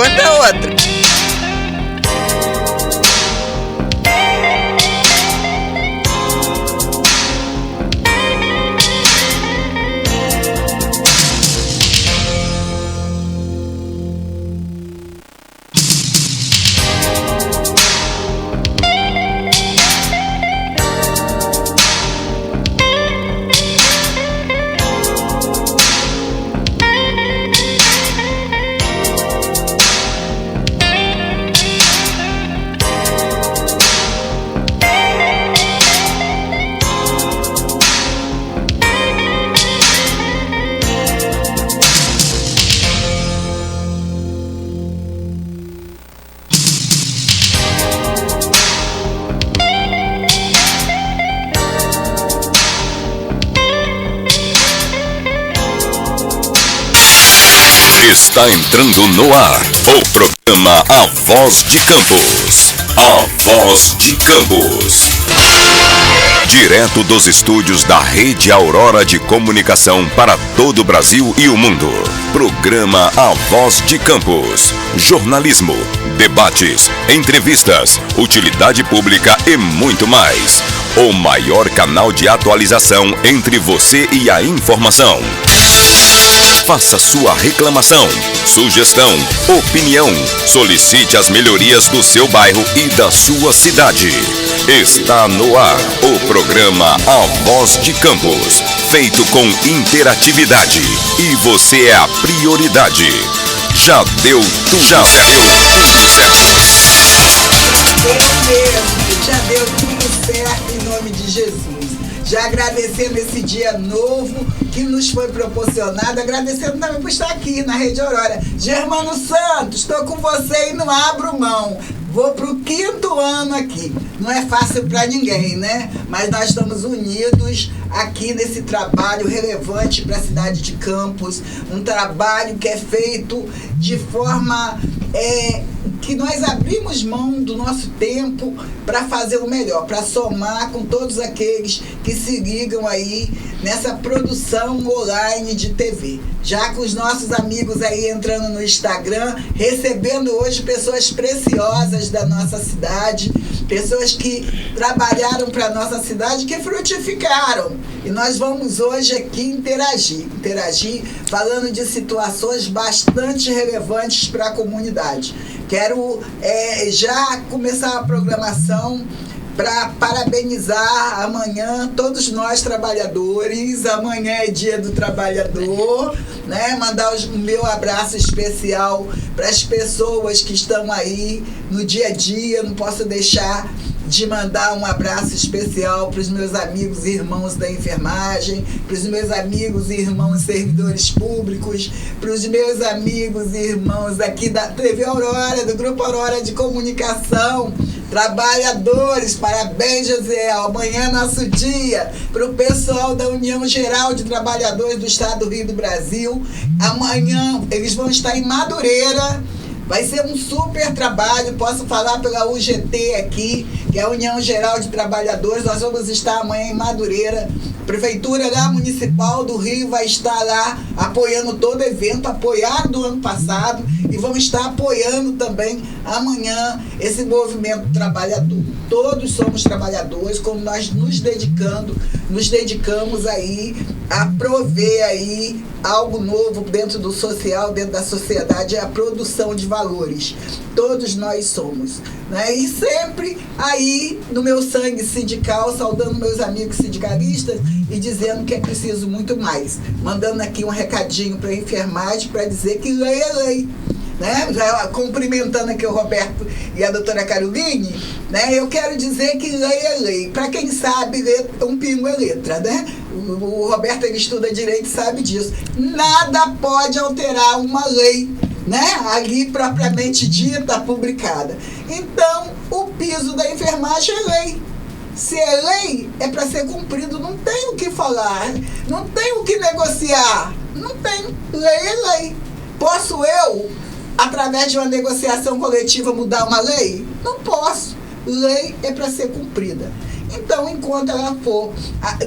conta outra. Está entrando no ar o programa A Voz de Campos. A Voz de Campos. Direto dos estúdios da Rede Aurora de Comunicação para todo o Brasil e o mundo. Programa A Voz de Campos. Jornalismo, debates, entrevistas, utilidade pública e muito mais. O maior canal de atualização entre você e a informação. Faça sua reclamação, sugestão, opinião. Solicite as melhorias do seu bairro e da sua cidade. Está no ar o programa A Voz de Campos, feito com interatividade. E você é a prioridade. Já deu tudo certo. Já deu tudo certo em nome de Jesus. Já agradecendo esse dia novo que nos foi proporcionado, agradecendo também por estar aqui na Rede Aurora. Germano Santos, estou com você e não abro mão. Vou para o 5º ano aqui. Não é fácil para ninguém, né? Mas nós estamos unidos aqui nesse trabalho relevante para a cidade de Campos. Um trabalho que é feito de forma que nós abrimos mão do nosso tempo para fazer o melhor, para somar com todos aqueles que se ligam aí nessa produção online de TV. Já com os nossos amigos aí entrando no Instagram, recebendo hoje pessoas preciosas da nossa cidade, pessoas que trabalharam para a nossa cidade, que frutificaram. E nós vamos hoje aqui interagir falando de situações bastante relevantes para a comunidade. Quero já começar a programação para parabenizar amanhã todos nós trabalhadores. Amanhã é dia do trabalhador, né? Mandar o meu abraço especial para as pessoas que estão aí no dia a dia. Não posso deixar de mandar um abraço especial para os meus amigos e irmãos da enfermagem, para os meus amigos e irmãos servidores públicos, para os meus amigos e irmãos aqui da TV Aurora, do Grupo Aurora de Comunicação, trabalhadores, parabéns, José, amanhã é nosso dia. Para o pessoal da União Geral de Trabalhadores do Estado do Rio do Brasil, amanhã eles vão estar em Madureira. Vai ser um super trabalho, posso falar pela UGT aqui, que é a União Geral de Trabalhadores. Nós vamos estar amanhã em Madureira. A Prefeitura lá Municipal do Rio vai estar lá apoiando todo o evento, apoiaram do ano passado e vão estar apoiando também amanhã esse movimento trabalhador. Todos somos trabalhadores, como nós nos dedicamos aí a prover aí algo novo dentro do social, dentro da sociedade, é a produção de valores. Todos nós somos, né? E sempre aí no meu sangue sindical, saudando meus amigos sindicalistas e dizendo que é preciso muito mais. Mandando aqui um recadinho para a enfermagem para dizer que lei é lei. Né? Já cumprimentando aqui o Roberto e a doutora Caroline, né? Eu quero dizer que lei é lei. Para quem sabe, um pingo é letra, né? O Roberto, ele estuda direito e sabe disso. Nada pode alterar uma lei, né? Ali propriamente dita, publicada. Então, o piso da enfermagem é lei. Se é lei, é para ser cumprido. Não tem o que falar, não tem o que negociar. Não tem. Lei é lei. Posso eu, através de uma negociação coletiva, mudar uma lei? Não posso. Lei é para ser cumprida. Então, enquanto ela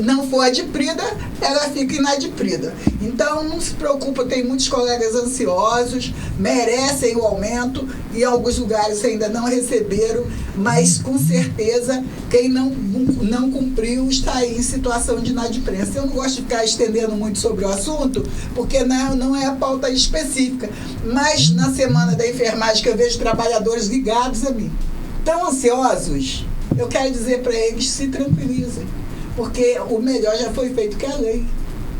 não for adimplida, ela fica inadimplida. Então, não se preocupa, tem muitos colegas ansiosos, merecem o aumento, e em alguns lugares ainda não receberam, mas com certeza quem não cumpriu está aí em situação de inadimplência. Eu não gosto de ficar estendendo muito sobre o assunto, porque não é a pauta específica, mas na semana da enfermagem que eu vejo trabalhadores ligados a mim, tão ansiosos, eu quero dizer para eles, se tranquilizem, porque o melhor já foi feito, que é a lei,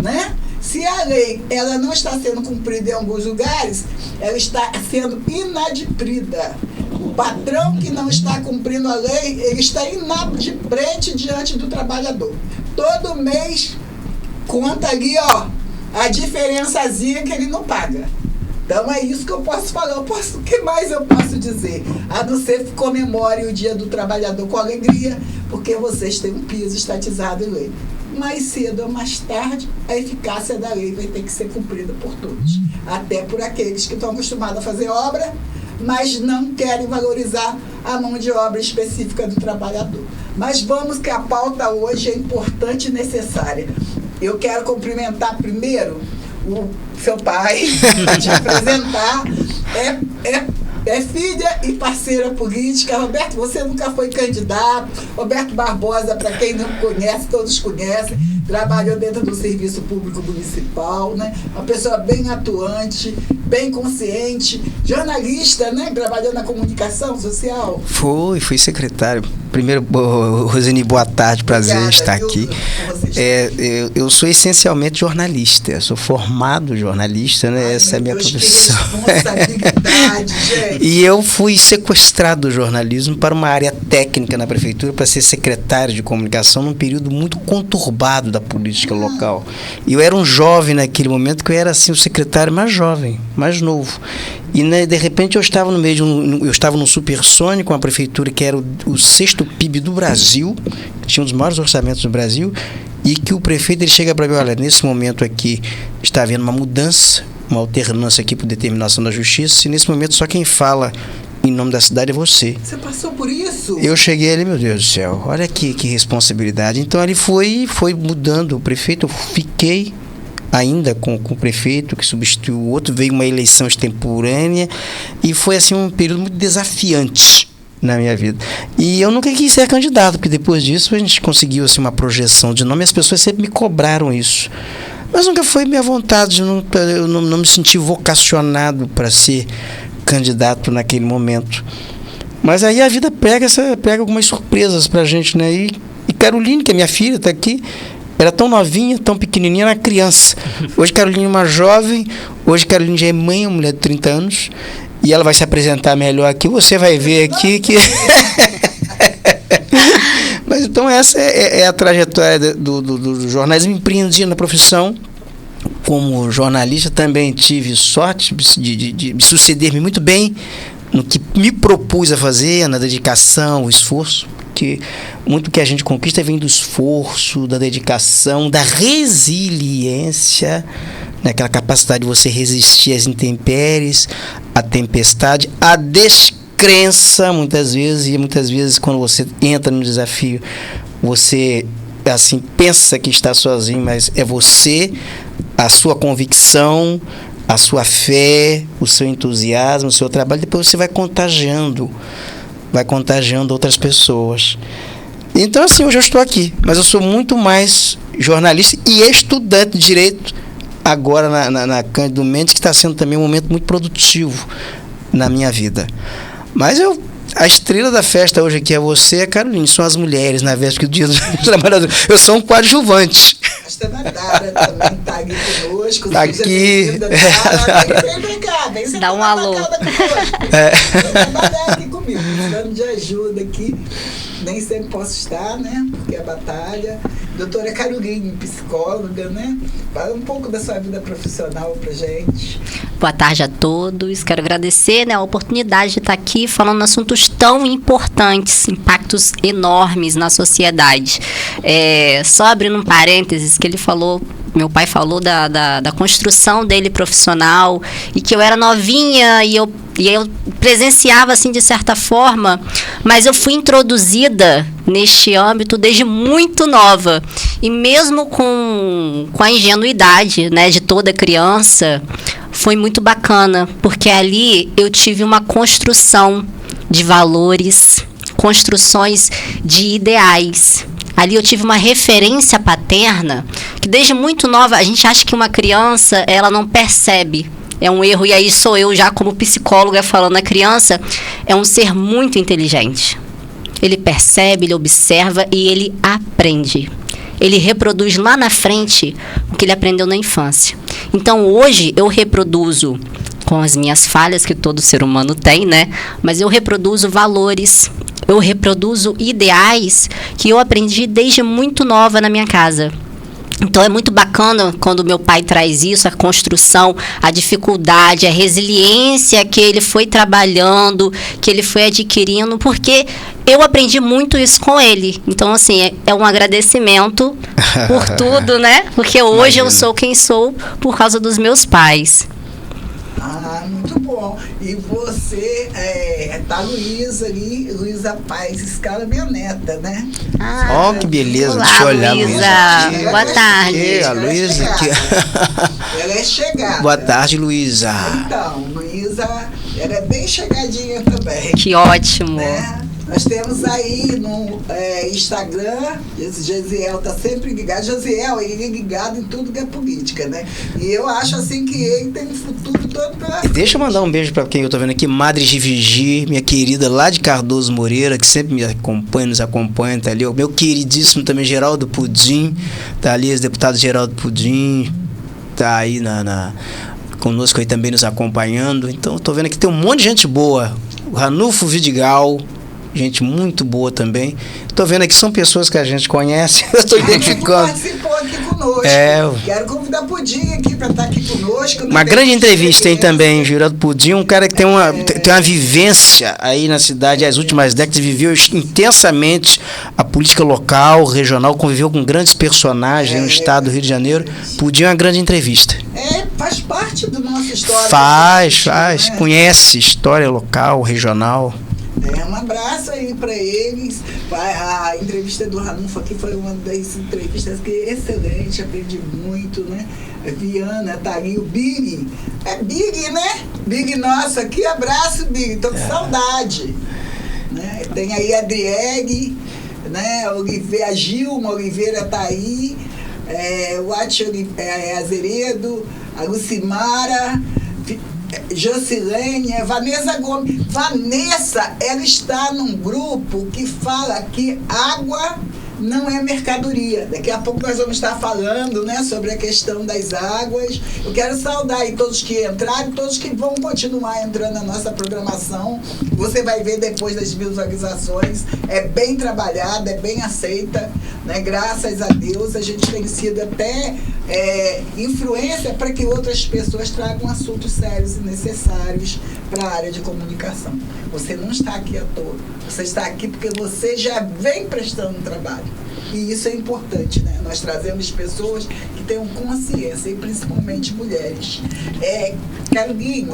né? Se a lei ela não está sendo cumprida em alguns lugares, ela está sendo inadimplida. O patrão que não está cumprindo a lei, ele está inadimplente diante do trabalhador. Todo mês conta ali, ó, a diferençazinha que ele não paga. Então é isso que eu posso falar. O que mais eu posso dizer? A não ser que comemore o Dia do Trabalhador com alegria, porque vocês têm um piso estatizado em lei. Mais cedo ou mais tarde, a eficácia da lei vai ter que ser cumprida por todos. Até por aqueles que estão acostumados a fazer obra, mas não querem valorizar a mão de obra específica do trabalhador. Mas vamos que a pauta hoje é importante e necessária. Eu quero cumprimentar primeiro o seu pai, te apresentar, é filha e parceira política. Roberto, você nunca foi candidato. Roberto Barbosa, para quem não conhece, todos conhecem, trabalhou dentro do Serviço Público Municipal, né? Uma pessoa bem atuante, bem consciente, jornalista, né? Trabalhando na comunicação social. Fui secretário. Primeiro, Roseni, boa tarde, prazer em estar aqui. Eu sou essencialmente jornalista, eu sou formado jornalista, né? Essa é a minha profissão. Gente. E eu fui sequestrado do jornalismo para uma área técnica na prefeitura, para ser secretário de comunicação num período muito conturbado da política local. E eu era um jovem naquele momento, que eu era assim o secretário mais jovem, mais novo. E, né, de repente eu estava no meio eu estava num supersônico, uma prefeitura que era o 6º PIB do Brasil, que tinha um dos maiores orçamentos do Brasil, e que o prefeito ele chega para mim, olha, nesse momento aqui está havendo uma mudança, uma alternância aqui por determinação da justiça, e nesse momento só quem fala em nome da cidade é você. Você passou por isso? Eu cheguei ali, meu Deus do céu, olha que responsabilidade. Então ele foi mudando o prefeito, eu fiquei ainda com o prefeito que substituiu o outro, veio uma eleição extemporânea e foi assim um período muito desafiante na minha vida. E eu nunca quis ser candidato, porque depois disso a gente conseguiu assim, uma projeção de nome e as pessoas sempre me cobraram isso. Mas nunca foi minha vontade, eu não me senti vocacionado para ser candidato naquele momento. Mas aí a vida pega algumas surpresas pra gente, né? E Caroline, que é minha filha, está aqui, era tão novinha, tão pequenininha, era criança. Hoje Caroline é uma jovem, hoje Caroline já é mãe, uma mulher de 30 anos, e ela vai se apresentar melhor aqui, você vai ver aqui que... Mas então essa é a trajetória do jornalismo. Empreendi na profissão. Como jornalista também tive sorte de suceder-me muito bem no que me propus a fazer, na dedicação, o esforço, porque muito que a gente conquista vem do esforço, da dedicação, da resiliência, né? Aquela capacidade de você resistir às intempéries, à tempestade, à descrença, muitas vezes quando você entra no desafio, você assim pensa que está sozinho, mas é você, a sua convicção, a sua fé, o seu entusiasmo, o seu trabalho, depois você vai contagiando outras pessoas. Então assim, hoje eu estou aqui, mas eu sou muito mais jornalista e estudante de Direito, agora na Cândido Mendes, que está sendo também um momento muito produtivo na minha vida. Mas a estrela da festa hoje aqui é você e a Caroline, são as mulheres, na véspera do Dia dos Trabalhadores. Eu sou um coadjuvante. A Stanadara também está aqui conosco. Está aqui. Vem cá, vem sentar. Dá um alô. Trabalhar aqui comigo, precisando de ajuda aqui. Nem sempre posso estar, né? Porque é batalha. Doutora Caroline, psicóloga, né? Fala um pouco da sua vida profissional pra gente. Boa tarde a todos. Quero agradecer, né, a oportunidade de estar aqui falando de assuntos tão importantes, impactos enormes na sociedade. Só abrindo um parênteses, que ele falou meu pai falou da construção dele profissional, e que eu era novinha e eu presenciava, assim, de certa forma, mas eu fui introduzida neste âmbito desde muito nova. E mesmo com a ingenuidade, né, de toda criança, foi muito bacana, porque ali eu tive uma construção de valores, construções de ideais. Ali eu tive uma referência paterna, que desde muito nova, a gente acha que uma criança, ela não percebe. É um erro, e aí sou eu já como psicóloga falando, a criança é um ser muito inteligente. Ele percebe, ele observa e ele aprende. Ele reproduz lá na frente o que ele aprendeu na infância. Então hoje eu reproduzo, com as minhas falhas que todo ser humano tem, né? Mas eu reproduzo valores, eu reproduzo ideais que eu aprendi desde muito nova na minha casa. Então é muito bacana quando meu pai traz isso, a construção, a dificuldade, a resiliência que ele foi trabalhando, que ele foi adquirindo, porque eu aprendi muito isso com ele. Então, assim, é um agradecimento por tudo, né? Porque hoje eu sou quem sou por causa dos meus pais. Ah, muito bom. E você, tá Luísa ali, Luísa Paz Scala, minha neta, né? Ó, que beleza. Olá, Deixa eu olhar, Luísa. Boa tarde. A Luísa aqui. Ela é chegada. Boa tarde, Luísa. Então, Luísa, ela é bem chegadinha também. Que ótimo. Né? Nós temos aí no Instagram, esse Gesiel tá sempre ligado. Gesiel, ele é ligado em tudo que é política, né? E eu acho assim que ele tem um futuro todo pela frente. Deixa eu mandar um beijo pra quem eu tô vendo aqui, Madre Givigi, minha querida lá de Cardoso Moreira, que sempre me acompanha, nos acompanha, tá ali. O meu queridíssimo também, Geraldo Pudim, tá ali, esse deputado Geraldo Pudim, tá aí conosco aí também nos acompanhando. Então, eu tô vendo aqui tem um monte de gente boa. O Ranulfo Vidigal, gente muito boa também. Tô vendo aqui, são pessoas que a gente conhece. Eu tô identificando. Participou aqui conosco. Quero convidar Pudim aqui para estar aqui conosco. Uma grande entrevista, hein, também, Geraldo Pudim, um cara que tem uma vivência aí na cidade, as últimas décadas, viveu intensamente a política local, regional, conviveu com grandes personagens no estado do Rio de Janeiro. Pudim é uma grande entrevista. Faz parte do nosso histórico. Faz, né? Conhece história local, regional. Um abraço aí para eles. A entrevista do Ranulfo aqui foi uma das entrevistas que é excelente, aprendi muito, né? A Viana tá ali, o Big. É Big, né? Big nosso aqui, abraço, Big. Tô com saudade. Né? Tem aí a Adrieg, né? A Gilma Oliveira tá aí. O Ati Azeredo, a Lucimara, Jocilene, Vanessa Gomes. Vanessa, ela está num grupo que fala que água não é mercadoria. Daqui a pouco nós vamos estar falando, né, sobre a questão das águas. Eu quero saudar aí todos que entraram, todos que vão continuar entrando na nossa programação. Você vai ver depois das visualizações. É bem trabalhada, é bem aceita, né? Graças a Deus a gente tem sido até influência para que outras pessoas tragam assuntos sérios e necessários para a área de comunicação. Você não está aqui à toa. Você está aqui porque você já vem prestando um trabalho. E isso é importante, né? Nós trazemos pessoas que tenham consciência, e principalmente mulheres. Caroline,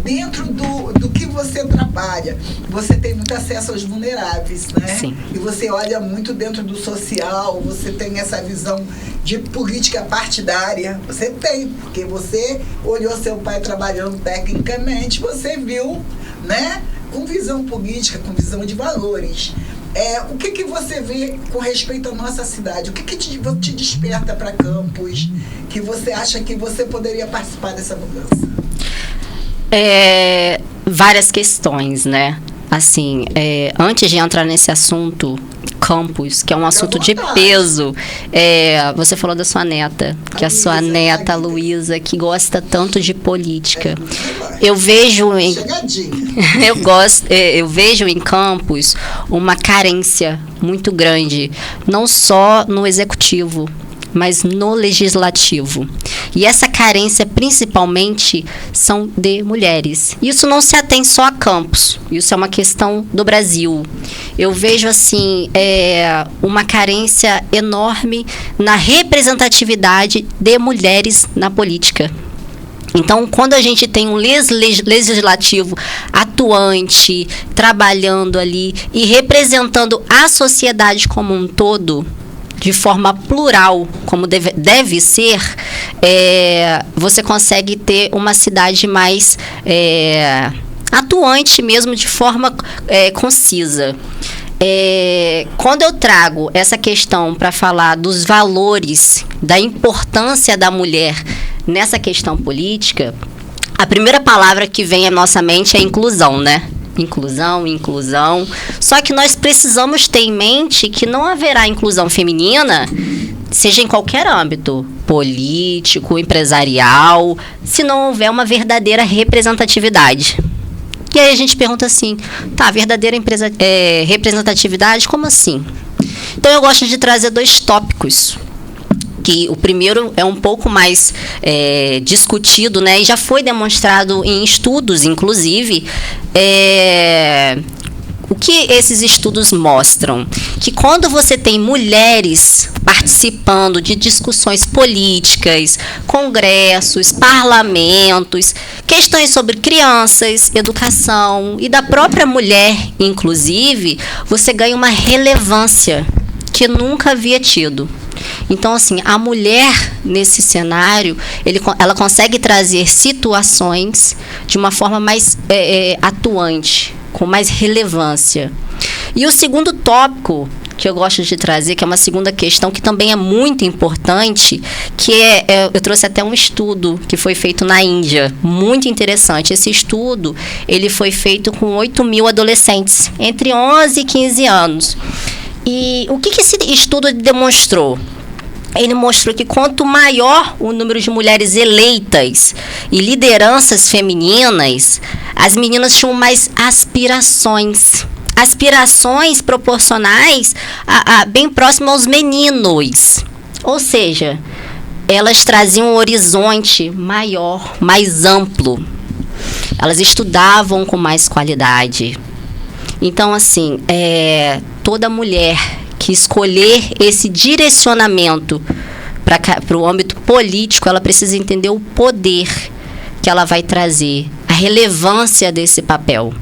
dentro do que você trabalha, você tem muito acesso aos vulneráveis, né? Sim. E você olha muito dentro do social, você tem essa visão de política partidária. Você tem, porque você olhou seu pai trabalhando tecnicamente, você viu, né? Com visão política, com visão de valores. O que você vê com respeito à nossa cidade? O que te desperta para Campos? Que você acha que você poderia participar dessa mudança? Várias questões, né? Assim, antes de entrar nesse assunto, Campos, que é um assunto de peso, você falou da sua neta, que a sua neta, Luísa, que gosta tanto de política. Eu vejo eu vejo em Campos uma carência muito grande, não só no executivo, mas no legislativo. E essa carência, principalmente, são de mulheres. Isso não se atém só a Campos, isso é uma questão do Brasil. Eu vejo, assim, uma carência enorme na representatividade de mulheres na política. Então, quando a gente tem um legislativo atuante, trabalhando ali e representando a sociedade como um todo, de forma plural, como deve ser, você consegue ter uma cidade mais atuante mesmo, de forma concisa. Quando eu trago essa questão para falar dos valores, da importância da mulher nessa questão política, a primeira palavra que vem à nossa mente é inclusão, né? Inclusão. Só que nós precisamos ter em mente que não haverá inclusão feminina, seja em qualquer âmbito, político, empresarial, se não houver uma verdadeira representatividade. E aí a gente pergunta assim, verdadeira representatividade, como assim? Então eu gosto de trazer 2 tópicos, que o primeiro é um pouco mais discutido, né, e já foi demonstrado em estudos, inclusive. O que esses estudos mostram? Que quando você tem mulheres participando de discussões políticas, congressos, parlamentos, questões sobre crianças, educação e da própria mulher, inclusive, você ganha uma relevância que nunca havia tido. Então, assim, a mulher, nesse cenário, ela consegue trazer situações de uma forma mais atuante, com mais relevância. E o segundo tópico que eu gosto de trazer, que é uma segunda questão que também é muito importante, que eu trouxe até um estudo que foi feito na Índia, muito interessante. Esse estudo, ele foi feito com 8.000 adolescentes, entre 11 e 15 anos. E o que esse estudo demonstrou? Ele mostrou que quanto maior o número de mulheres eleitas e lideranças femininas, as meninas tinham mais aspirações. Aspirações proporcionais bem próximas aos meninos. Ou seja, elas traziam um horizonte maior, mais amplo. Elas estudavam com mais qualidade. Então, assim, toda mulher que escolher esse direcionamento para o âmbito político, ela precisa entender o poder que ela vai trazer, a relevância desse papel.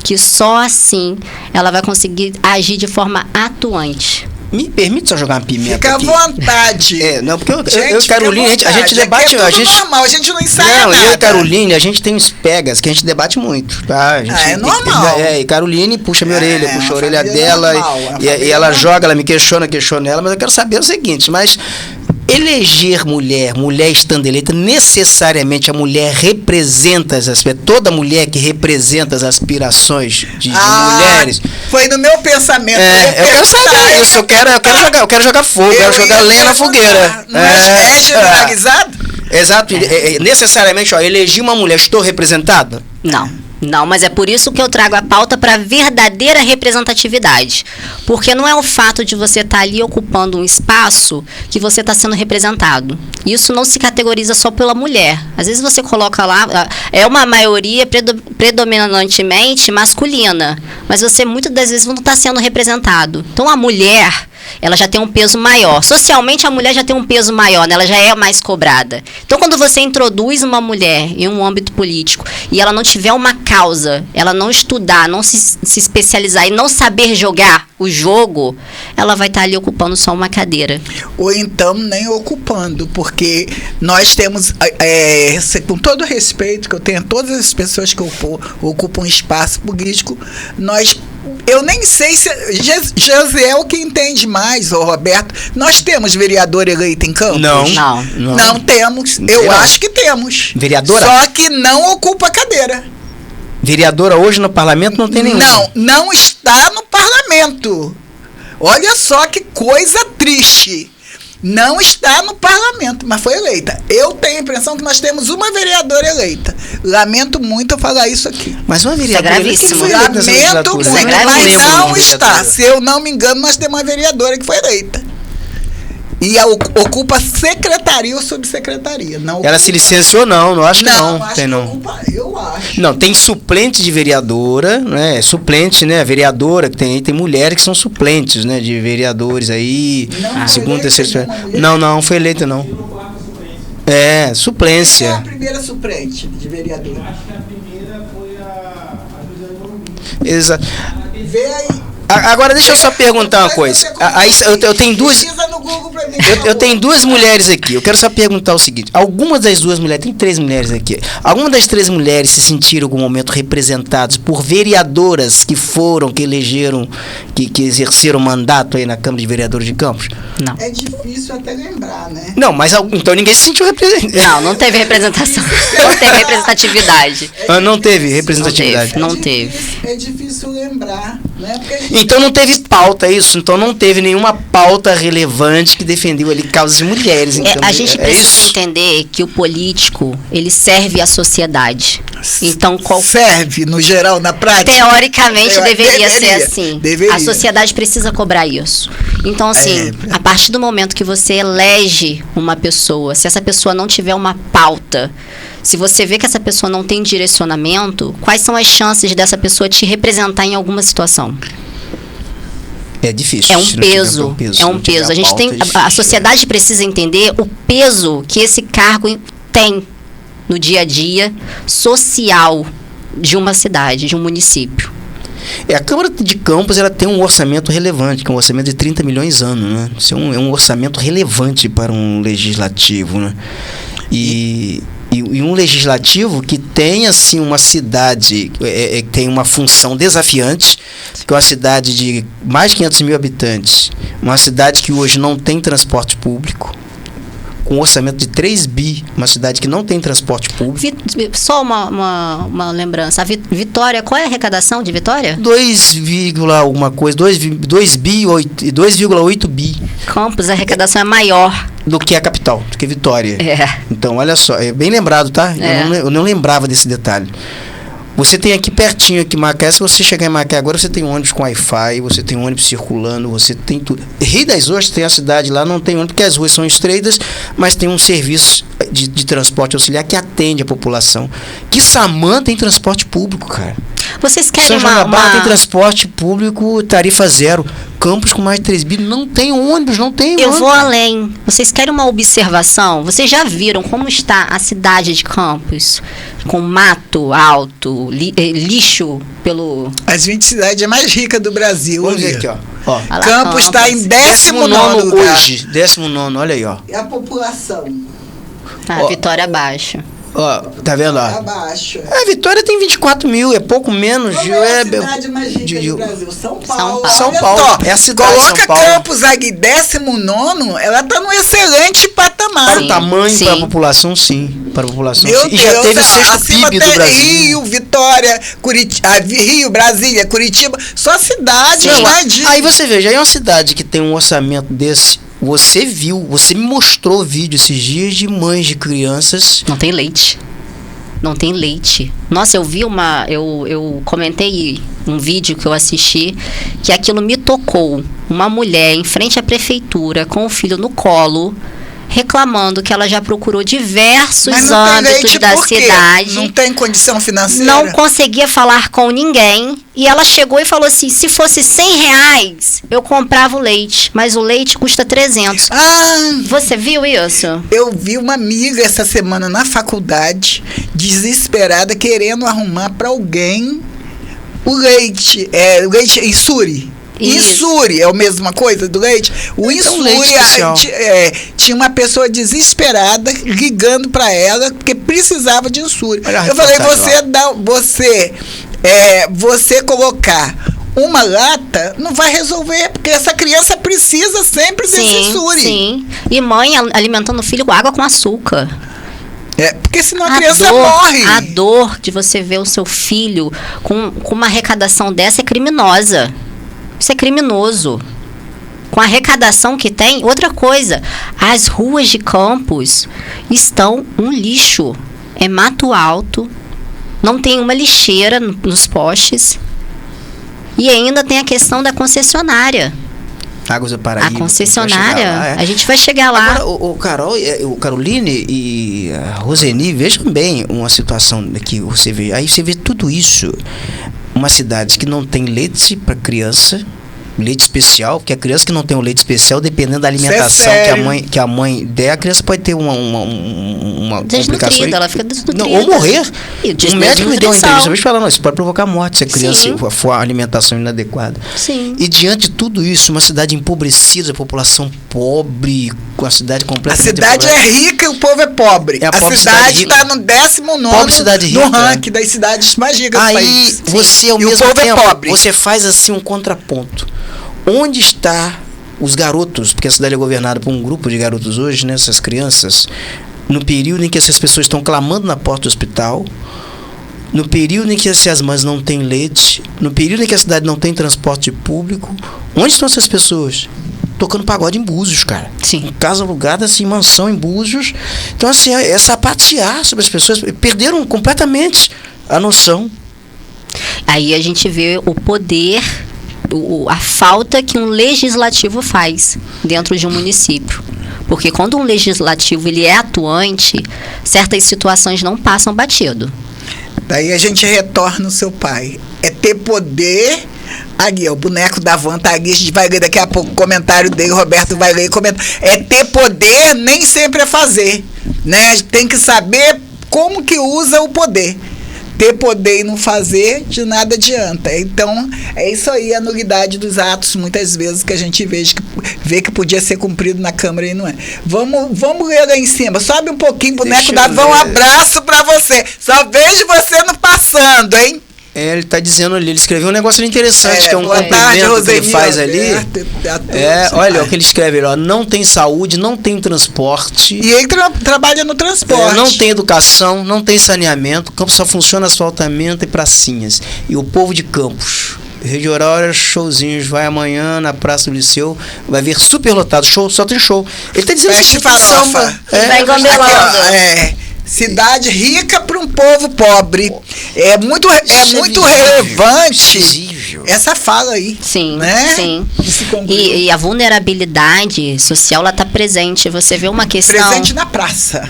Que só assim ela vai conseguir agir de forma atuante. Me permite só jogar uma pimenta Fica aqui? à vontade. Não, porque eu e Caroline, a gente debate... É tudo normal, a gente não ensaia nada. Eu e Caroline, a gente tem uns pegas que a gente debate muito, tá? A gente, é normal. E Caroline puxa minha orelha, puxa a orelha dela, e ela joga, ela me questiona ela, mas eu quero saber o seguinte, mas... Eleger mulher estando eleita, necessariamente a mulher representa as aspirações, toda mulher que representa as aspirações de mulheres. Foi no meu pensamento. Eu quero saber isso, eu quero jogar fogo, eu quero jogar lenha na fogueira. Não é generalizado? Exato, necessariamente, eleger uma mulher, estou representada? Não, mas é por isso que eu trago a pauta para verdadeira representatividade. Porque não é o fato de você estar ali ocupando um espaço que você está sendo representado. Isso não se categoriza só pela mulher. Às vezes você coloca lá, é uma maioria predominantemente masculina, mas você muitas das vezes não está sendo representado. Então a mulher, ela já tem um peso maior. Socialmente, a mulher já tem um peso maior, né? Ela já é mais cobrada. Então, quando você introduz uma mulher em um âmbito político e ela não tiver uma causa, ela não estudar, não se especializar e não saber jogar o jogo, ela vai estar ali ocupando só uma cadeira. Ou então nem ocupando, porque nós temos, com todo o respeito que eu tenho a todas as pessoas que ocupam espaço político, eu nem sei se José é o que entende mais, ou Roberto. Nós temos vereadora eleita em Campos? Não temos. Eu acho que temos. Vereadora? Só que não ocupa a cadeira. Vereadora hoje no parlamento não tem nenhuma. Não está no parlamento. Olha só que coisa triste. Não está no parlamento, mas foi eleita. Eu tenho a impressão que nós temos uma vereadora eleita. Lamento muito eu falar isso aqui. Mas uma vereadora eleita foi eleita. Lamento muito, mas não está. Se eu não me engano, nós temos uma vereadora que foi eleita. E ocupa secretaria ou subsecretaria. Não Ela se licenciou? Não acho que não. Acho Tem que não. ocupa, eu acho. Não, tem suplente de vereadora, né? Suplente, né? Vereadora, que tem mulheres que são suplentes, né? De vereadores aí, Não segundo, foi terceiro. eleita nenhuma mulher? Não foi eleita, não. Quem é a Suplência. primeira suplente de vereadora? Acho que a primeira foi a José Morumbi. Exato. Vê aí. Agora deixa eu só perguntar uma coisa. Aí eu tenho duas. Pesquisa no Google pra mim, Eu tenho duas mulheres aqui. Eu quero só perguntar o seguinte: algumas das duas mulheres, tem 3 mulheres aqui. Algumas das 3 mulheres se sentiram em algum momento representadas por vereadoras que elegeram, que exerceram mandato aí na Câmara de Vereadores de Campos? Não. É difícil até lembrar, né? Não, mas então ninguém se sentiu representado. Não teve representação. Não teve representatividade. Não teve representatividade. Não teve. É difícil lembrar, né? Porque a gente Então não teve pauta, é isso? Então não teve nenhuma pauta relevante que defendeu ali causas de mulheres. Então, A gente precisa isso? entender que o político, ele serve à sociedade. Então, serve, no geral, na prática. teoricamente deveria ser assim. Deveria. A sociedade precisa cobrar isso. Então, assim, a partir do momento que você elege uma pessoa, se essa pessoa não tiver uma pauta, se você vê que essa pessoa não tem direcionamento, quais são as chances dessa pessoa te representar em alguma situação? É difícil. É um se não tiver peso. se É não um tiver peso. A gente pauta, tem. é A difícil. sociedade precisa entender o peso que esse cargo tem no dia a dia social de uma cidade, de um município. A Câmara de Campos ela tem um orçamento relevante, que é um orçamento de 30 milhões ano, né? Isso é um orçamento relevante para um legislativo, né? E um legislativo que tem assim uma cidade tem uma função desafiante, que é uma cidade de mais de 500 mil habitantes, uma cidade que hoje não tem transporte público, com um orçamento de 3 bi, uma cidade que não tem transporte público. Só uma lembrança. A Vitória, qual é a arrecadação de Vitória? 2,8 bi Campos, a arrecadação é maior. do que a capital, do que Vitória. É. Então, olha só, é bem lembrado, tá? É. Eu não lembrava desse detalhe. Você tem aqui pertinho, aqui em Macaé, se você chegar em Macaé agora, você tem ônibus com Wi-Fi, você tem ônibus circulando, você tem tudo. Rio das Ostras tem a cidade lá, não tem ônibus, porque as ruas são estreitas, mas tem um serviço de transporte auxiliar que atende a população. Quissamã tem transporte público, cara. Vocês querem São João tem transporte público, tarifa zero. Campos com mais de 3 bi, não tem ônibus, não tem Eu ônibus. vou além. Vocês querem uma observação? Vocês já viram como está a cidade de Campos? Com mato alto, lixo pelo... As 20 cidades é mais rica do Brasil. Vamos ver olha. aqui, ó. Ó. Olha lá, Campos está em 19º lugar. hoje. 19º, olha aí, ó. E a população? Ah, Ó. Vitória abaixo. Ó, tá vendo, ó? Abaixo. A Vitória tem 24 mil, é pouco menos. Qual é a cidade mais rica do Brasil? São Paulo. Paulo. São Olha Paulo. só, É a cidade de coloca São Paulo. Campos aqui 19º, ela tá num excelente patamar. Para Sim, o tamanho, sim. para a população, sim. Para a população, Meu sim. E Deus, já teve o sexto acima PIB do tem Brasil. Rio, Vitória, Rio, Brasília, Curitiba, só cidades Não, mais de... aí você veja, aí é uma cidade que tem um orçamento desse. Você viu, você me mostrou vídeo esses dias de mães de crianças. Não tem leite. Não tem leite. Nossa, eu vi eu comentei um vídeo que eu assisti, que aquilo me tocou. Uma mulher em frente à prefeitura, com o filho no colo, reclamando que ela já procurou diversos Mas não tem âmbitos leite da por quê? cidade. Não tem condição financeira? Não conseguia falar com ninguém. E ela chegou e falou assim, se fosse R$100, eu comprava o leite. Mas o leite custa 300. Ah, Você viu isso? eu vi uma amiga essa semana na faculdade, desesperada, querendo arrumar para alguém o leite Insuri. Isso. Insuri é a mesma coisa do leite? O Então, Insuri, leite especial. tinha uma pessoa desesperada ligando para ela porque precisava de Insuri. Olha a Eu falei, reportagem você colocar uma lata não vai resolver, porque essa criança precisa sempre desse Insuri. Sim. E mãe alimentando o filho com água com açúcar. Porque senão a criança dor, morre. A dor de você ver o seu filho com uma arrecadação dessa é criminosa. Isso é criminoso. Com a arrecadação que tem, outra coisa, as ruas de Campos estão um lixo. É mato alto, não tem uma lixeira nos postes. E ainda tem a questão da concessionária. Águas do Paraíba. A concessionária, Vai chegar lá, é. a gente vai chegar lá. Agora, o Carol, o Caroline e a Roseni, vejam bem uma situação que você vê. Aí você vê tudo isso. Uma cidade que não tem leite para criança, leite especial, porque a criança que não tem o leite especial, dependendo da alimentação que a mãe der, a criança pode ter uma complicação. Ela fica desnutrida. Não, ou morrer. E Um médico me deu uma entrevista hoje falando, isso pode provocar morte se a criança Sim. for a alimentação inadequada. Sim. E diante de tudo isso, uma cidade empobrecida, população pobre, com a cidade A completamente cidade é rica e o povo é pobre. É a pobre cidade cidade está no 19º Pobre cidade rica. no ranking das cidades mais ricas do Aí país. você ao E o mesmo povo é tempo, pobre. você faz assim um contraponto. Onde está os garotos, porque a cidade é governada por um grupo de garotos hoje, né, essas crianças, no período em que essas pessoas estão clamando na porta do hospital, no período em que as mães não têm leite, no período em que a cidade não tem transporte público, onde estão essas pessoas? Tocando pagode em Búzios, cara. Sim. Casa alugada, assim, mansão em Búzios. Então, assim, é sapatear sobre as pessoas. Perderam completamente a noção. Aí a gente vê o poder, a falta que um legislativo faz dentro de um município. Porque quando um legislativo ele é atuante, certas situações não passam batido. Daí a gente retorna o seu pai. É ter poder. Aqui, o boneco da Van tá aqui, a gente vai ler daqui a pouco o comentário dele, o Roberto vai ler e comenta. É ter poder, nem sempre é fazer. Né? A gente tem que saber como que usa o poder. Ter poder e não fazer, de nada adianta. Então, é isso aí, a nulidade dos atos, muitas vezes, que a gente vê que podia ser cumprido na Câmara e não é. Vamos ler lá em cima. Sobe um pouquinho, boneco da Van, um abraço pra você. Só vejo você no passando, hein? Ele está dizendo ali, ele escreveu um negócio interessante, que é um boa tarde, complemento que ele Roseni, faz ali. Alberto, Olha o que ele escreve ali, ó, não tem saúde, não tem transporte. E ele trabalha no transporte. Não tem educação, não tem saneamento, Campos só funciona asfaltamento e pracinhas. E o povo de Campos, Rede Aurora, showzinhos, vai amanhã na Praça do Liceu, vai ver super lotado, show, só tem show. Ele está dizendo Festa assim, farofa. Vai gambelando. Cidade rica para um povo pobre. É muito visível, relevante visível. essa fala aí. Sim, né? sim. De se concluir. E a vulnerabilidade social, ela está presente. Você vê uma questão... Presente na praça.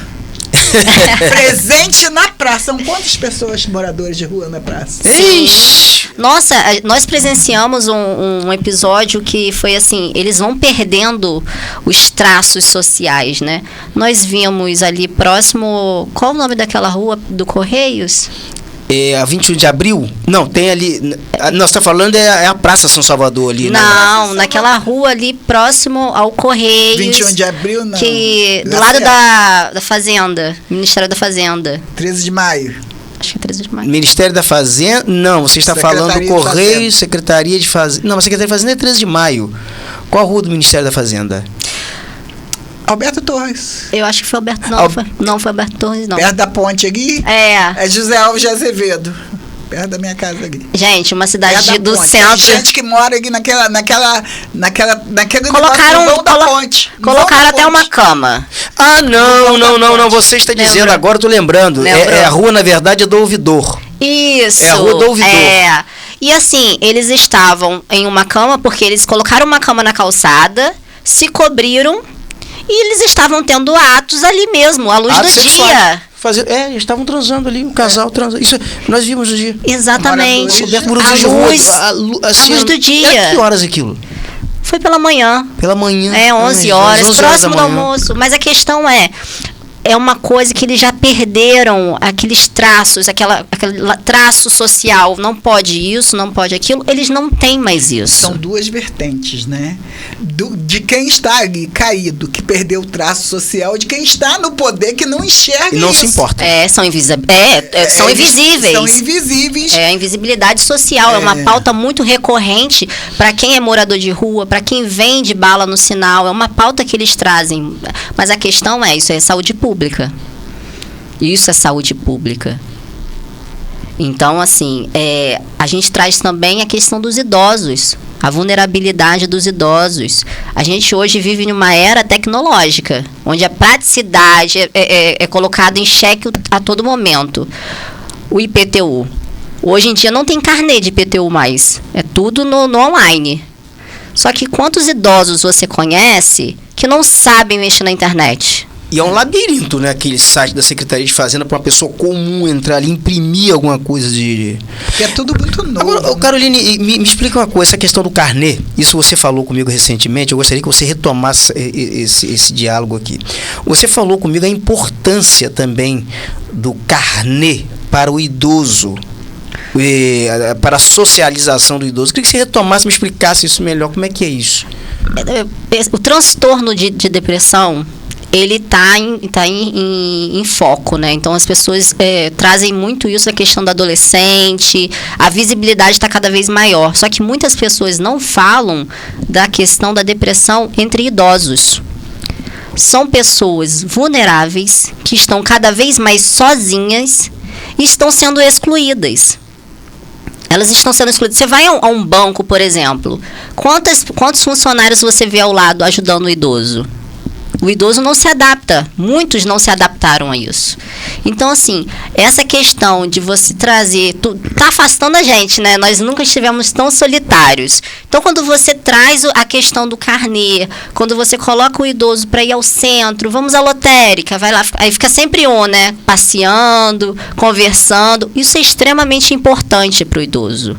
Presente na praça. São quantas pessoas moradores de rua na praça? Ixi! Nossa, nós presenciamos um episódio que foi assim, eles vão perdendo os traços sociais, né? Nós vimos ali próximo, qual o nome daquela rua do Correios? A 21 de abril? Não, tem ali. Nós estamos falando é a Praça São Salvador ali, né? Não, naquela rua ali próximo ao Correios. 21 de abril, não. Que, do lado da Fazenda, Ministério da Fazenda. 13 de maio. Acho que é 13 de maio. Ministério da Fazenda. Não, você está falando do Correio, Secretaria de Fazenda. Não, a Secretaria de Fazenda é 13 de maio. Qual a rua do Ministério da Fazenda? Alberto Torres. Eu acho que foi Alberto. Não foi Alberto Torres, não. Perto da ponte aqui. É. É José Alves de Azevedo. Perto da minha casa aqui. Gente, uma cidade do ponte. centro. Tem gente que mora aqui naquele Colocaram negócio da ponte. Colocaram até uma cama. Ah, não. Você está dizendo, agora eu tô lembrando. É a rua, na verdade, é do Ouvidor. Isso. É a rua do Ouvidor. É. E assim, eles estavam em uma cama, porque eles colocaram uma cama na calçada, se cobriram e eles estavam tendo atos ali mesmo, à luz do dia. Eles estavam transando ali, o casal transando. Isso nós vimos no dia. Exatamente. A luz do dia. Era que horas aquilo? Foi pela manhã. Pela manhã. 11 horas, próximo do almoço. Mas a questão é uma coisa que eles já perderam aqueles traços, aquele traço social. Não pode isso, não pode aquilo. Eles não têm mais isso. São duas vertentes, né? De quem está ali caído, que perdeu o traço social, de quem está no poder, que não enxerga e não isso. se importa. São invisíveis. São invisíveis. É a invisibilidade social. É uma pauta muito recorrente para quem é morador de rua, para quem vende bala no sinal. É uma pauta que eles trazem. Mas a questão isso é saúde pública. Isso é saúde pública. Então, assim, a gente traz também a questão dos idosos, a vulnerabilidade dos idosos. A gente hoje vive numa era tecnológica, onde a praticidade é colocada em xeque a todo momento. O IPTU. Hoje em dia não tem carnê de IPTU mais. É tudo no online. Só que quantos idosos você conhece que não sabem mexer na internet? E é um labirinto, né? Aquele site da Secretaria de Fazenda para uma pessoa comum entrar ali, imprimir alguma coisa de... Porque é tudo muito novo. Agora, Caroline, me explica uma coisa, essa questão do carnê. Isso você falou comigo recentemente, eu gostaria que você retomasse esse diálogo aqui. Você falou comigo a importância também do carnê para o idoso, para a socialização do idoso. Eu queria que você retomasse, me explicasse isso melhor, como é que é isso? O transtorno de depressão, ele tá em foco, né? Então as pessoas trazem muito isso, a questão do adolescente, a visibilidade está cada vez maior. Só que muitas pessoas não falam da questão da depressão entre idosos. São pessoas vulneráveis que estão cada vez mais sozinhas e estão sendo excluídas. Elas estão sendo excluídas. Você vai a um banco, por exemplo, quantos funcionários você vê ao lado ajudando o idoso? O idoso não se adapta, muitos não se adaptaram a isso. Então, assim, essa questão de você trazer, tá afastando a gente, né? Nós nunca estivemos tão solitários. Então, quando você traz a questão do carnê, quando você coloca o idoso para ir ao centro, vamos à lotérica, vai lá, aí fica sempre né? Passeando, conversando. Isso é extremamente importante para o idoso.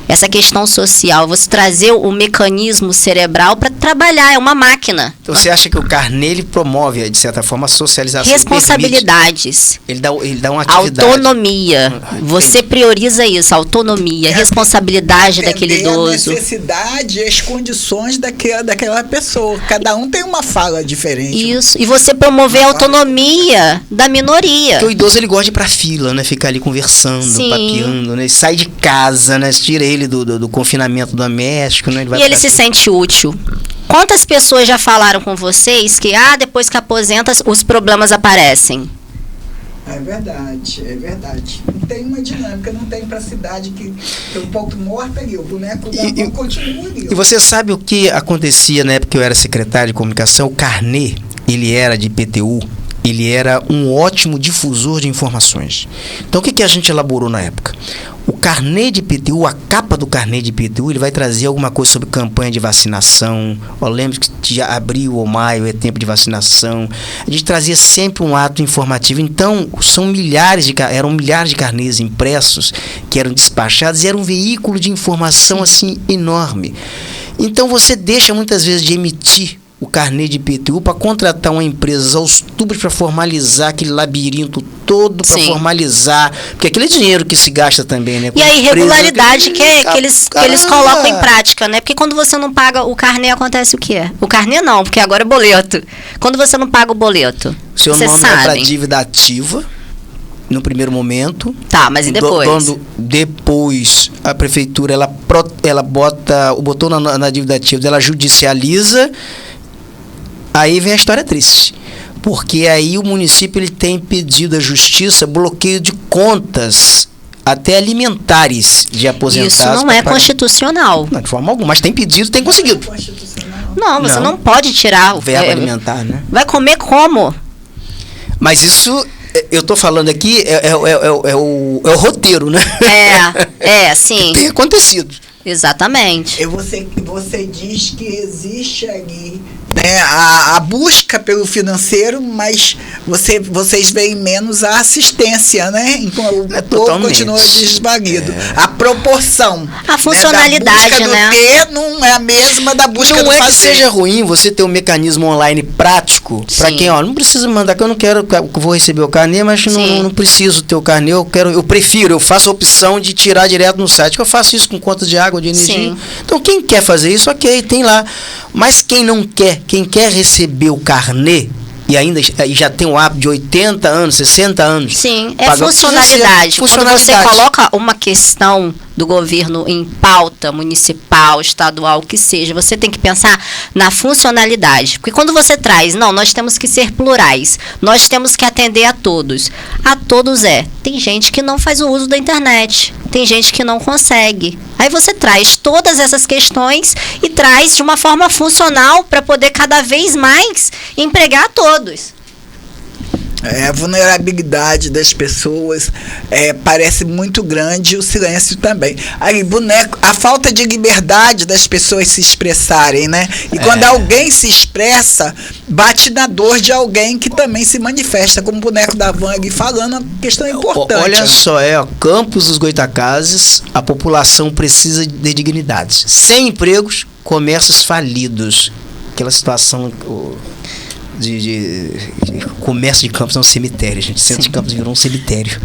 Essa questão social, você trazer o mecanismo cerebral para trabalhar, é uma máquina. Então, você acha que o carnê, ele promove, de certa forma, a socialização? Responsabilidades. Ele dá uma atividade. Autonomia. Você prioriza isso, autonomia, responsabilidade daquele idoso. A necessidade e as condições daquela pessoa. Cada um tem uma fala diferente. Isso. E você promover a autonomia da minoria. Porque o idoso, ele gosta de ir pra fila, né? Ficar ali conversando, papeando, né? Ele sai de casa, né? Tira ele do confinamento doméstico, né? Ele se sente útil. Quantas pessoas já falaram com vocês que depois que aposenta os problemas aparecem? É verdade, é verdade. Não tem uma dinâmica, não tem pra cidade que tem um ponto morto ali, o boneco da mão continua ali. E você sabe o que acontecia na época que eu era secretário de comunicação? O carnê, ele era de IPTU, ele era um ótimo difusor de informações. Então, o que a gente elaborou na época? O carnê de IPTU, a capa do carnê de IPTU, ele vai trazer alguma coisa sobre campanha de vacinação. Eu lembro que de abril ou maio é tempo de vacinação. A gente trazia sempre um ato informativo. Então, eram milhares de carnês impressos que eram despachados e era um veículo de informação assim enorme. Então, você deixa muitas vezes de emitir o carnê de IPTU para contratar uma empresa aos tubos para formalizar aquele labirinto todo, para formalizar, porque aquele é dinheiro que se gasta também, né? E a irregularidade que eles colocam em prática, né? Porque quando você não paga o carnê, acontece o quê? O carnê não, porque agora é boleto. Quando você não paga o boleto, seu nome é para dívida ativa no primeiro momento. Tá, mas e depois? Depois a prefeitura ela botou na dívida ativa, ela judicializa. Aí vem a história triste, porque aí o município ele tem pedido à justiça bloqueio de contas, até alimentares de aposentados. Isso não é constitucional. Não, de forma alguma, mas tem pedido, tem conseguido. Não, você não pode tirar o verbo alimentar, né? Vai comer como? Mas isso, eu tô falando aqui, é o roteiro, né? Sim. Tem acontecido. Exatamente. Você diz que existe ali, né, a busca pelo financeiro, mas vocês veem menos a assistência, né? Então o povo continua desvalido. A proporção. A funcionalidade, da busca do ter não é a mesma da busca do fazer. Não é que seja ruim você ter um mecanismo online prático para quem, não precisa mandar, que eu não quero, eu vou receber o carnê, mas não preciso ter o carnê, eu faço a opção de tirar direto no site, que eu faço isso com conta de água, de energia. Sim. Então, quem quer fazer isso, ok, tem lá. Mas quem não quer, quem quer receber o carnê, e já tem um hábito de 80 anos, 60 anos. Sim, é funcionalidade. Quando você coloca uma questão do governo em pauta municipal, estadual, o que seja, você tem que pensar na funcionalidade. Porque quando você traz, nós temos que ser plurais, nós temos que atender a todos. A todos tem gente que não faz o uso da internet, tem gente que não consegue. Aí você traz todas essas questões e traz de uma forma funcional para poder cada vez mais empregar a todos. A vulnerabilidade das pessoas parece muito grande, o silêncio também. Aí, boneco, a falta de liberdade das pessoas se expressarem, né? E quando alguém se expressa, bate na dor de alguém que também se manifesta, como o boneco da Van ali falando, uma questão importante. Olha só, Campos dos Goitacazes, a população precisa de dignidades. Sem empregos, comércios falidos. Aquela situação de comércio de Campos é um cemitério, gente. Centro de Campos virou um cemitério.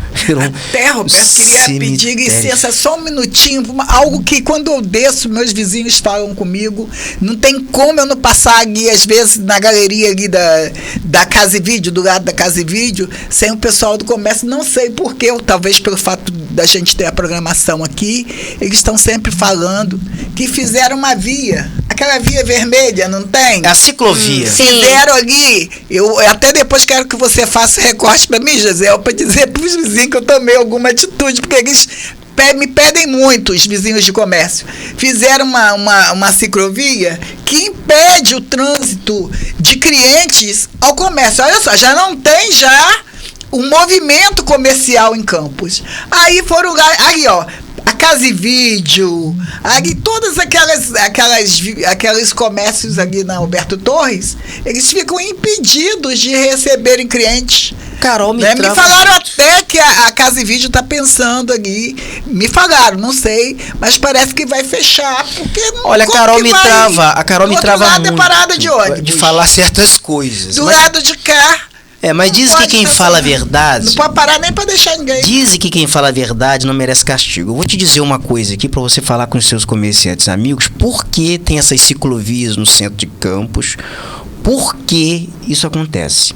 Até, Roberto, queria pedir licença só um minutinho, algo que quando eu desço, meus vizinhos falam comigo, não tem como eu não passar ali, às vezes, na galeria ali da Casa e Vídeo, do lado da Casa e Vídeo, sem o pessoal do comércio, não sei porquê, ou talvez pelo fato da gente ter a programação aqui, eles estão sempre falando que fizeram uma via, aquela via vermelha, não tem? A ciclovia. Fizeram ali. Eu até depois quero que você faça recorte para mim, Gisele, para dizer para os vizinhos que eu tomei alguma atitude, porque eles me pedem muito, os vizinhos de comércio. Fizeram uma ciclovia que impede o trânsito de clientes ao comércio. Olha só, já não tem um movimento comercial em Campos. Aí foram lá, aí ó, a Casa e Vídeo, ali todas aqueles comércios ali na Alberto Torres, eles ficam impedidos de receberem clientes. Carol, me falaram até que a Casa e Vídeo está pensando ali. Me falaram, não sei, mas parece que vai fechar, porque não. Olha, a Carol me trava muito. É parada de ônibus. De falar certas coisas. Do lado de cá. Mas diz que quem fala a verdade... Não pode parar nem para deixar ninguém. Diz que quem fala a verdade não merece castigo. Eu vou te dizer uma coisa aqui para você falar com os seus comerciantes amigos. Por que tem essas ciclovias no centro de Campos? Por que isso acontece?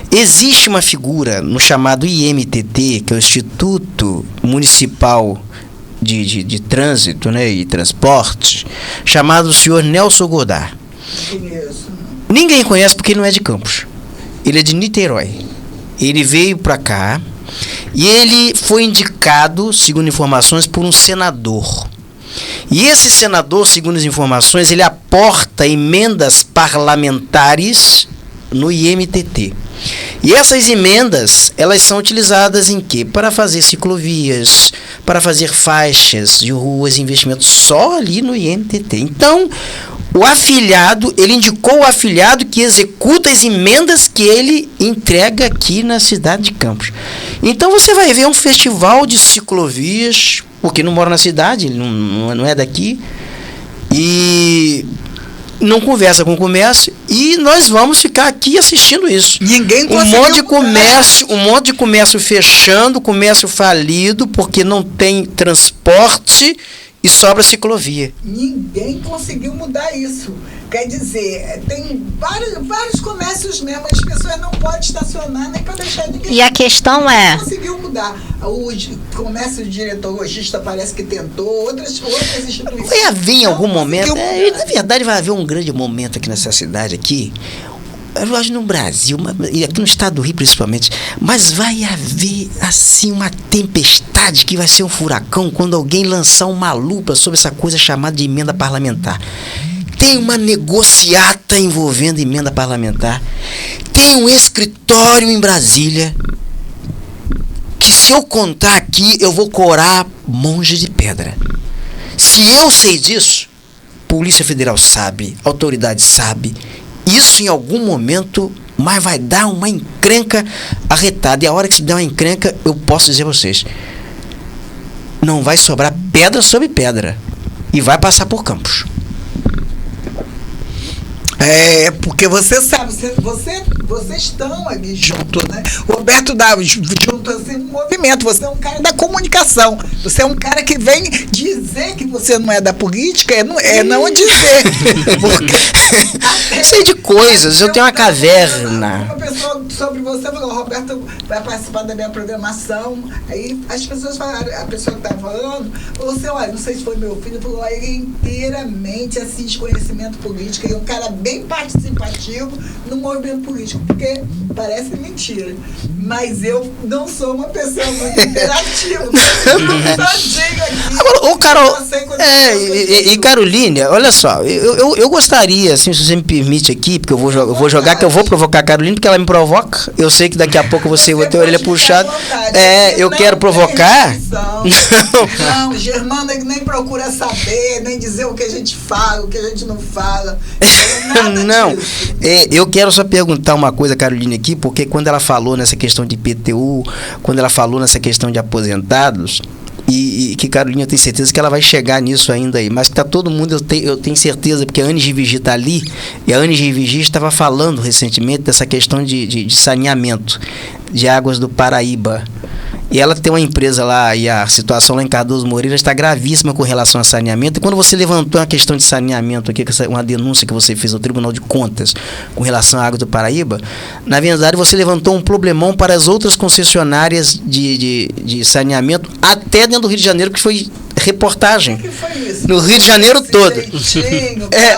Existe uma figura no chamado IMTT, que é o Instituto Municipal de Trânsito, né, e Transporte, chamado o senhor Nelson Godard. Ninguém conhece porque ele não é de Campos. Ele é de Niterói. Ele veio para cá e ele foi indicado, segundo informações, por um senador. E esse senador, segundo as informações, ele aporta emendas parlamentares no IMTT. E essas emendas, elas são utilizadas em quê? Para fazer ciclovias, para fazer faixas de ruas, investimentos só ali no IMTT. Então, o afiliado, ele indicou o afiliado que executa as emendas que ele entrega aqui na cidade de Campos. Então você vai ver um festival de ciclovias, porque não mora na cidade, ele não é daqui, e não conversa com o comércio, e nós vamos ficar aqui assistindo isso. Ninguém conseguiu. Um monte de comércio fechando, comércio falido, porque não tem transporte e sobra ciclovia. Ninguém conseguiu mudar isso. Quer dizer, tem vários comércios mesmo, as pessoas não podem estacionar nem para deixar ninguém. E a questão é... Não conseguiu mudar. O comércio de diretor logista parece que tentou, outras instituições. Vai haver em algum momento, na verdade vai haver um grande momento aqui nessa cidade aqui, eu acho no Brasil, e aqui no estado do Rio principalmente, mas vai haver assim uma tempestade que vai ser um furacão quando alguém lançar uma lupa sobre essa coisa chamada de emenda parlamentar. Tem uma negociata envolvendo emenda parlamentar, tem um escritório em Brasília que, se eu contar aqui, eu vou corar monge de pedra. Se eu sei disso, Polícia Federal sabe, autoridade sabe. Isso em algum momento, mas vai dar uma encrenca arretada. E a hora que se der uma encrenca, eu posso dizer a vocês, não vai sobrar pedra sobre pedra. E vai passar por Campos. Porque você sabe, vocês estão ali junto, né? O Roberto dá junto assim um movimento. Você é um cara da comunicação. Você é um cara que vem dizer que você não é da política, não dizer. Porque sei de coisas, eu tenho uma caverna. Uma pessoa sobre você falou, o Roberto vai participar da minha programação. Aí as pessoas falaram, a pessoa que estava falando, você, olha, não sei se foi meu filho, falou, ele é inteiramente assim de conhecimento político, ele é um cara bem participativo no movimento político, porque parece mentira, mas eu não sou uma pessoa muito interativa. Agora, ô Carol, Eu sei quando e Caroline, olha só, eu gostaria, assim, se você me permite aqui, porque eu vou jogar, que eu vou provocar a Caroline, porque ela me provoca. Eu sei que daqui a pouco você vai ter a orelha puxada. Eu quero provocar. Não, Germana nem procura saber, nem dizer o que a gente fala, o que a gente não fala. Não, eu quero só perguntar uma coisa, Caroline, aqui, porque quando ela falou nessa questão de IPTU, quando ela falou nessa questão de aposentados, e que Carolina, eu tenho certeza que ela vai chegar nisso ainda aí, mas que tá todo mundo, eu tenho certeza, porque a Anis Rivigi tá ali, e a Anis Rivigi estava falando recentemente dessa questão de saneamento de águas do Paraíba. E ela tem uma empresa lá, e a situação lá em Cardoso Moreira está gravíssima com relação a saneamento. E quando você levantou a questão de saneamento aqui, uma denúncia que você fez ao Tribunal de Contas com relação à água do Paraíba, na verdade você levantou um problemão para as outras concessionárias de saneamento, até dentro do Rio de Janeiro, que foi reportagem. O que foi isso? No Rio de Janeiro todo.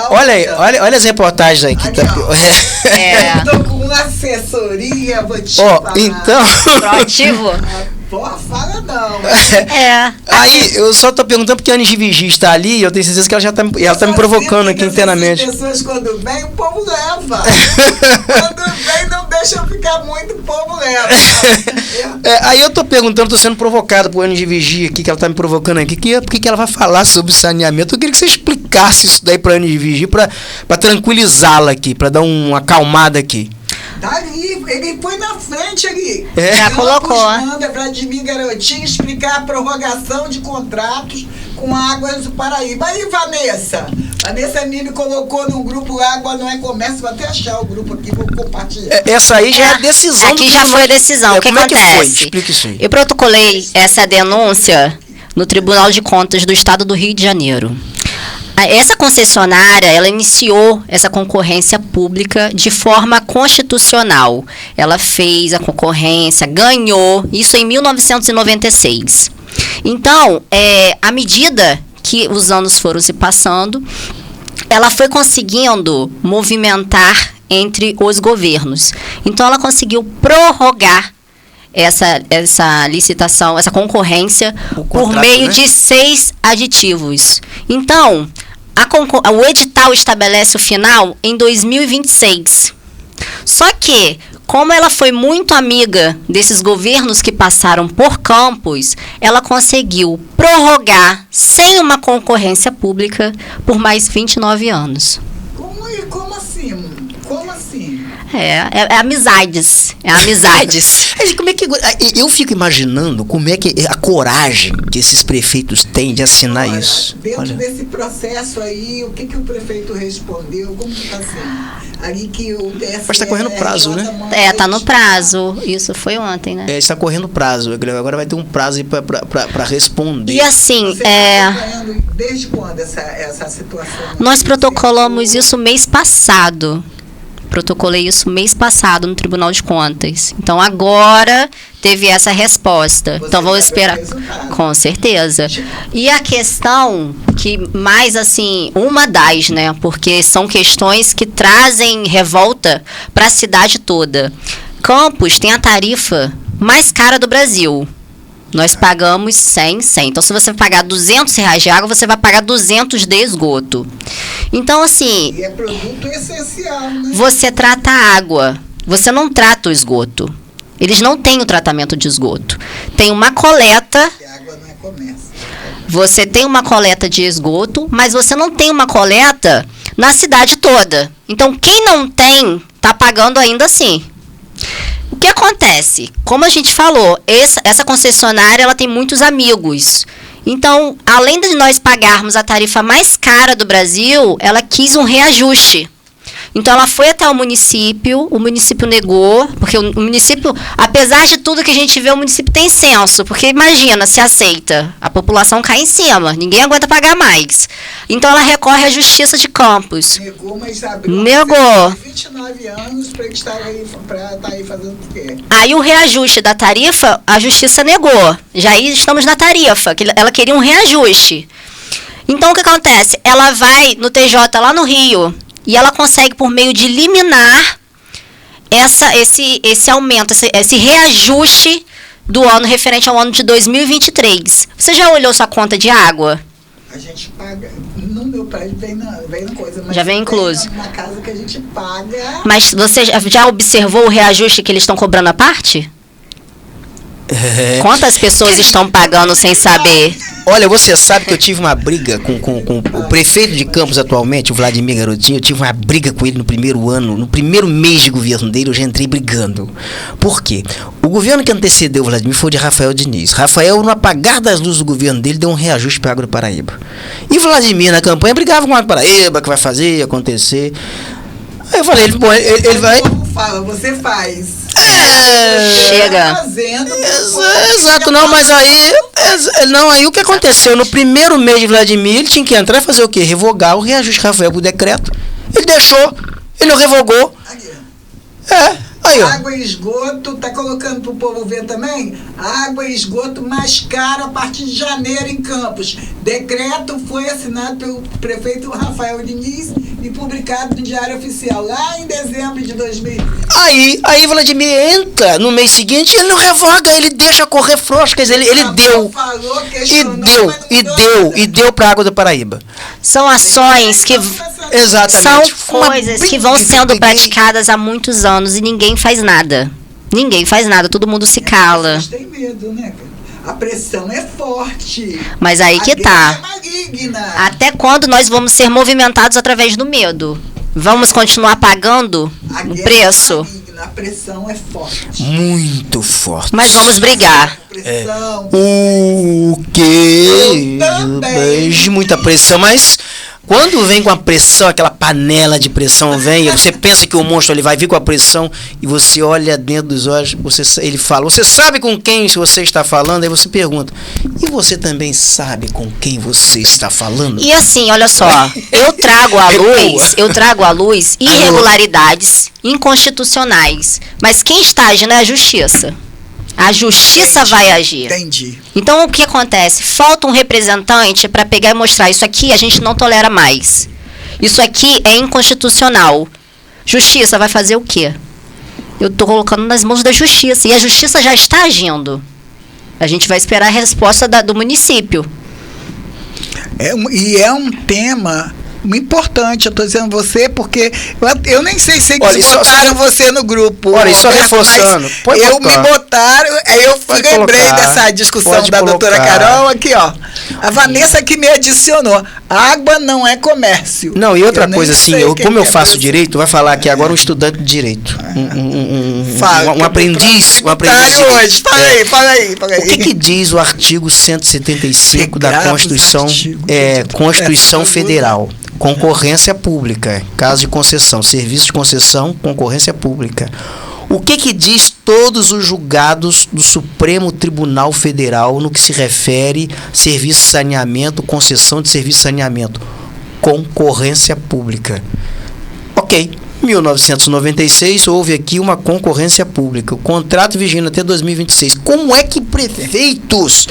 Olha aí, olha as reportagens aí. Que tá... Eu tô com uma assessoria, vou te falar. Então... Proativo? Porra, fala não. Aí, eu só tô perguntando porque a Anis Rivigi está ali e eu tenho certeza que ela já tá me provocando aqui internamente. As pessoas, quando vem, o povo leva. Quando vem, não deixa eu ficar muito, o povo leva. Aí eu tô perguntando, tô sendo provocado por Anis Rivigi aqui, que ela tá me provocando aqui, por que ela vai falar sobre saneamento? Eu queria que você explicasse isso daí pra Anis Rivigi, pra tranquilizá-la aqui, pra dar uma acalmada aqui. Dali, ele foi na frente ali. Já colocou. Manda Vladimir Garotinho explicar a prorrogação de contratos com Águas do Paraíba. Aí, Vanessa Nini colocou no grupo Água Não é Comércio. Vou até achar o grupo aqui, vou compartilhar. Essa aí já é a decisão. Aqui já foi a decisão. O que como acontece? É que foi? Explica isso aí. Eu protocolei essa denúncia no Tribunal de Contas do Estado do Rio de Janeiro. Essa concessionária, ela iniciou essa concorrência pública de forma constitucional. Ela fez a concorrência, ganhou, isso em 1996. Então, à medida que os anos foram se passando, ela foi conseguindo movimentar entre os governos. Então, ela conseguiu prorrogar essa licitação, essa concorrência, por meio de 6 aditivos. Então, o edital estabelece o final em 2026. Só que, como ela foi muito amiga desses governos que passaram por Campos, ela conseguiu prorrogar sem uma concorrência pública por mais 29 anos. Como assim? Como assim? É amizades. É amizades. Como é que eu fico imaginando como é que a coragem que esses prefeitos têm de assinar isso. Dentro desse processo aí, o que o prefeito respondeu? Como que está sendo? Ali que o TSE... Mas está correndo prazo, né? Está no prazo. Isso foi ontem, né? Está correndo prazo. Agora vai ter um prazo para responder. E assim, Você está acompanhando desde quando essa situação? Nós protocolamos isso mês passado. Protocolei isso mês passado no Tribunal de Contas. Então, agora teve essa resposta. Então, vamos esperar. Com certeza. E a questão que mais, assim, uma das, né? Porque são questões que trazem revolta para a cidade toda. Campos tem a tarifa mais cara do Brasil. Nós pagamos 100. Então, se você pagar R$200 de água, você vai pagar 200 de esgoto. Então, assim... E é produto essencial, né? Você trata a água, você não trata o esgoto. Eles não têm o tratamento de esgoto. Tem uma coleta... Porque a água não é comércio. Você tem uma coleta de esgoto, mas você não tem uma coleta na cidade toda. Então, quem não tem, está pagando ainda assim. O que acontece? Como a gente falou, essa concessionária ela tem muitos amigos. Então, além de nós pagarmos a tarifa mais cara do Brasil, ela quis um reajuste. Então, ela foi até o município negou, porque o município, apesar de tudo que a gente vê, o município tem senso, porque imagina, se aceita, a população cai em cima, ninguém aguenta pagar mais. Então, ela recorre à Justiça de Campos. Negou, mas abriu 29 anos para estar aí fazendo o quê? Aí, o reajuste da tarifa, a Justiça negou. Já aí estamos na tarifa, que ela queria um reajuste. Então, o que acontece? Ela vai no TJ lá no Rio, e ela consegue, por meio de liminar, esse aumento, esse reajuste do ano referente ao ano de 2023. Você já olhou sua conta de água? A gente paga, no meu prédio vem na coisa, mas Já vem incluso. Na casa que a gente paga. Mas você já observou o reajuste que eles estão cobrando à parte? Quantas pessoas estão pagando sem saber? Olha, você sabe que eu tive uma briga com o prefeito de Campos atualmente, o Vladimir Garotinho. Eu tive uma briga com ele no primeiro ano, no primeiro mês de governo dele, eu já entrei brigando. Por quê? O governo que antecedeu o Vladimir foi o de Rafael Diniz. Rafael, no apagar das luzes do governo dele, deu um reajuste para a Água do Paraíba. E Vladimir, na campanha, brigava com a Água do Paraíba, que vai fazer, acontecer. Aí eu falei, ele vai... Como fala, você faz. Chega. Fazendo, Exato, não, mas aí o que aconteceu? No primeiro mês de Vladimir, ele tinha que entrar e fazer o quê? Revogar o reajuste Rafael por decreto. Ele deixou, ele não revogou. Aí, ó. Água e esgoto, tá colocando pro povo ver também? Água e esgoto mais caro a partir de janeiro em Campos. Decreto foi assinado pelo prefeito Rafael Diniz e publicado no Diário Oficial lá em dezembro de 2000. Aí Vladimir entra no mês seguinte, ele não revoga, ele deixa correr frouxo, quer dizer, ele deu. Falou, E deu pra Água do Paraíba. São ações que... Exatamente. São coisas que vão sendo praticadas há muitos anos e ninguém faz nada. Ninguém faz nada, todo mundo se cala. Vocês têm medo, né, cara? A pressão é forte. Mas aí que tá. É maligna. Até quando nós vamos ser movimentados através do medo? Vamos continuar pagando o preço? É maligna, a pressão é forte. Muito forte. Mas vamos brigar. Pressão. O quê? Eu também. Muita pressão, mas quando vem com a pressão, aquela panela de pressão vem, e você pensa que o monstro ele vai vir com a pressão e você olha dentro dos olhos, ele fala, você sabe com quem você está falando? Aí você pergunta, e você também sabe com quem você está falando? E assim, olha só, eu trago à luz irregularidades inconstitucionais, mas quem está agindo é a justiça. A justiça vai agir. Entendi. Então, o que acontece? Falta um representante para pegar e mostrar, isso aqui a gente não tolera mais. Isso aqui é inconstitucional. Justiça vai fazer o quê? Eu estou colocando nas mãos da justiça. E a justiça já está agindo. A gente vai esperar a resposta do município. É um tema importante, eu estou dizendo você, porque eu nem sei se eles botaram você no grupo. Olha, só reforçando. Me botaram, aí eu lembrei dessa discussão da doutora Carol, aqui ó. A Vanessa que me adicionou. Água não é comércio. Não, e outra coisa assim, como eu faço direito, vai falar aqui agora um estudante de direito. Um aprendiz. Hoje. Fala aí. O que diz o artigo 175 da Constituição, Constituição Federal? Concorrência pública, caso de concessão, serviço de concessão, concorrência pública. O que diz todos os julgados do Supremo Tribunal Federal no que se refere serviço de saneamento, concessão de serviço de saneamento? Concorrência pública. Ok. 1996 houve aqui uma concorrência pública. O contrato vigente até 2026. Como é que prefeitos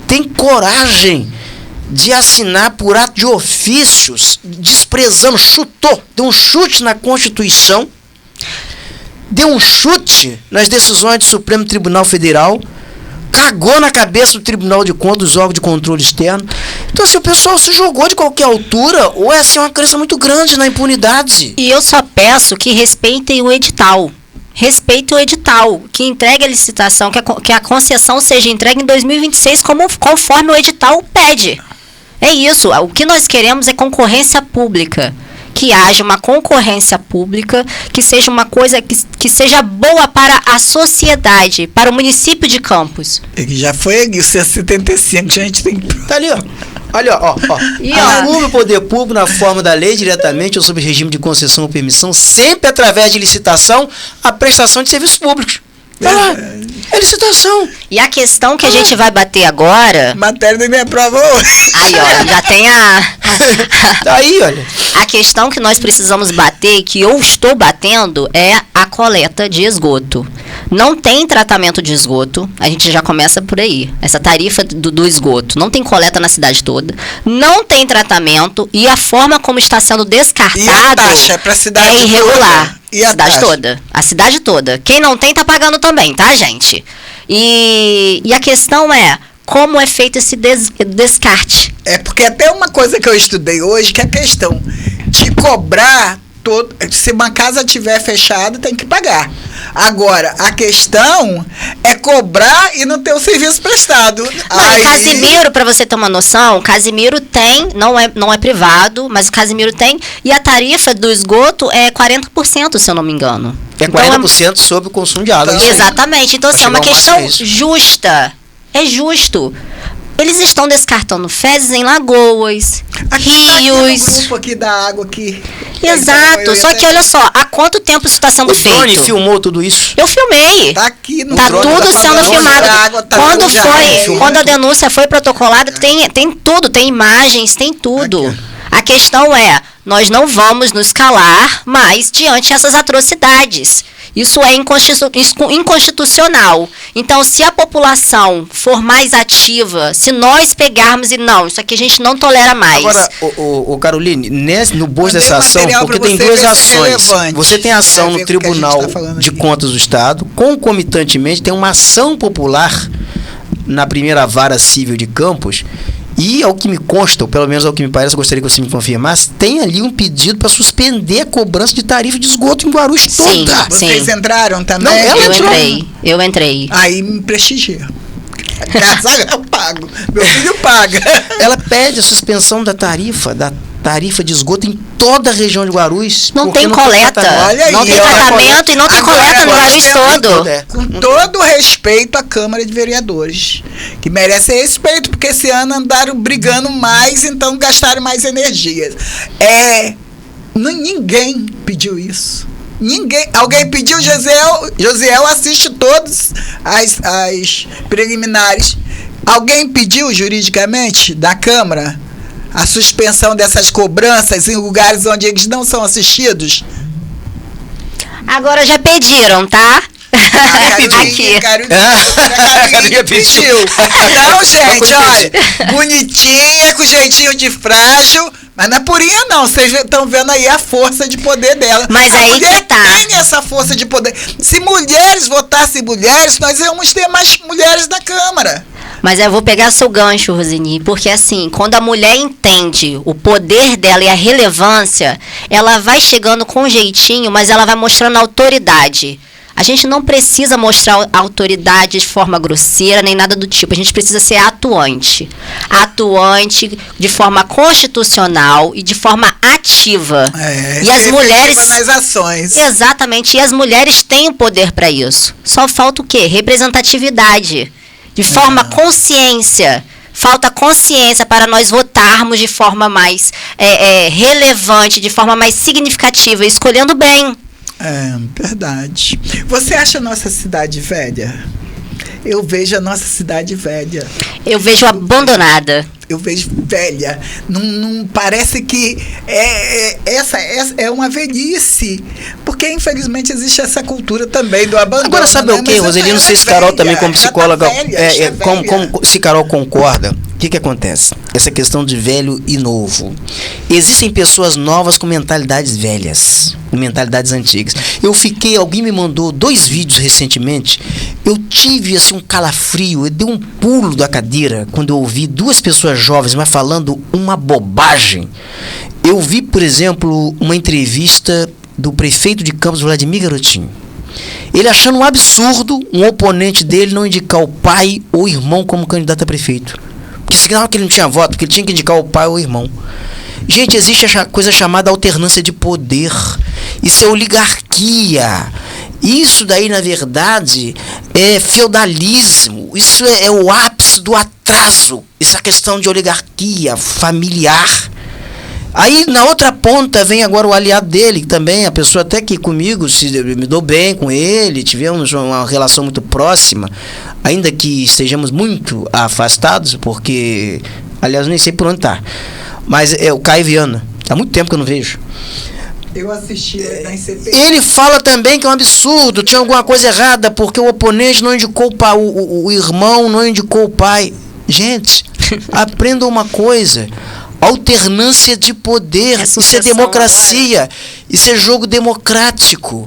têm coragem de assinar por ato de ofícios, desprezando, deu um chute na Constituição, deu um chute nas decisões do Supremo Tribunal Federal, cagou na cabeça do Tribunal de Contas, dos órgãos de controle externo. Então, assim, o pessoal se jogou de qualquer altura, ou é assim, uma crença muito grande na impunidade. E eu só peço que respeitem o edital. Respeite o edital, que entregue a licitação, que a concessão seja entregue em 2026 conforme o edital pede. É isso, o que nós queremos é concorrência pública, que haja uma concorrência pública, que seja uma coisa que seja boa para a sociedade, para o município de Campos. Ele já foi aqui, o 175, a gente tem que... Tá ali, ó. Olha, ó. Arruma o poder público na forma da lei diretamente ou sob regime de concessão ou permissão, sempre através de licitação, a prestação de serviços públicos. É licitação. E a questão que a gente vai bater agora... Matéria da minha prova hoje. Aí, ó, já tem Tá aí, olha. A questão que nós precisamos bater, que eu estou batendo, é a coleta de esgoto. Não tem tratamento de esgoto, a gente já começa por aí. Essa tarifa do esgoto. Não tem coleta na cidade toda. Não tem tratamento e a forma como está sendo descartado e a taxa pra cidade é irregular. Toda. E a cidade toda. A cidade toda. Quem não tem, tá pagando também, tá, gente? E a questão é, como é feito esse descarte? É porque até uma coisa que eu estudei hoje, que é a questão de cobrar todo. Se uma casa tiver fechada, tem que pagar. Agora, a questão é cobrar e não ter o serviço prestado. Não, Casimiro, para você ter uma noção, Casimiro tem, não é privado, mas o Casimiro tem, e a tarifa do esgoto é 40%, se eu não me engano. É 40% sobre o consumo de água. Exatamente. Então, assim, é uma questão justa. É justo. Eles estão descartando fezes em lagoas, rios. Aqui no grupo aqui da água aqui. Exato. Só que olha só, há quanto tempo isso está sendo feito? O drone filmou tudo isso? Eu filmei. Tá aqui no Tá drone, tudo sendo filmado. Quando Quando a denúncia foi protocolada, tem tudo, tem imagens, tem tudo. Aqui. A questão é, nós não vamos nos calar mais diante dessas atrocidades. Isso é inconstitucional. Então, se a população for mais ativa, se nós pegarmos e não, isso aqui a gente não tolera mais. Agora, Caroline, no bojo dessa ação, porque tem duas ações. Você tem ação no Tribunal de Contas do Estado, concomitantemente tem uma ação popular na primeira vara civil de Campos. E, ao que me consta, ou pelo menos ao que me parece, eu gostaria que você me confirmasse, tem ali um pedido para suspender a cobrança de tarifa de esgoto em Guarulhos toda. Vocês entraram também? Não, eu entrei. Aí me prestigia. Eu pago. Meu filho paga. Ela pede a suspensão da tarifa de esgoto em toda a região de Guarulhos. Não tem coleta. Não tem tratamento e não tem coleta no Guarulhos todo. Com todo respeito à Câmara de Vereadores, que merece respeito, porque esse ano andaram brigando mais, então gastaram mais energias. Ninguém pediu isso. Ninguém. Alguém pediu, Josiel assiste todos as preliminares. Alguém pediu juridicamente da Câmara a suspensão dessas cobranças em lugares onde eles não são assistidos? Agora já pediram, tá? Caroline pediu. Não, gente, olha, bonitinha, com jeitinho de frágil, mas não é purinha não, vocês estão vendo aí a força de poder dela. Mas aí que tá. Tem essa força de poder. Se mulheres votassem mulheres, nós íamos ter mais mulheres na Câmara. Mas eu vou pegar seu gancho, Rosini, porque assim, quando a mulher entende o poder dela e a relevância, ela vai chegando com jeitinho, mas ela vai mostrando autoridade. A gente não precisa mostrar autoridade de forma grosseira, nem nada do tipo. A gente precisa ser atuante. Atuante de forma constitucional e de forma ativa. E as mulheres... nas ações. Exatamente. E as mulheres têm o poder para isso. Só falta o quê? Representatividade. De forma consciência. Falta consciência para nós votarmos de forma mais relevante, de forma mais significativa, escolhendo bem. Verdade. Você acha a nossa cidade velha? Eu vejo a nossa cidade velha. Eu vejo abandonada. Eu vejo velha. Não parece que essa é uma velhice. Porque, infelizmente, existe essa cultura também do abandono. Agora, sabe o que, Roseli? Não sei se Carol também, como psicóloga, se Carol concorda. O que acontece? Essa questão de velho e novo. Existem pessoas novas com mentalidades velhas, com mentalidades antigas. Alguém me mandou 2 vídeos recentemente. Eu tive assim um calafrio, eu dei um pulo da cadeira quando eu ouvi 2 pessoas jovens, mas falando uma bobagem. Eu vi, por exemplo, uma entrevista do prefeito de Campos, Vladimir Garotinho. Ele achando um absurdo um oponente dele não indicar o pai ou irmão como candidato a prefeito. Porque significava que ele não tinha voto, porque ele tinha que indicar o pai ou o irmão. Gente, existe a coisa chamada alternância de poder. Isso é oligarquia. Isso daí, na verdade, é feudalismo. Isso é o ápice do atraso. Essa questão de oligarquia familiar. Aí, na outra ponta, vem agora o aliado dele, também, a pessoa até que comigo, me dou bem com ele, tivemos uma relação muito próxima, ainda que estejamos muito afastados, porque, aliás, nem sei por onde está. Mas é o Caio Viana. Há muito tempo que eu não vejo. Eu assisti na ICP. Ele fala também que é um absurdo, tinha alguma coisa errada, porque o oponente não indicou o irmão, não indicou o pai. Gente, aprendam uma coisa. Alternância de poder. Isso é democracia. Isso é jogo democrático.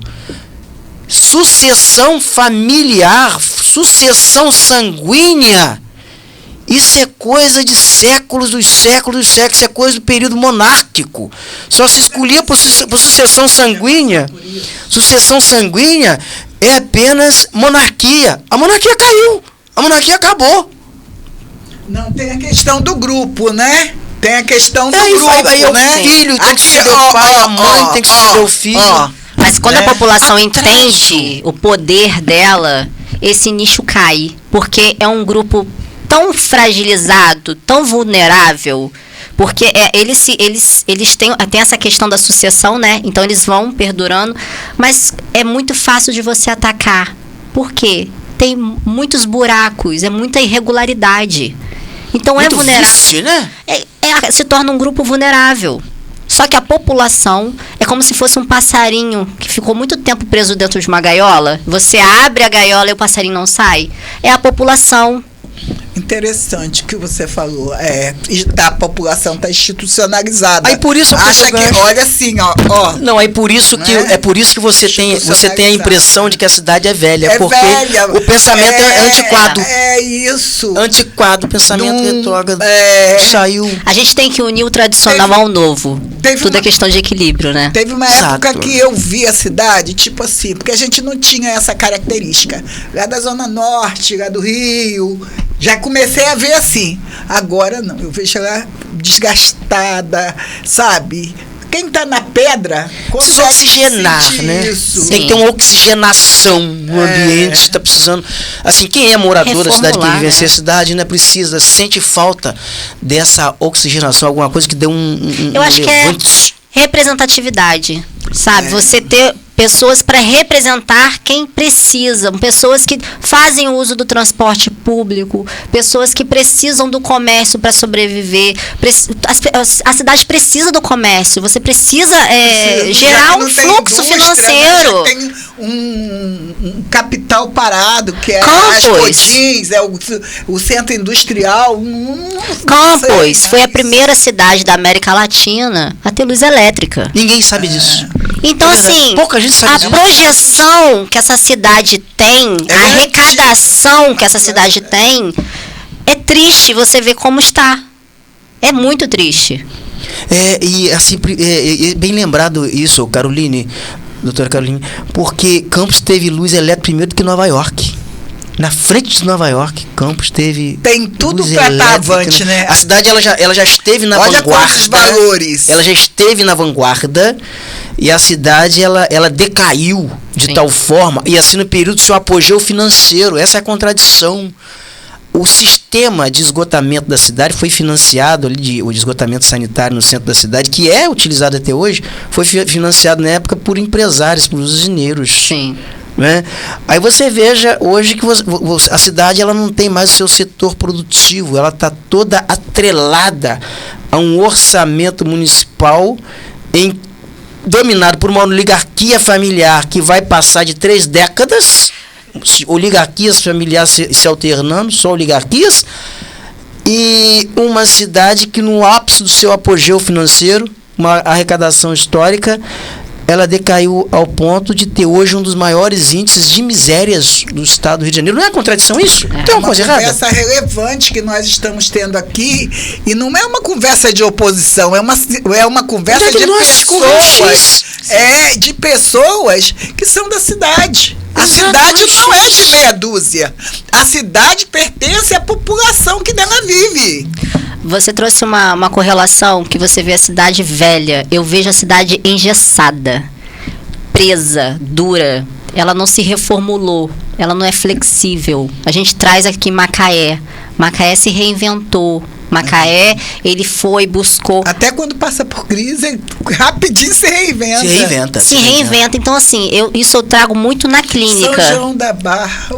Sucessão familiar, sucessão sanguínea, isso é coisa de séculos dos séculos, isso é coisa do período monárquico. Só se escolhia por sucessão sanguínea. Sucessão sanguínea é apenas monarquia. A monarquia caiu, a monarquia acabou. Não, tem a questão do grupo, né? Tem a questão do grupo, aí né? O filho tem que suceder o pai, a mãe tem que suceder o filho. Mas quando a população entende o poder dela, esse nicho cai. Porque é um grupo tão fragilizado, tão vulnerável, porque eles têm essa questão da sucessão, né? Então eles vão perdurando, mas é muito fácil de você atacar. Por quê? Tem muitos buracos, é muita irregularidade. Então muito é vulnerável. Vício, né? Se torna um grupo vulnerável. Só que a população é como se fosse um passarinho que ficou muito tempo preso dentro de uma gaiola. Você abre a gaiola e o passarinho não sai. É a população. Interessante o que você falou. A população está institucionalizada. Aí por isso acha que, olha assim, ó. Não, é por isso que você tem a impressão de que a cidade é velha, porque velha, o pensamento é antiquado. É isso. Antiquado, pensamento retrógrado. Saiu. A gente tem que unir o tradicional ao novo. Tudo é questão de equilíbrio, né? Teve uma época que eu vi a cidade, tipo assim, porque a gente não tinha essa característica. Lá da Zona Norte, lá do Rio, já comecei a ver assim. Agora não, eu vejo ela desgastada, sabe? Quem está na pedra precisa oxigenar, né? Isso. Tem que ter uma oxigenação no ambiente. Está precisando. Assim, quem é morador da cidade, que vivencia a cidade, né, precisa, sente falta dessa oxigenação, alguma coisa que dê eu acho que é representatividade, sabe? Você ter pessoas para representar quem precisa, pessoas que fazem o uso do transporte público, pessoas que precisam do comércio para sobreviver. A cidade precisa do comércio, você precisa gerar um fluxo financeiro. Né? Tem um capital parado, que é Campos. as Codins, é o centro industrial. Campos foi a primeira cidade da América Latina a ter luz elétrica. Ninguém sabe disso. Então, assim, pouca gente sabe disso. Projeção que essa cidade tem, a arrecadação que essa cidade tem, é triste você ver como está. É muito triste. E assim, bem lembrado isso, Caroline, doutora Caroline, porque Campos teve luz elétrica primeiro do que Nova York. Na frente de Nova York, Campos teve. Tem tudo para estar avante, né? A cidade ela já esteve na vanguarda. Olha quantos valores. Ela já esteve na vanguarda e a cidade ela decaiu de tal forma, e assim no período do seu apogeu financeiro. Essa é a contradição. O sistema de esgotamento da cidade foi financiado, o de esgotamento sanitário no centro da cidade, que é utilizado até hoje, foi financiado na época por empresários, por usineiros. Sim. Né? Aí você veja hoje que a cidade ela não tem mais o seu setor produtivo, ela está toda atrelada a um orçamento municipal dominado por uma oligarquia familiar que vai passar de 3 décadas, oligarquias familiares se alternando, só oligarquias, e uma cidade que no ápice do seu apogeu financeiro, uma arrecadação histórica, ela decaiu ao ponto de ter hoje um dos maiores índices de misérias do estado do Rio de Janeiro. Não é contradição isso? Tem uma coisa errada? É uma conversa relevante que nós estamos tendo aqui, e não é uma conversa de oposição, é uma conversa de pessoas. De pessoas que são da cidade. A cidade não é de meia dúzia. A cidade pertence à população que nela vive. Você trouxe uma correlação que você vê a cidade velha. Eu vejo a cidade engessada, presa, dura. Ela não se reformulou, ela não é flexível. A gente traz aqui Macaé. Macaé se reinventou. Macaé, ele foi, buscou. Até quando passa por crise, rapidinho se reinventa. Se reinventa. Então, assim, isso eu trago muito na clínica. São João da Barra.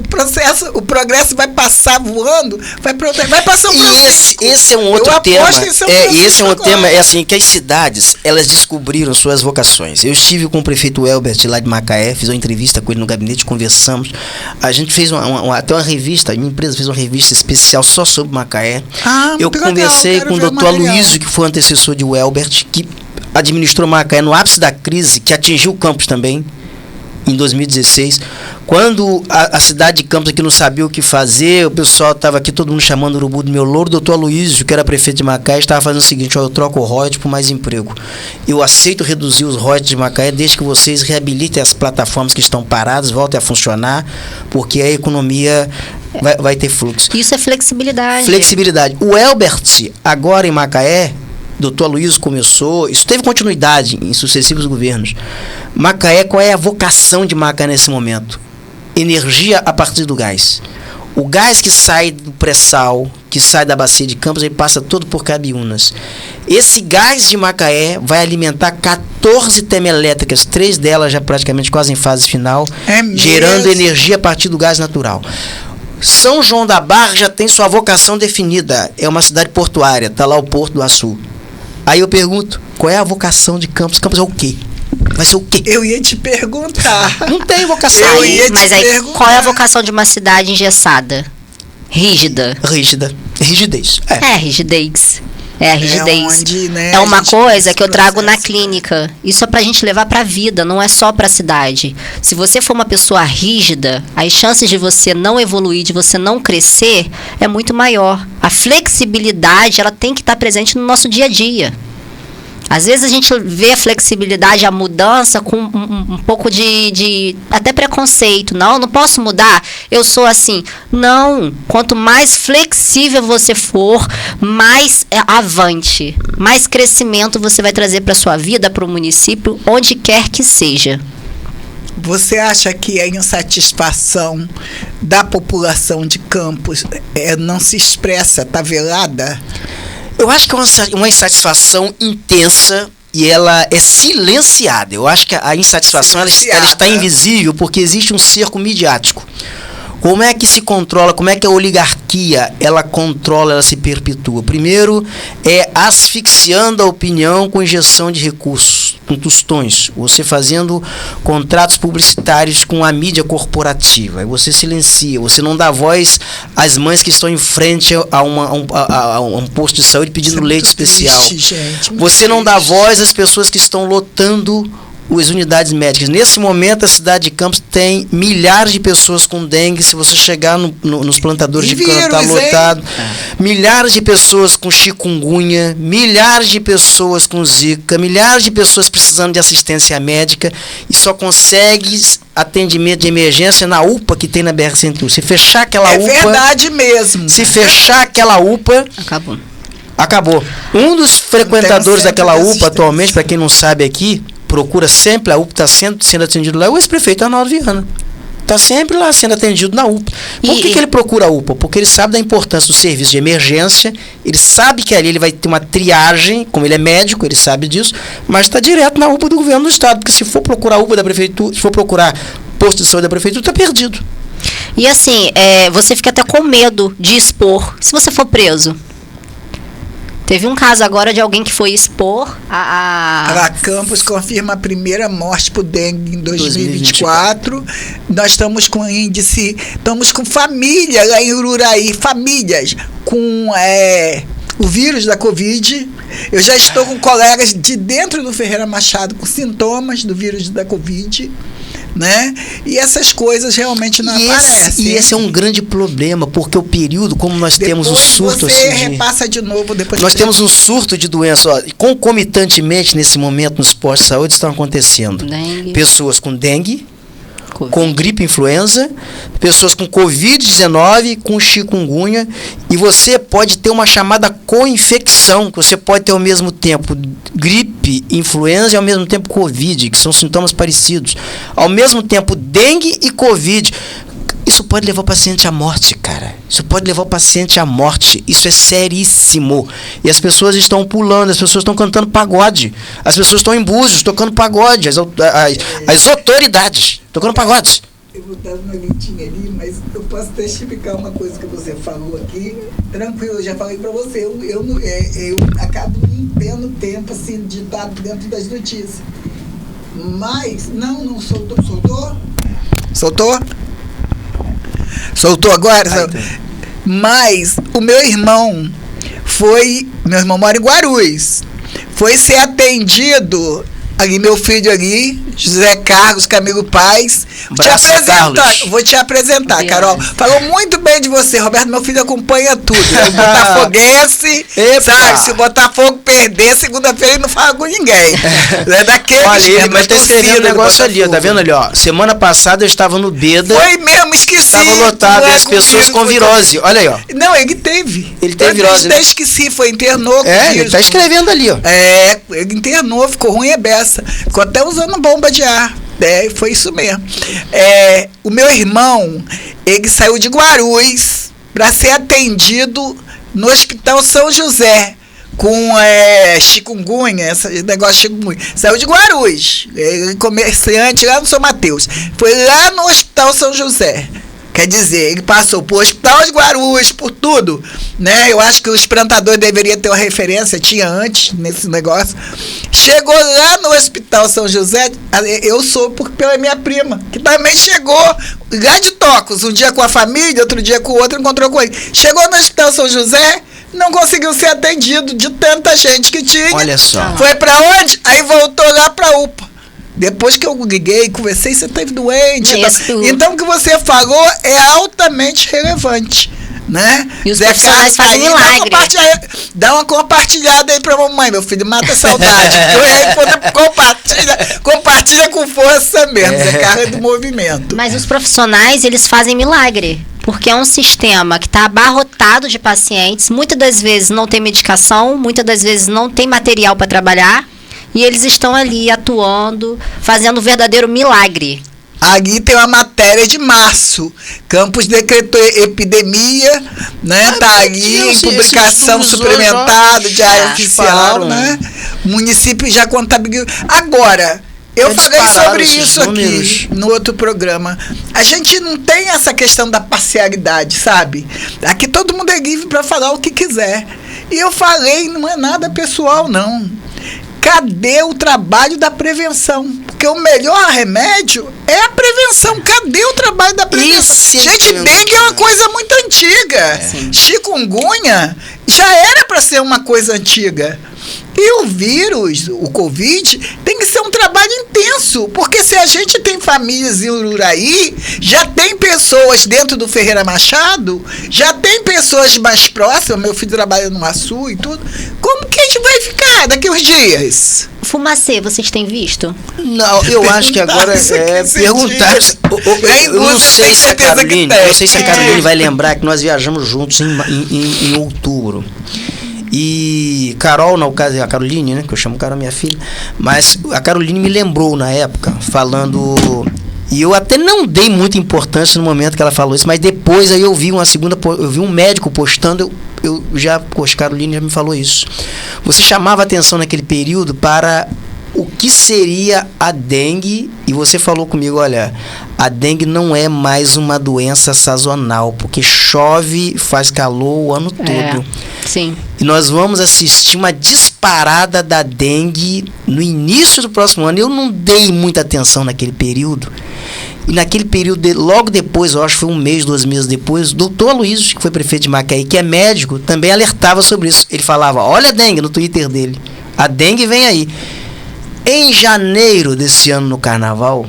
O progresso vai passar voando, vai para São Francisco. Esse é um outro tema. Esse é um outro tema, assim, que as cidades, elas descobriram suas vocações. Eu estive com o prefeito Elbert lá de Macaé, fiz uma entrevista com ele no gabinete, conversamos. A gente fez até uma revista, a minha empresa fez uma revista especial só sobre Macaé. Eu conversei com o doutor Aloysio, que foi o antecessor de Elbert, que administrou Macaé no ápice da crise, que atingiu Campos também. em 2016, quando a cidade de Campos aqui não sabia o que fazer, o pessoal estava aqui, todo mundo chamando o urubu do meu louro, o doutor Aloysio, que era prefeito de Macaé, estava fazendo o seguinte: eu troco o royalties por mais emprego. Eu aceito reduzir os royalties de Macaé desde que vocês reabilitem as plataformas que estão paradas, voltem a funcionar, porque a economia vai ter fluxo. Isso é flexibilidade. Flexibilidade. O Elbert, agora em Macaé, doutor Aloysio começou, isso teve continuidade em sucessivos governos. Macaé, qual é a vocação de Macaé nesse momento? Energia a partir do gás. O gás que sai do pré-sal, que sai da bacia de Campos, ele passa todo por Cabiúnas. Esse gás de Macaé vai alimentar 14 termoelétricas, 3 delas já praticamente quase em fase final, gerando energia a partir do gás natural. São João da Barra já tem sua vocação definida, é uma cidade portuária, está lá o Porto do Açu. Aí eu pergunto, qual é a vocação de Campos? Campos é o quê? Vai ser o quê? Eu ia te perguntar. Não tem vocação. Mas aí, qual é a vocação de uma cidade engessada? Rígida. Rígida. Rigidez. Rigidez. É a rigidez. Onde, né, é uma coisa que eu trago na clínica. Isso é pra gente levar pra vida, não é só pra cidade. Se você for uma pessoa rígida, as chances de você não evoluir, de você não crescer, é muito maior. A flexibilidade, ela tem que estar presente no nosso dia a dia. Às vezes a gente vê a flexibilidade, a mudança com um pouco de até preconceito. Não posso mudar, eu sou assim. Não, quanto mais flexível você for, mais avante, mais crescimento você vai trazer para a sua vida, para o município, onde quer que seja. Você acha que a insatisfação da população de Campos não se expressa, está velada? Eu acho que é uma insatisfação intensa e ela é silenciada. Eu acho que a insatisfação ela está invisível porque existe um cerco midiático. Como é que se controla, como é que a oligarquia ela controla, ela se perpetua? Primeiro é asfixiando a opinião com injeção de recursos, com tostões. Você fazendo contratos publicitários com a mídia corporativa. Aí você silencia, você não dá voz às mães que estão em frente a um posto de saúde pedindo leite especial. Triste, gente, você não dá voz às pessoas que estão lotando as unidades médicas. Nesse momento, a cidade de Campos tem milhares de pessoas com dengue. Se você chegar nos plantadores de cana, está lotado. Milhares de pessoas com chikungunya, milhares de pessoas com zika, milhares de pessoas precisando de assistência médica e só consegue atendimento de emergência na UPA que tem na BR-101. Se fechar aquela UPA... É verdade mesmo. Se fechar aquela UPA... Acabou. Um dos frequentadores daquela UPA atualmente, para quem não sabe aqui, procura sempre, a UPA está sendo atendido lá, é o ex-prefeito Arnaldo Viana. Está sempre lá sendo atendido na UPA. Por que ele procura a UPA? Porque ele sabe da importância do serviço de emergência, ele sabe que ali ele vai ter uma triagem, como ele é médico, ele sabe disso, mas está direto na UPA do governo do estado, porque se for procurar a UPA da prefeitura, se for procurar posto de saúde da prefeitura, está perdido. E assim, você fica até com medo de expor, se você for preso. Teve um caso agora de alguém que foi expor a Campos confirma a primeira morte por dengue em 2024. Nós estamos com índice, estamos com família lá em Ururaí, famílias com o vírus da Covid. Eu já estou com colegas de dentro do Ferreira Machado com sintomas do vírus da Covid. Né? E essas coisas realmente não aparecem. E esse é um grande problema, porque o período, como nós temos um surto... Você repassa de novo depois. Nós temos um surto de doença. Concomitantemente, nesse momento, nos postos de saúde, estão acontecendo pessoas com dengue, com gripe influenza, pessoas com Covid-19, com chikungunya, e você pode ter uma chamada co-infecção, que você pode ter ao mesmo tempo gripe, influenza e ao mesmo tempo Covid, que são sintomas parecidos. Ao mesmo tempo dengue e Covid. Isso pode levar o paciente à morte, cara. Isso pode levar o paciente à morte. Isso é seríssimo. E as pessoas estão pulando, as pessoas estão cantando pagode. As pessoas estão em Búzios tocando pagode. As autoridades tocando pagode. Eu vou dar uma lentinha ali, mas eu posso testificar uma coisa que você falou aqui. Tranquilo, eu já falei para você. Eu acabo não tendo tempo assim, de estar dentro das notícias. Mas, não soltou. Soltou? Soltou agora? Mas o meu irmão mora em Guarulhos, foi ser atendido Ali, meu filho ali, José Carlos Camilo Paz. Abraço, Carlos. Vou te apresentar, Deus. Carol. Falou muito bem de você, Roberto. Meu filho acompanha tudo. É o botafoguense, Epa. sabe? Se o Botafogo perder, segunda-feira ele não fala com ninguém. É daqueles Olha, ele mesmo, mas tá torcida escrevendo um do negócio ali, ó, tá Botafogo. vendo ali, ó? Semana passada eu estava no Beda, Foi mesmo, esqueci. estava lotado, Não e é as pessoas comigo, com foi virose. Olha aí, ó. Não, ele teve. Ele teve Eu virose, até né? esqueci, foi internou. com É, ele vírus, tá com- escrevendo ali, ó. É, ele internou, ficou ruim é beça. Ficou até usando bomba de ar. É, foi isso mesmo. É, o meu irmão, ele saiu de Guarulhos para ser atendido no Hospital São José com chikungunya, esse negócio de chikungunya. Saiu de Guarulhos, ele é comerciante lá no São Mateus. Foi lá no Hospital São José. Quer dizer, ele passou por Hospital de Guarulhos, por tudo, né? Eu acho que os plantadores deveriam ter uma referência, tinha antes nesse negócio. Chegou lá no Hospital São José, eu soube pela minha prima, que também chegou lá de Tocos, um dia com a família, outro dia com o outro, encontrou com ele. Chegou no Hospital São José, não conseguiu ser atendido de tanta gente que tinha. Olha só. Foi pra onde? Aí voltou lá pra UPA. Depois que eu liguei, conversei, você esteve doente. Então, o que você falou é altamente relevante, né? E os Zé profissionais Carlos, fazem aí, milagre. dá uma compartilhada aí pra mamãe, meu filho, mata a saudade. E aí, quando compartilha com força mesmo, Zé Carlos é do movimento. Mas os profissionais, eles fazem milagre. Porque é um sistema que está abarrotado de pacientes. Muitas das vezes não tem medicação, muitas das vezes não tem material para trabalhar. E eles estão ali atuando, fazendo um verdadeiro milagre. Ali tem uma matéria de março. Campos decretou epidemia, né? Tá ali em publicação suplementada, diário oficial, né? O município já contabilizou. Agora, eu falei sobre isso aqui no outro programa. A gente não tem essa questão da parcialidade, sabe? Aqui todo mundo é livre para falar o que quiser. E eu falei, não é nada pessoal, não. Cadê o trabalho da prevenção? Porque o melhor remédio é a prevenção. Cadê o trabalho da prevenção? Gente, dengue é uma coisa muito antiga. Chikungunya já era para ser uma coisa antiga. E o vírus, o Covid, tem que ser um trabalho intenso, porque se a gente tem famílias em Ururaí, já tem pessoas dentro do Ferreira Machado, já tem pessoas mais próximas, meu filho trabalha no Açu e tudo, como que a gente vai ficar daqui uns dias? Fumacê, vocês têm visto? Não, eu acho que agora é perguntar. Eu não sei se a Caroline, eu não sei se a Caroline vai lembrar que nós viajamos juntos em outubro. E Carol, no caso, a Caroline, né? Que eu chamo Carol, minha filha. Mas a Caroline me lembrou na época, falando. E eu até não dei muita importância no momento que ela falou isso, mas depois aí eu vi eu vi um médico postando, eu já, poxa, Caroline já me falou isso. Você chamava atenção naquele período para o que seria a dengue, e você falou comigo, olha, a dengue não é mais uma doença sazonal, porque chove, faz calor o ano todo. Sim. E nós vamos assistir uma disparada da dengue no início do próximo ano. Eu não dei muita atenção naquele período. E naquele período, logo depois, eu acho que foi 1 mês, 2 meses depois, o doutor Aloysio, que foi prefeito de Macaé, que é médico, também alertava sobre isso. Ele falava, olha a dengue, no Twitter dele. A dengue vem aí. Em janeiro desse ano, no carnaval,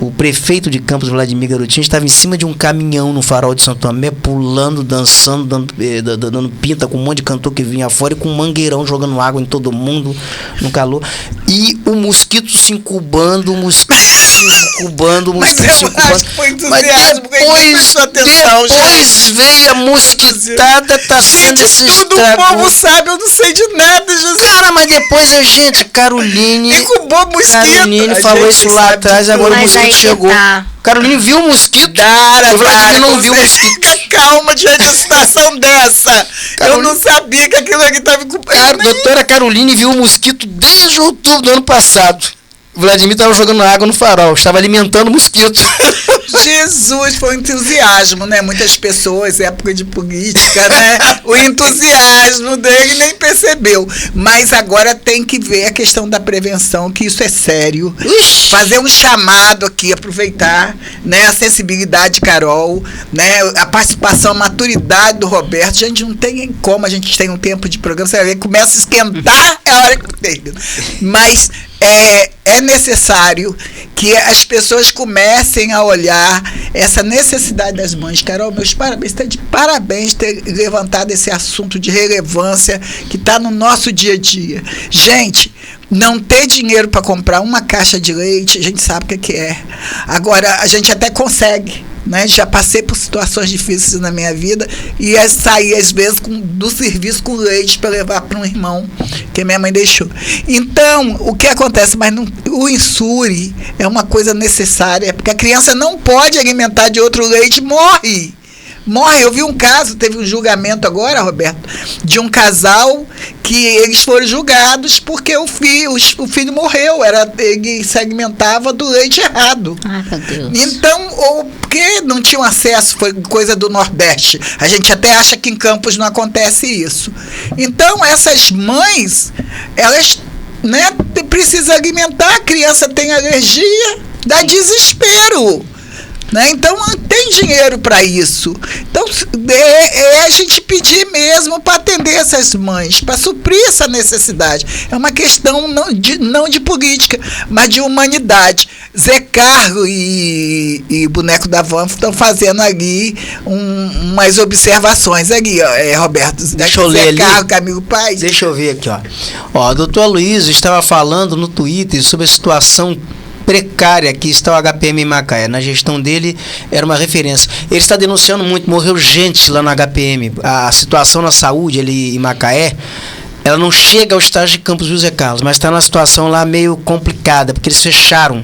o prefeito de Campos, Vladimir Garotinho, estava em cima de um caminhão no farol de Santo Tomé, pulando, dançando, dando pinta com um monte de cantor que vinha fora e com um mangueirão jogando água em todo mundo, no calor. E o mosquito se incubando, o mosquito se incubando, o mosquito se incubando. Acho que foi entusiasmo, depois veio a mosquitada, tá sendo esse tudo o povo sabe, eu não sei de nada, José. Cara, mas depois a gente, Caroline... Incubou mosquito. Caroline falou isso lá atrás, agora o mosquito chegou. Caroline viu o mosquito? O Vladimir não viu o mosquito. Calma diante de uma situação dessa. Eu não sabia que aquilo aqui estava incubando. Doutora Caroline viu o mosquito desde outubro do ano passado. O Vladimir estava jogando água no farol, estava alimentando o mosquito. Jesus, foi um entusiasmo, né? Muitas pessoas, época de política, né? O entusiasmo dele nem percebeu. Mas agora tem que ver a questão da prevenção, que isso é sério. Fazer um chamado aqui, aproveitar, né? A sensibilidade de Carol, né? A participação, a maturidade do Roberto. Gente, não tem como a gente tem um tempo de programa, você vai ver, começa a esquentar, é a hora que tem. Mas é necessário que as pessoas comecem a olhar essa necessidade das mães. Carol, meus parabéns, está de parabéns ter levantado esse assunto de relevância que está no nosso dia a dia. Gente, não ter dinheiro para comprar uma caixa de leite, a gente sabe o que é. Agora, a gente até consegue, né? Já passei por situações difíceis na minha vida e saí às vezes do serviço com leite para levar para um irmão que minha mãe deixou. Então, o que acontece? Mas o insure é uma coisa necessária, porque a criança não pode alimentar de outro leite, morre. Eu vi um caso, teve um julgamento agora, Roberto, de um casal que eles foram julgados porque o filho morreu, ele se alimentava do leite errado. Ai, meu Deus. Então, ou porque não tinham acesso, foi coisa do Nordeste. A gente até acha que em Campos não acontece isso. Então, essas mães, elas, né, precisam alimentar, a criança tem alergia, dá desespero. Né? Então, não tem dinheiro para isso. Então, a gente pedir mesmo para atender essas mães, para suprir essa necessidade. É uma questão não de política, mas de humanidade. Zé Carlos e Boneco da Van estão fazendo ali umas observações ali, ó, Roberto. Deixa eu ler ali. Carlos, Camilo Paz. Deixa eu ver aqui, ó. Ó, o doutor Aloysio estava falando no Twitter sobre a situação precária que está o HPM em Macaé. Na gestão dele era uma referência. Ele está denunciando muito, morreu gente lá no HPM. A situação na saúde ali em Macaé, ela não chega ao estágio de Campos do Zé Carlos, mas está numa situação lá meio complicada, porque eles fecharam.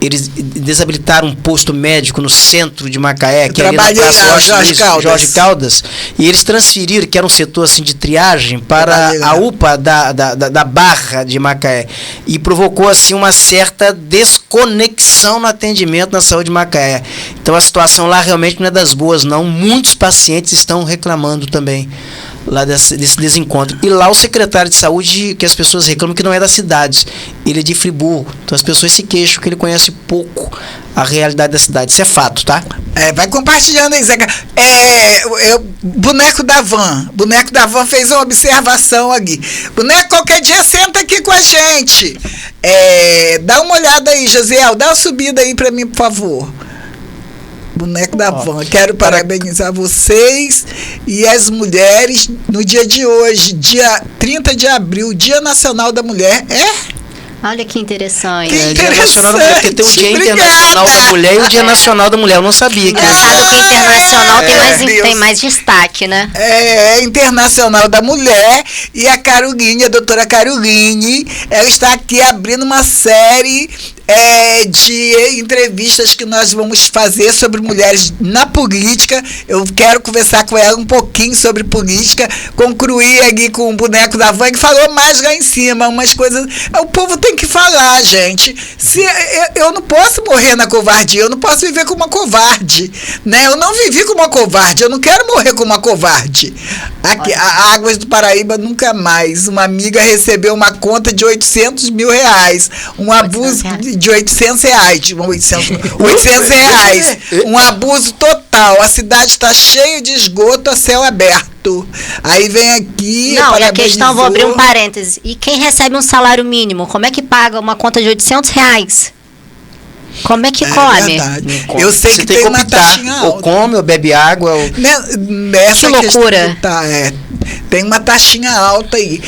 Eles desabilitaram um posto médico no centro de Macaé, que é ali na Praça Jorge Caldas, e eles transferiram, que era um setor assim, de triagem, para a UPA da Barra de Macaé. E provocou assim, uma certa desconexão no atendimento na saúde de Macaé. Então a situação lá realmente não é das boas, não. Muitos pacientes estão reclamando também lá desse desencontro. E lá o secretário de saúde, que as pessoas reclamam que não é da cidade, ele é de Friburgo. Então as pessoas se queixam que ele conhece pouco a realidade da cidade. Isso é fato, tá? Vai compartilhando aí, Zeca. Boneco da Van fez uma observação aqui. Boneco, qualquer dia senta aqui com a gente. Dá uma olhada aí, Josiel, dá uma subida aí pra mim, por favor. Boneco da Van, quero parabenizar vocês e as mulheres no dia de hoje, dia 30 de abril, Dia Nacional da Mulher. Olha que interessante. Dia Nacional da Mulher, porque tem o Dia Internacional da Mulher e o Dia Nacional da Mulher. Eu não sabia. Engraçado que internacional tem mais destaque, né? Internacional da Mulher. E a Caroline, a doutora Caroline, ela está aqui abrindo uma série de entrevistas que nós vamos fazer sobre mulheres na política. Eu quero conversar com ela um pouquinho sobre política, concluir aqui com o Boneco da Van, que falou mais lá em cima, umas coisas. O povo tem que falar, gente. Eu não posso morrer na covardia, eu não posso viver como uma covarde, né? Eu não vivi como uma covarde, eu não quero morrer como uma covarde. Aqui, a Águas do Paraíba nunca mais. Uma amiga recebeu uma conta de R$800 mil, um abuso de R$800, um abuso total. A cidade está cheia de esgoto a céu aberto. Aí vem aqui. Não, e a questão, vou abrir um parêntese. E quem recebe um salário mínimo, como é que paga uma conta de R$800? Como é que come? Eu sei você que tem uma taxinha alta. Ou come, ou bebe água. Que loucura. Tem uma taxinha alta aí.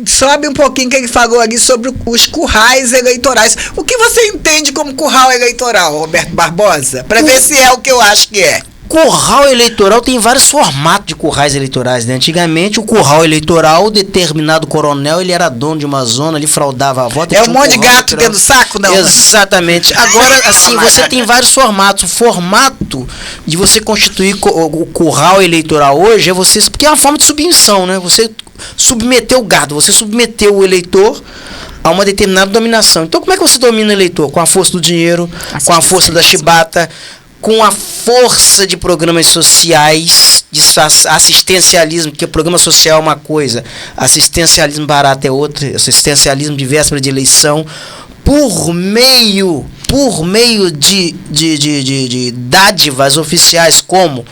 Sobe um pouquinho que ele falou ali sobre os currais eleitorais. O que você entende como curral eleitoral, Roberto Barbosa? Para ver se é o que eu acho que é. Curral eleitoral tem vários formatos de currais eleitorais, né? Antigamente, o curral eleitoral, determinado coronel, ele era dono de uma zona, ele fraudava a voto. Um monte de gato dentro do saco, não? Exatamente. Agora, assim, você tem vários formatos. O formato de você constituir o curral eleitoral hoje é você... Porque é uma forma de submissão, né? Você submeter o gado, você submeteu o eleitor a uma determinada dominação. Então, como é que você domina o eleitor? Com a força do dinheiro, com a força da chibata, com a força de programas sociais, de assistencialismo, porque programa social é uma coisa, assistencialismo barato é outra, assistencialismo de véspera de eleição, por meio de dádivas oficiais, como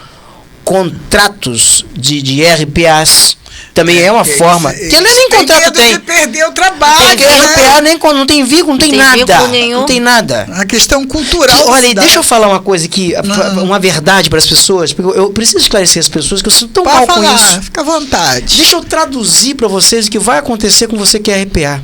contratos de RPAs. também é uma forma. Que nem contrato tem. De perder o trabalho. Porque RPA não tem vínculo, não tem nada. Nenhum. Não tem nada. A questão cultural. Olha, deixa eu falar uma coisa aqui, uma verdade para as pessoas, porque eu preciso esclarecer as pessoas que eu sinto tão mal com isso. Fica à vontade. Deixa eu traduzir para vocês o que vai acontecer com você que é RPA.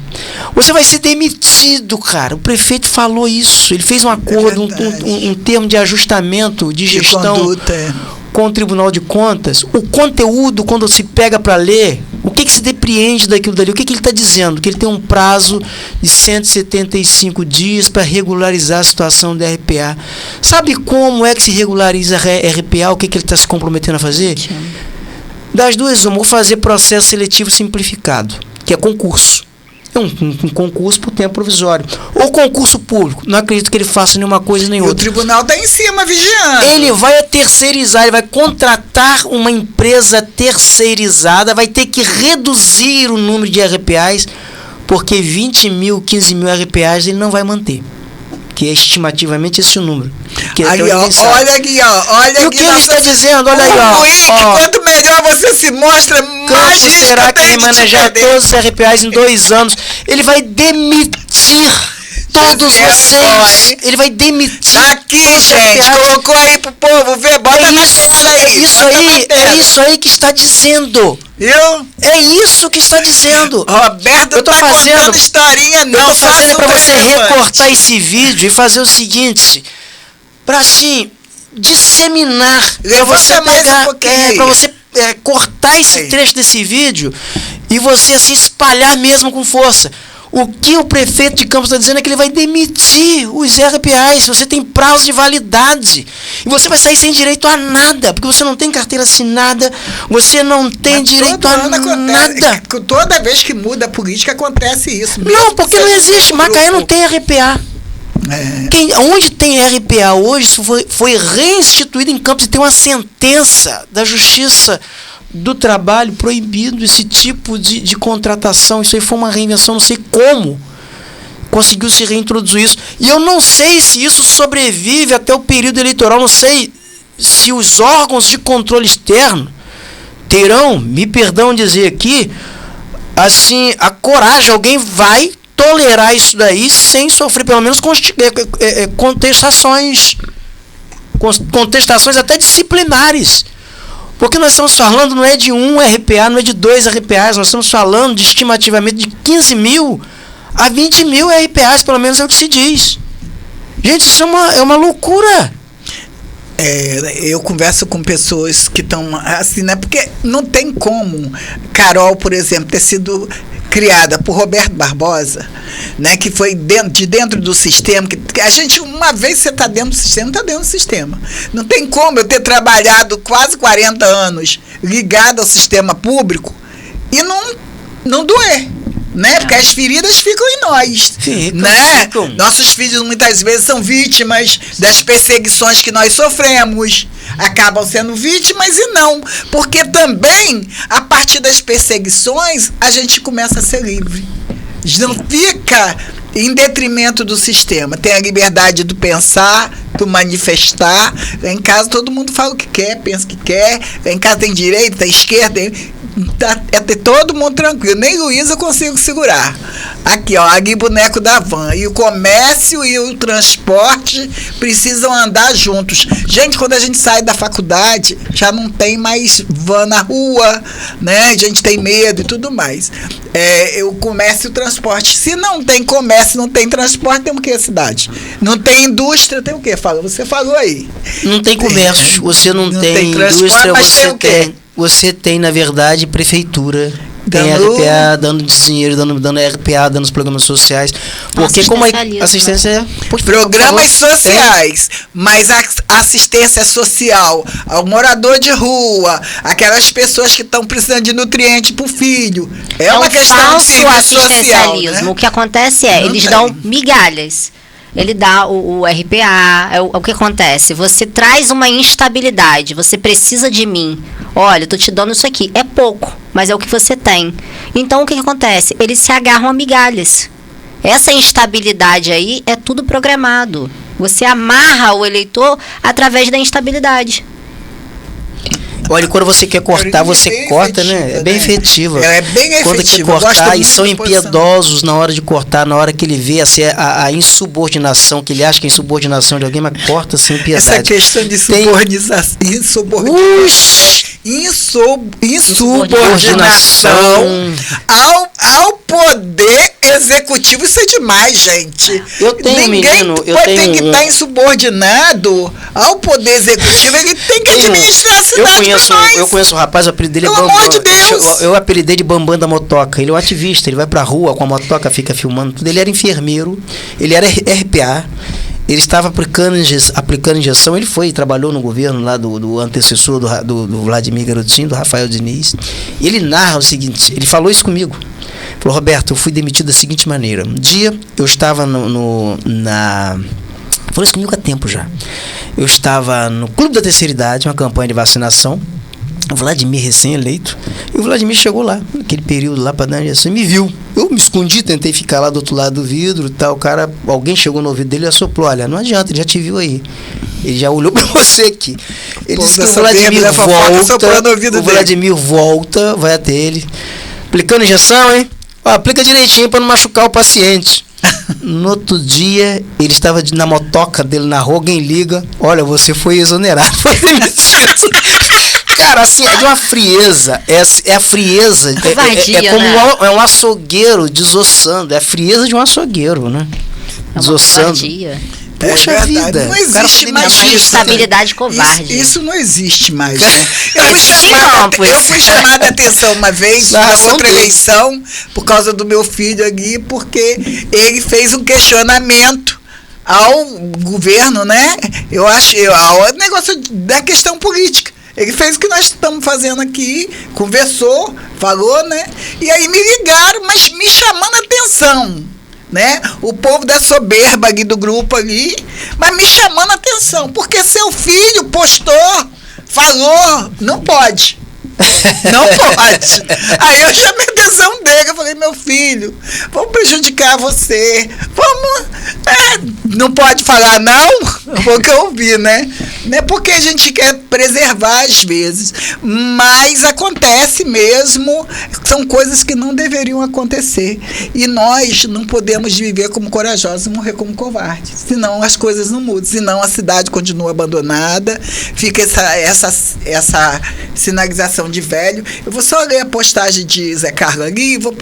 Você vai ser demitido, cara. O prefeito falou isso. Ele fez um acordo, um termo de ajustamento de gestão conduta, com o Tribunal de Contas. O conteúdo, quando se pega para ler, o que se depreende daquilo dali? O que ele está dizendo? Que ele tem um prazo de 175 dias para regularizar a situação da RPA. Sabe como é que se regulariza a RPA? O que ele está se comprometendo a fazer? Das duas, vou fazer processo seletivo simplificado, que é concurso. É um concurso por tempo provisório. Ou concurso público. Não acredito que ele faça nenhuma coisa nem outra. O tribunal está em cima vigiando. Ele vai terceirizar, ele vai contratar uma empresa terceirizada, vai ter que reduzir o número de RPAs, porque 20 mil, 15 mil RPAs ele não vai manter. Que é estimativamente esse o número. Aí, olha aqui, olha e o que ele está dizendo? Olha aí, quanto melhor você se mostra, mais será que ele manejar todos os RPAs em 2 anos? Ele vai demitir todos vocês. Ele vai demitir. Aqui, gente, colocou aí pro povo ver, bota na tela aí. É isso aí que está dizendo. Viu? É isso que está dizendo. Roberto, eu tô contando historinha, não. Eu tô fazendo para você recortar esse vídeo e fazer o seguinte, para assim disseminar, para você pegar, para você cortar esse trecho desse vídeo e você assim espalhar mesmo com força. O que o prefeito de Campos está dizendo é que ele vai demitir os RPAs. Você tem prazo de validade. E você vai sair sem direito a nada. Porque você não tem carteira assinada. Você não tem direito a nada. Toda vez que muda a política acontece isso. Não, porque não existe. Macaé não tem RPA. Onde tem RPA hoje, isso foi reinstituído em Campos. E tem uma sentença da Justiça do Trabalho proibindo esse tipo de contratação. Isso aí foi uma reinvenção, não sei como conseguiu se reintroduzir isso. E eu não sei se isso sobrevive até o período eleitoral, não sei se os órgãos de controle externo terão, me perdão dizer aqui, assim, a coragem, alguém vai tolerar isso daí sem sofrer pelo menos contestações até disciplinares. Porque nós estamos falando, não é de 1 RPA, não é de 2 RPAs, nós estamos falando de estimativamente de 15 mil a 20 mil RPAs, pelo menos é o que se diz. Gente, isso é uma loucura. Eu converso com pessoas que estão assim, né? Porque não tem como Carol, por exemplo, ter sido criada por Roberto Barbosa, né, que foi dentro do sistema, que a gente, uma vez você está dentro do sistema, está dentro do sistema. Não tem como eu ter trabalhado quase 40 anos ligado ao sistema público e não doer. Né? Porque as feridas ficam em nós. Ficam. Nossos filhos muitas vezes são vítimas das perseguições que nós sofremos. Acabam sendo vítimas e não. Porque também, a partir das perseguições, a gente começa a ser livre. Não fica em detrimento do sistema. Tem a liberdade do pensar, do manifestar. Em casa todo mundo fala o que quer, pensa o que quer. Em casa tem direita, tem esquerda, é ter todo mundo tranquilo. Nem Luísa eu consigo segurar. Aqui, ó, a Gui Boneco da Van. E o comércio e o transporte precisam andar juntos. Gente, quando a gente sai da faculdade, já não tem mais van na rua, né? A gente tem medo e tudo mais. O comércio e o transporte. Se não tem comércio, não tem transporte, tem o que a cidade? Não tem indústria, tem o que? Você falou aí. Não tem comércio, você não tem indústria, você tem, na verdade, prefeitura, tem RPA, dando dinheiro, dando RPA, dando os programas sociais. Porque como a assistência... Programas sociais, mas a assistência social ao morador de rua, aquelas pessoas que estão precisando de nutriente para o filho. É uma questão de serviço social, né? O que acontece eles dão migalhas. Ele dá o RPA, o que acontece? Você traz uma instabilidade, você precisa de mim. Olha, eu tô te dando isso aqui. É pouco, mas é o que você tem. Então, o que acontece? Eles se agarram a migalhas. Essa instabilidade aí é tudo programado. Você amarra o eleitor através da instabilidade. Olha, quando você quer cortar, você bem corta, efetiva, né? É bem efetiva. Ela é bem Quando quer efetiva. Eu gosto cortar, e muito são de posição. impiedosos na hora de cortar, na hora que ele vê assim, a insubordinação, que ele acha que é insubordinação de alguém, mas corta sem piedade. Essa questão de insubordinação ao poder executivo, isso é demais, gente. Eu tenho Ninguém tem que estar insubordinado ao poder executivo, ele tem que administrar a cidade para nós. Eu conheço o rapaz, o apelido dele é Pelo Bambam. amor de Deus. Eu apelidei de Bambam da motoca. Ele é um ativista, ele vai pra rua com a motoca, fica filmando tudo. Ele era enfermeiro, ele era RPA. Ele estava aplicando injeção. Ele trabalhou no governo lá do antecessor do Vladimir Garotinho, do Rafael Diniz. E ele narra o seguinte: ele falou isso comigo. Falou: Roberto, eu fui demitido da seguinte maneira. Um dia eu estava falou isso comigo há tempo já. Eu estava no Clube da Terceira Idade, uma campanha de vacinação. O Vladimir recém-eleito. E o Vladimir chegou lá, naquele período lá para dar injeção, e me viu. Eu me escondi, tentei ficar lá do outro lado do vidro e tal. Alguém chegou no ouvido dele e assoprou: olha, não adianta, ele já te viu aí. Ele já olhou para você aqui. Ele disse que o Vladimir volta, vai até ele. Aplicando injeção, hein? Ó, aplica direitinho para não machucar o paciente. No outro dia, ele estava na motoca dele na rua, alguém liga: olha, você foi exonerado, foi demitido. Cara, assim, é de uma frieza. É a frieza. Covardia, é como né? um açougueiro desossando. É a frieza de um açougueiro, né? É uma desossando. covardia. Poxa verdade, vida. não existe mais É uma isso. instabilidade covarde. Isso não existe mais, né? Campos. Eu fui chamada a atenção uma vez, na Narração outra dele. eleição, por causa do meu filho aqui, porque ele fez um questionamento ao governo, né? Ao negócio da questão política. Ele fez o que nós estamos fazendo aqui, conversou, falou, né? E aí me ligaram, mas me chamando a atenção, né? O povo da soberba ali do grupo ali, mas me chamando a atenção, porque seu filho postou, falou, não pode. Não pode. Aí eu chamei a atenção dele, eu falei: meu filho, vamos prejudicar você, vamos, não pode falar não, foi o que eu ouvi, né? Não é porque a gente quer preservar às vezes, mas acontece mesmo, são coisas que não deveriam acontecer, e nós não podemos viver como corajosos e morrer como covardes, senão as coisas não mudam, senão a cidade continua abandonada, fica essa sinalização de velho. Eu vou só ler a postagem de Zé Carlos ali e vou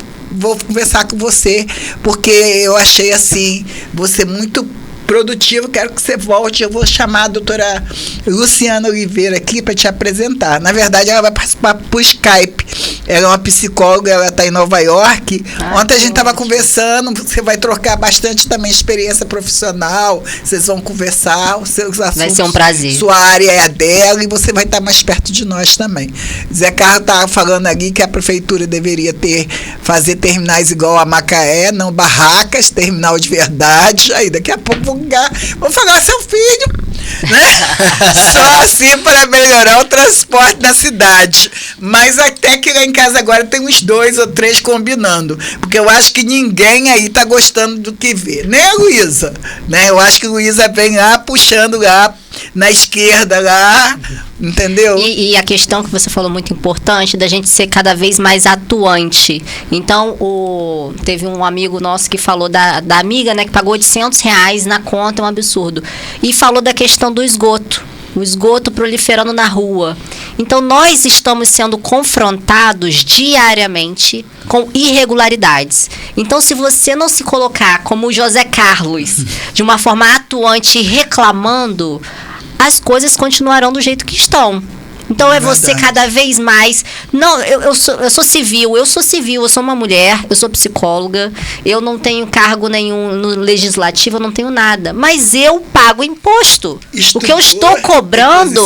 conversar com você, porque eu achei assim, você muito produtivo, quero que você volte. Eu vou chamar a doutora Luciana Oliveira aqui para te apresentar. Na verdade, ela vai participar por Skype. Ela é uma psicóloga, ela está em Nova York. Ontem a gente estava conversando, você vai trocar bastante também experiência profissional, vocês vão conversar, os seus assuntos. Vai ser um prazer. Sua área é a dela e você vai estar mais perto de nós também. Zé Carlos estava falando ali que a prefeitura deveria fazer terminais igual a Macaé, não barracas, terminal de verdade. Aí daqui a pouco vou falar: seu filho, né? Só assim para melhorar o transporte na cidade. Mas até que lá em casa agora tem uns 2 ou 3 combinando, porque eu acho que ninguém aí tá gostando do que vê, né, Luísa? Né? Eu acho que Luísa vem lá puxando lá na esquerda lá, entendeu? E a questão que você falou muito importante, da gente ser cada vez mais atuante. Então, teve um amigo nosso que falou da amiga, né, que pagou R$800 na conta, um absurdo. E falou da questão do esgoto. O esgoto proliferando na rua. Então, nós estamos sendo confrontados diariamente com irregularidades. Então, se você não se colocar como o José Carlos, de uma forma atuante e reclamando, as coisas continuarão do jeito que estão. Então é você cada vez mais... Não, eu sou civil, eu sou uma mulher, eu sou psicóloga, eu não tenho cargo nenhum no legislativo, eu não tenho nada. Mas eu pago imposto. O que eu estou cobrando...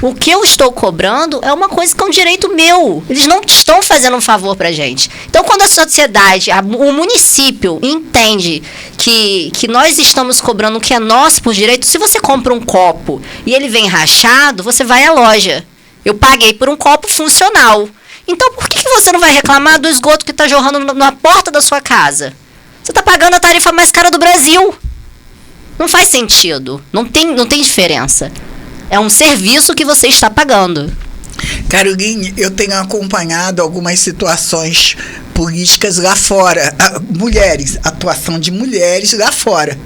O que eu estou cobrando é uma coisa que é um direito meu. Eles não estão fazendo um favor pra gente. Então, quando a sociedade, o município entende que nós estamos cobrando o que é nosso por direito, se você compra um copo e ele vem rachado, você vai à loja. Eu paguei por um copo funcional. Então, por que você não vai reclamar do esgoto que está jorrando na porta da sua casa? Você está pagando a tarifa mais cara do Brasil. Não faz sentido. Não tem diferença. É um serviço que você está pagando. Caroline, eu tenho acompanhado algumas situações políticas lá fora. Mulheres, atuação de mulheres lá fora.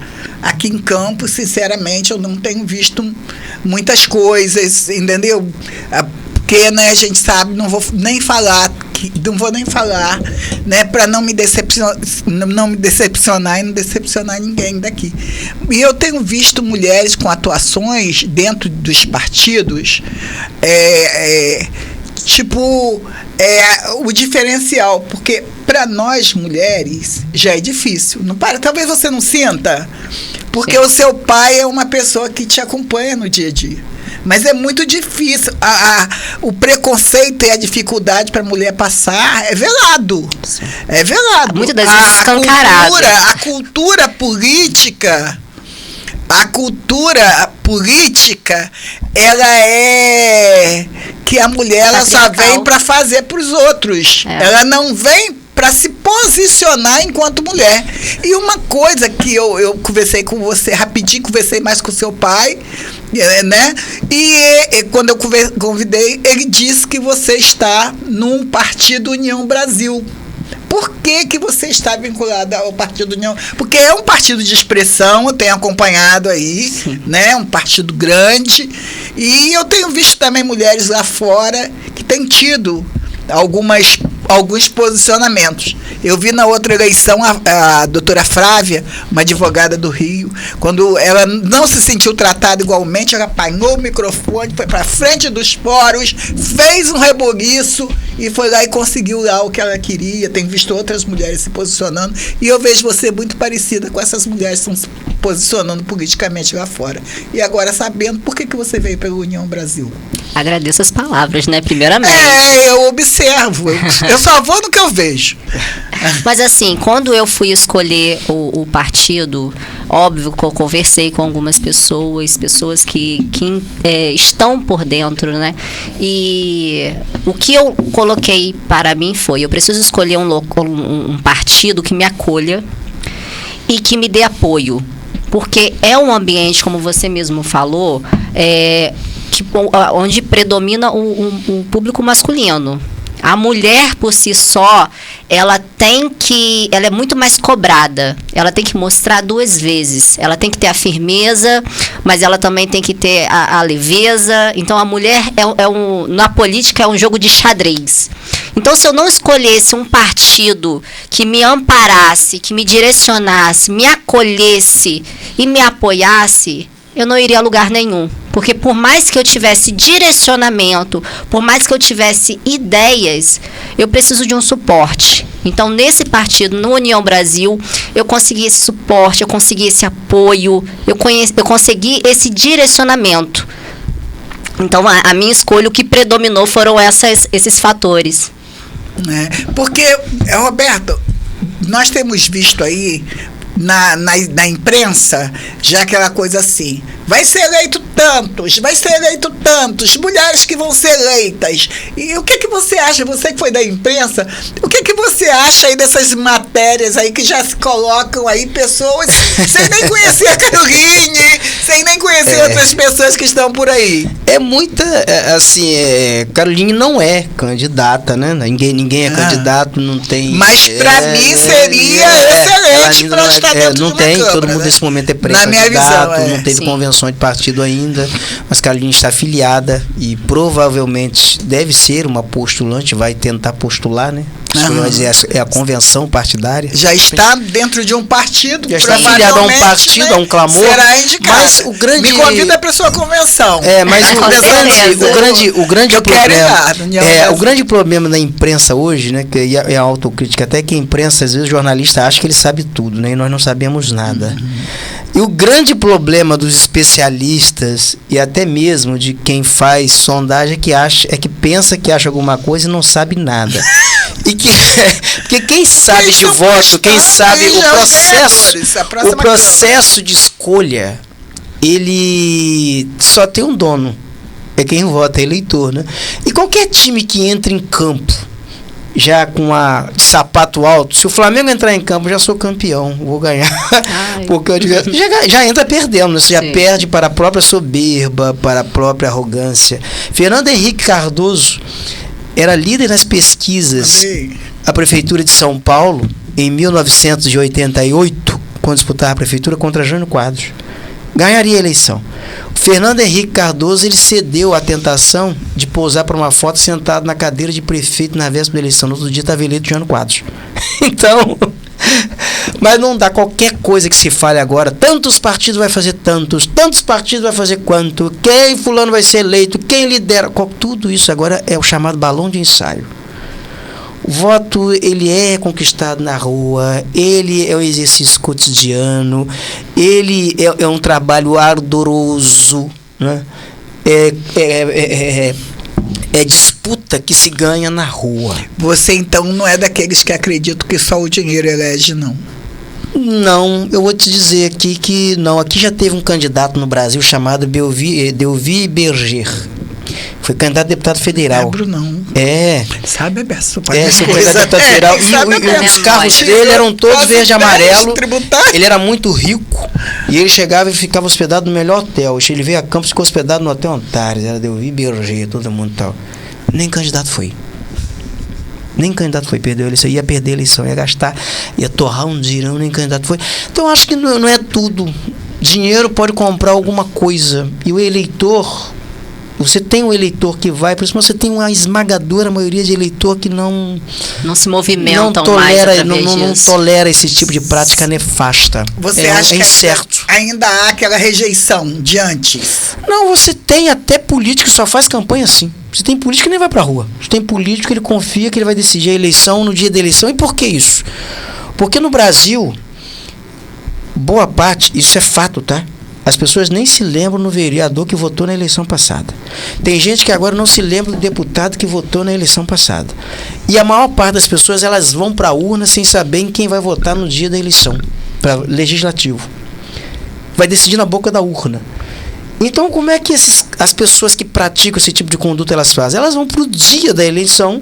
Aqui em Campos, sinceramente, eu não tenho visto muitas coisas, entendeu? Porque, né, a gente sabe, não vou nem falar, né, para não me decepcionar e não decepcionar ninguém daqui. E eu tenho visto mulheres com atuações dentro dos partidos, o diferencial, porque para nós mulheres já é difícil. Não para, talvez você não sinta, porque Sim. O seu pai é uma pessoa que te acompanha no dia a dia. Mas é muito difícil. O preconceito e a dificuldade para a mulher passar é velado. Sim. É velado. Muitas das vezes escancarado. A cultura política, ela é que a mulher ela só vem para fazer para os outros. Ela não vem para se posicionar enquanto mulher. E uma coisa que eu conversei com você rapidinho, conversei mais com o seu pai, né? E quando eu convidei, ele disse que você está num partido União Brasil. Por que você está vinculada ao Partido União? Porque é um partido de expressão, eu tenho acompanhado aí, Sim. né? Um partido grande. E eu tenho visto também mulheres lá fora que têm tido alguns posicionamentos. Eu vi na outra eleição a doutora Flávia, uma advogada do Rio, quando ela não se sentiu tratada igualmente, ela apanhou o microfone, foi para frente dos fóruns, fez um reboliço e foi lá e conseguiu lá o que ela queria. Tem visto outras mulheres se posicionando e eu vejo você muito parecida com essas mulheres que estão se posicionando politicamente lá fora. E agora sabendo por que você veio pela União Brasil. Agradeço as palavras, né? Primeiramente. Eu observo. Eu só vou no que eu vejo. Mas assim, quando eu fui escolher o partido, óbvio que eu conversei com algumas pessoas que estão por dentro, né? E o que eu coloquei para mim foi, eu preciso escolher um partido que me acolha e que me dê apoio. Porque é um ambiente, como você mesmo falou, onde predomina o público masculino. A mulher, por si só, ela é muito mais cobrada. Ela tem que mostrar 2 vezes. Ela tem que ter a firmeza, mas ela também tem que ter a leveza. Então, a mulher, na política, é um jogo de xadrez. Então, se eu não escolhesse um partido que me amparasse, que me direcionasse, me acolhesse e me apoiasse, eu não iria a lugar nenhum. Porque por mais que eu tivesse direcionamento, por mais que eu tivesse ideias, eu preciso de um suporte. Então, nesse partido, no União Brasil, eu consegui esse suporte, eu consegui esse apoio, eu consegui esse direcionamento. Então, a minha escolha, o que predominou foram esses fatores. Porque, Roberto, nós temos visto aí na imprensa, já aquela coisa assim, vai ser eleito tantos, mulheres que vão ser eleitas. E o que você acha, você que foi da imprensa, o que você acha aí dessas matérias aí que já se colocam aí pessoas sem nem conhecer a Caroline, sem nem conhecer outras pessoas que estão por aí? É muita, assim, Caroline não é candidata, né? Ninguém é candidato, não tem... Mas pra mim seria excelente para estar dentro não de uma tem, câmara, todo mundo nesse momento é pré-candidato, não teve Sim. convenção de partido ainda, mas Caroline está afiliada e provavelmente deve ser uma postulante, vai tentar postular, né? É a convenção partidária. Já está dentro de um partido, já está afiliada a um partido, né? A um clamor. Será indicado. Mas o grande... Me convida para sua convenção. Mas o grande problema da imprensa hoje, né, que é a autocrítica, até que a imprensa, às vezes o jornalista acha que ele sabe tudo, né, e nós não sabemos nada. E o grande problema dos especialistas e até mesmo de quem faz sondagem é que pensa que acha alguma coisa e não sabe nada. E porque quem sabe de voto, quem sabe o processo de escolha, ele só tem um dono, é quem vota, é eleitor, né? E qualquer time que entra em campo já com a de sapato alto. Se o Flamengo entrar em campo, eu já sou campeão, vou ganhar. Porque eu já entra perdendo, né? Você já perde para a própria soberba, para a própria arrogância. Fernando Henrique Cardoso era líder nas pesquisas à Prefeitura de São Paulo em 1988, quando disputava a Prefeitura contra Jânio Quadros. Ganharia a eleição. O Fernando Henrique Cardoso, ele cedeu à tentação de pousar para uma foto sentado na cadeira de prefeito na véspera da eleição. No outro dia estava eleito Jânio Quadros. Então, mas não dá qualquer coisa que se fale agora. Tantos partidos vai fazer tantos partidos vai fazer quanto, quem fulano vai ser eleito, quem lidera. Tudo isso agora é o chamado balão de ensaio. O voto, ele é conquistado na rua, ele é um exercício cotidiano, ele é um trabalho ardoroso, né? É disputa que se ganha na rua. Você, então, não é daqueles que acreditam que só o dinheiro elege, não? Não, eu vou te dizer aqui que não. Aqui já teve um candidato no Brasil chamado Delvi Berger. Foi candidato a deputado federal. Não lembro, não. Sabe, Besso? Foi candidato a deputado federal. E os carros dele eram todos verde e amarelo. Ele era muito rico. E ele chegava e ficava hospedado no melhor hotel. Ele veio a Campos e ficou hospedado no Hotel Antares. Era Delvi Berger, todo mundo tal. Nem candidato foi. Perdeu a eleição. Ia perder a eleição, ia gastar, ia torrar um dinheirão, nem candidato foi. Então eu acho que não é tudo. Dinheiro pode comprar alguma coisa. E o eleitor... Você tem um eleitor que vai, por isso você tem uma esmagadora maioria de eleitor que não se movimentam não tolera esse tipo de prática nefasta. Você acha que ainda há aquela rejeição de antes? Não, você tem até político que só faz campanha assim. Você tem político que nem vai pra rua. Você tem político que ele confia que ele vai decidir a eleição no dia da eleição. E por que isso? Porque no Brasil, boa parte, isso é fato, tá? As pessoas nem se lembram do vereador que votou na eleição passada. Tem gente que agora não se lembra do deputado que votou na eleição passada. E a maior parte das pessoas, elas vão para a urna sem saber em quem vai votar no dia da eleição, para legislativo. Vai decidir na boca da urna. Então, como é que as pessoas que praticam esse tipo de conduta, elas fazem? Elas vão para o dia da eleição,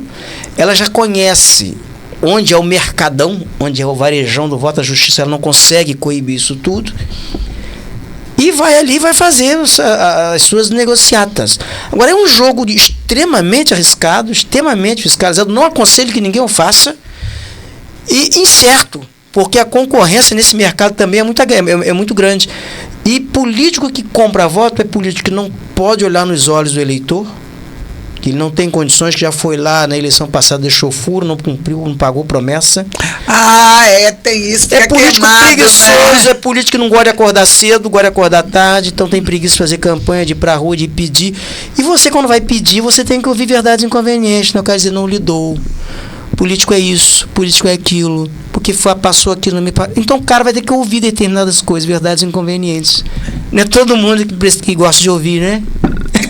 elas já conhecem onde é o mercadão, onde é o varejão do voto, a justiça ela não consegue coibir isso tudo. E vai ali e vai fazer as suas negociatas. Agora, é um jogo extremamente arriscado, extremamente fiscalizado. Não aconselho que ninguém o faça. E incerto, porque a concorrência nesse mercado também é muito grande. E político que compra voto é político que não pode olhar nos olhos do eleitor, que ele não tem condições, que já foi lá na eleição passada, deixou furo, não cumpriu, não pagou promessa. Tem isso. É político preguiçoso, né? É político que não gosta de acordar cedo, gosta de acordar tarde, então tem preguiça de fazer campanha, de ir pra rua, de pedir. E você, quando vai pedir, você tem que ouvir verdades inconvenientes, não quer dizer, não lidou. Político é isso, político é aquilo, porque passou aquilo. Então o cara vai ter que ouvir determinadas coisas, verdades inconvenientes. Não é todo mundo que gosta de ouvir, né?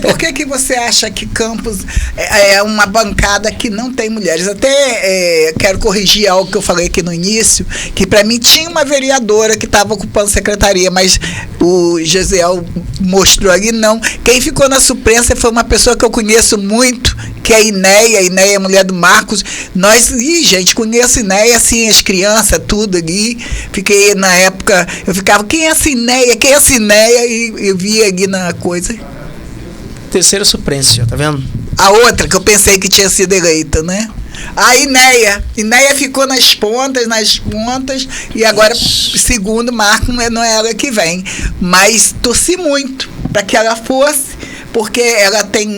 Por que você acha que Campos é uma bancada que não tem mulheres? Até quero corrigir algo que eu falei aqui no início, que para mim tinha uma vereadora que estava ocupando secretaria, mas o Gesiel mostrou ali, não. Quem ficou na Suprema foi uma pessoa que eu conheço muito, que é a Inéia é mulher do Marcos. Gente, conheço a Inéia, assim, as crianças, tudo ali. Fiquei, na época, eu ficava, quem é essa Inéia? E eu via ali na coisa. Terceira suplência, tá vendo? A outra que eu pensei que tinha sido eleita, né? A Inéia ficou nas pontas, e agora, segundo Marco, não é ela que vem. Mas torci muito para que ela fosse, porque ela tem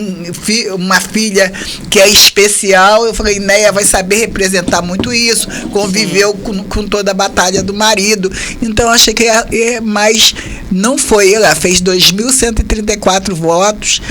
uma filha que é especial. Eu falei, Inéia vai saber representar muito isso, conviveu com toda a batalha do marido. Então eu achei que mas não foi. Ela fez 2.134 votos,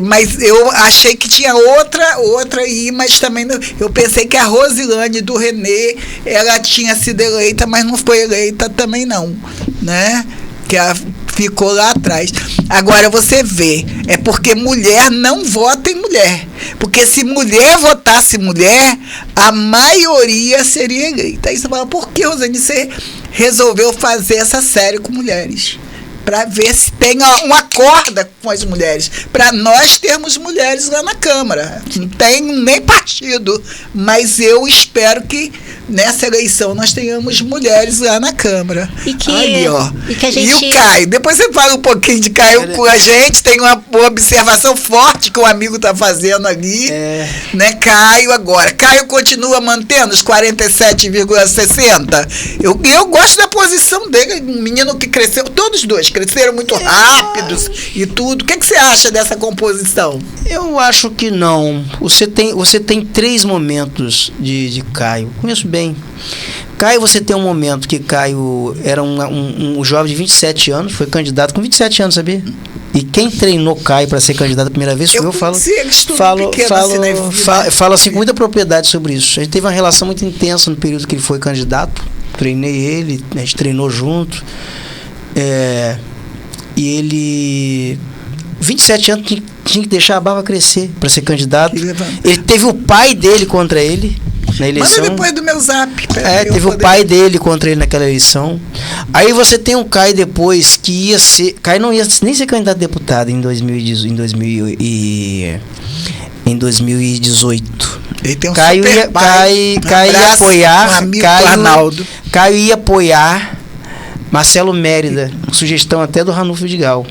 mas eu achei que tinha outra aí, mas também não, eu pensei que a Rosilane do Renê, ela tinha sido eleita, mas não foi eleita também não, né? Que ela ficou lá atrás. Agora você vê, é porque mulher não vota em mulher. Porque se mulher votasse mulher, a maioria seria eleita. Aí você fala, por que, Rosane, você resolveu fazer essa série com mulheres? para ver se tem um acordo com as mulheres, para nós termos mulheres lá na Câmara. Não tem nem partido, mas eu espero que nessa eleição nós tenhamos mulheres lá na Câmara. E que a gente... E o Caio, depois você fala um pouquinho de Caio com a gente, tem uma observação forte que o amigo está fazendo ali, né, Caio agora. Caio continua mantendo os 47,60. Eu gosto da posição dele, um menino que cresceu, todos dois cresceram muito rápidos e tudo. O que você acha dessa composição? Eu acho que não. Você tem 3 momentos de Caio. Conheço bem. Caio, você tem um momento que Caio era um jovem de 27 anos, foi candidato com 27 anos, sabia? E quem treinou Caio para ser candidato a primeira vez, eu falo assim com muita propriedade sobre isso. A gente teve uma relação muito intensa no período que ele foi candidato. Treinei ele, a gente treinou junto. E ele... 27 anos tinha que deixar a barba crescer para ser candidato. Ele teve o pai dele contra ele na eleição. Manda depois do meu zap. Teve o pai dele contra ele naquela eleição. Aí você tem um Caio depois que ia ser... Caio não ia nem ser candidato a deputado em 2018. Ele tem um Caio ia apoiar... Caio ia apoiar Marcelo Mérida, sugestão até do Ranulfo Vidigal.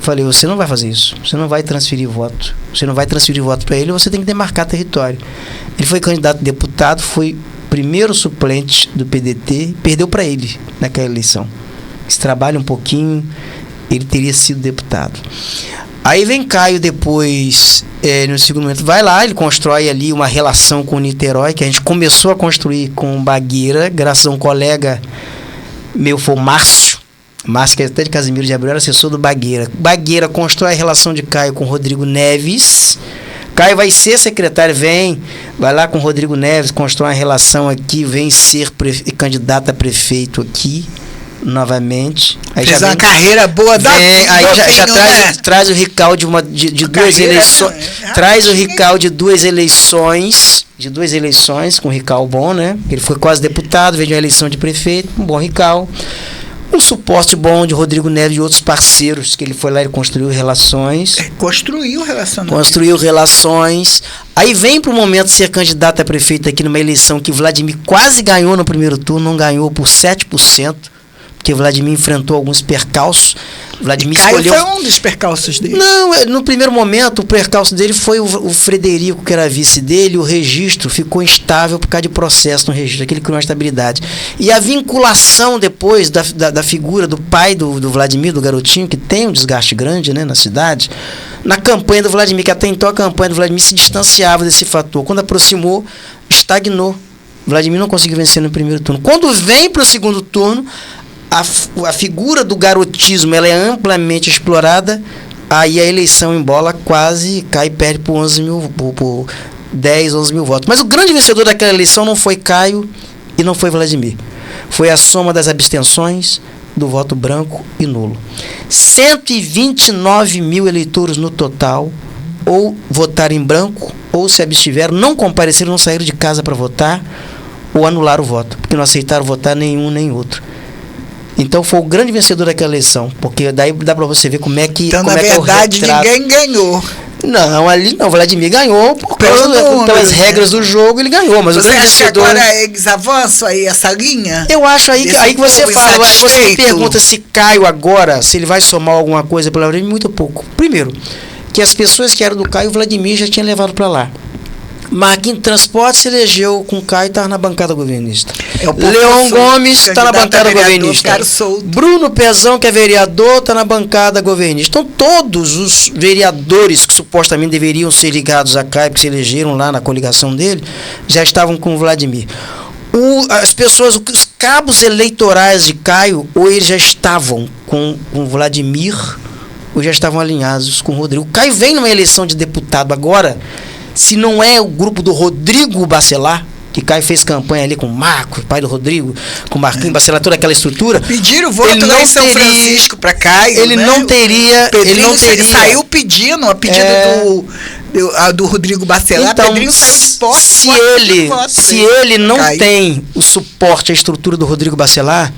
Falei, você não vai fazer isso, você não vai transferir voto. Você não vai transferir voto para ele, você tem que demarcar território. Ele foi candidato a deputado, foi primeiro suplente do PDT, perdeu para ele naquela eleição. Se trabalha um pouquinho, ele teria sido deputado. Aí vem Caio depois, no segundo momento, vai lá, ele constrói ali uma relação com o Niterói, que a gente começou a construir com Bagueira, graças a um colega meu, foi o Márcio, que é até de Casimiro de Abreu, era assessor do Bagueira. Bagueira constrói a relação de Caio com Rodrigo Neves. Caio vai ser secretário, vai lá com Rodrigo Neves, constrói uma relação aqui, vem ser candidato a prefeito aqui, novamente. Aí fez uma carreira boa da vida. Aí já traz o Rical de 2 eleições. Traz o Rical de 2 eleições. Com o Rical bom, né? Ele foi quase deputado, veio de uma eleição de prefeito, um bom Rical. Um suporte bom de Rodrigo Neves e outros parceiros, que ele foi lá e construiu relações. Construiu relações. Aí vem para o momento de ser candidato a prefeito aqui numa eleição que Vladimir quase ganhou no primeiro turno, não ganhou por 7%, porque Vladimir enfrentou alguns percalços. Vladimir escolheu... foi um dos percalços dele. Não, no primeiro momento o percalço dele foi o Frederico, que era vice dele, o registro ficou instável por causa de processo no registro, aquele criou uma estabilidade. E a vinculação depois da figura do pai do Vladimir, do garotinho, que tem um desgaste grande, né, na cidade, na campanha do Vladimir, que até então a campanha do Vladimir se distanciava desse fator. Quando aproximou, estagnou. Vladimir não conseguiu vencer no primeiro turno. Quando vem para o segundo turno, a figura do garotismo ela é amplamente explorada, aí a eleição embola, quase cai e perde por 10, 11 mil votos. Mas o grande vencedor daquela eleição não foi Caio e não foi Vladimir. Foi a soma das abstenções, do voto branco e nulo. 129 mil eleitores no total, ou votaram em branco, ou se abstiveram, não compareceram, não saíram de casa para votar, ou anularam o voto, porque não aceitaram votar nenhum nem outro. Então foi o grande vencedor daquela eleição, porque daí dá para você ver como é que... Então, na verdade, ninguém ganhou. Não, ali não, Vladimir ganhou pelas regras do jogo, ele ganhou, mas você o grande vencedor... Você acha que agora eles avançam aí essa linha? Eu acho aí que você fala, eu acho que você me pergunta se Caio agora, se ele vai somar alguma coisa pela Vladimir, muito pouco. Primeiro, que as pessoas que eram do Caio, o Vladimir já tinha levado para lá. Marquinhos Transporte se elegeu com o Caio e estava na bancada governista. Leon Gomes está na bancada governista. Bruno Pezão, que é vereador, está na bancada governista. Então, todos os vereadores que supostamente deveriam ser ligados a Caio, que se elegeram lá na coligação dele, já estavam com o Vladimir. As pessoas, os cabos eleitorais de Caio, ou eles já estavam com o Vladimir, ou já estavam alinhados com o Rodrigo. O Caio vem numa eleição de deputado agora. Se não é o grupo do Rodrigo Bacelar, que Caio fez campanha ali com o Marco, pai do Rodrigo, com o Marquinhos Bacelar, toda aquela estrutura. Pediram o voto lá em São Francisco para Caio. Ele não teria. Saiu pedindo, a pedido do Rodrigo Bacelar. Então, Pedrinho saiu de posse. Se ele não tem o suporte, a estrutura do Rodrigo Bacelar,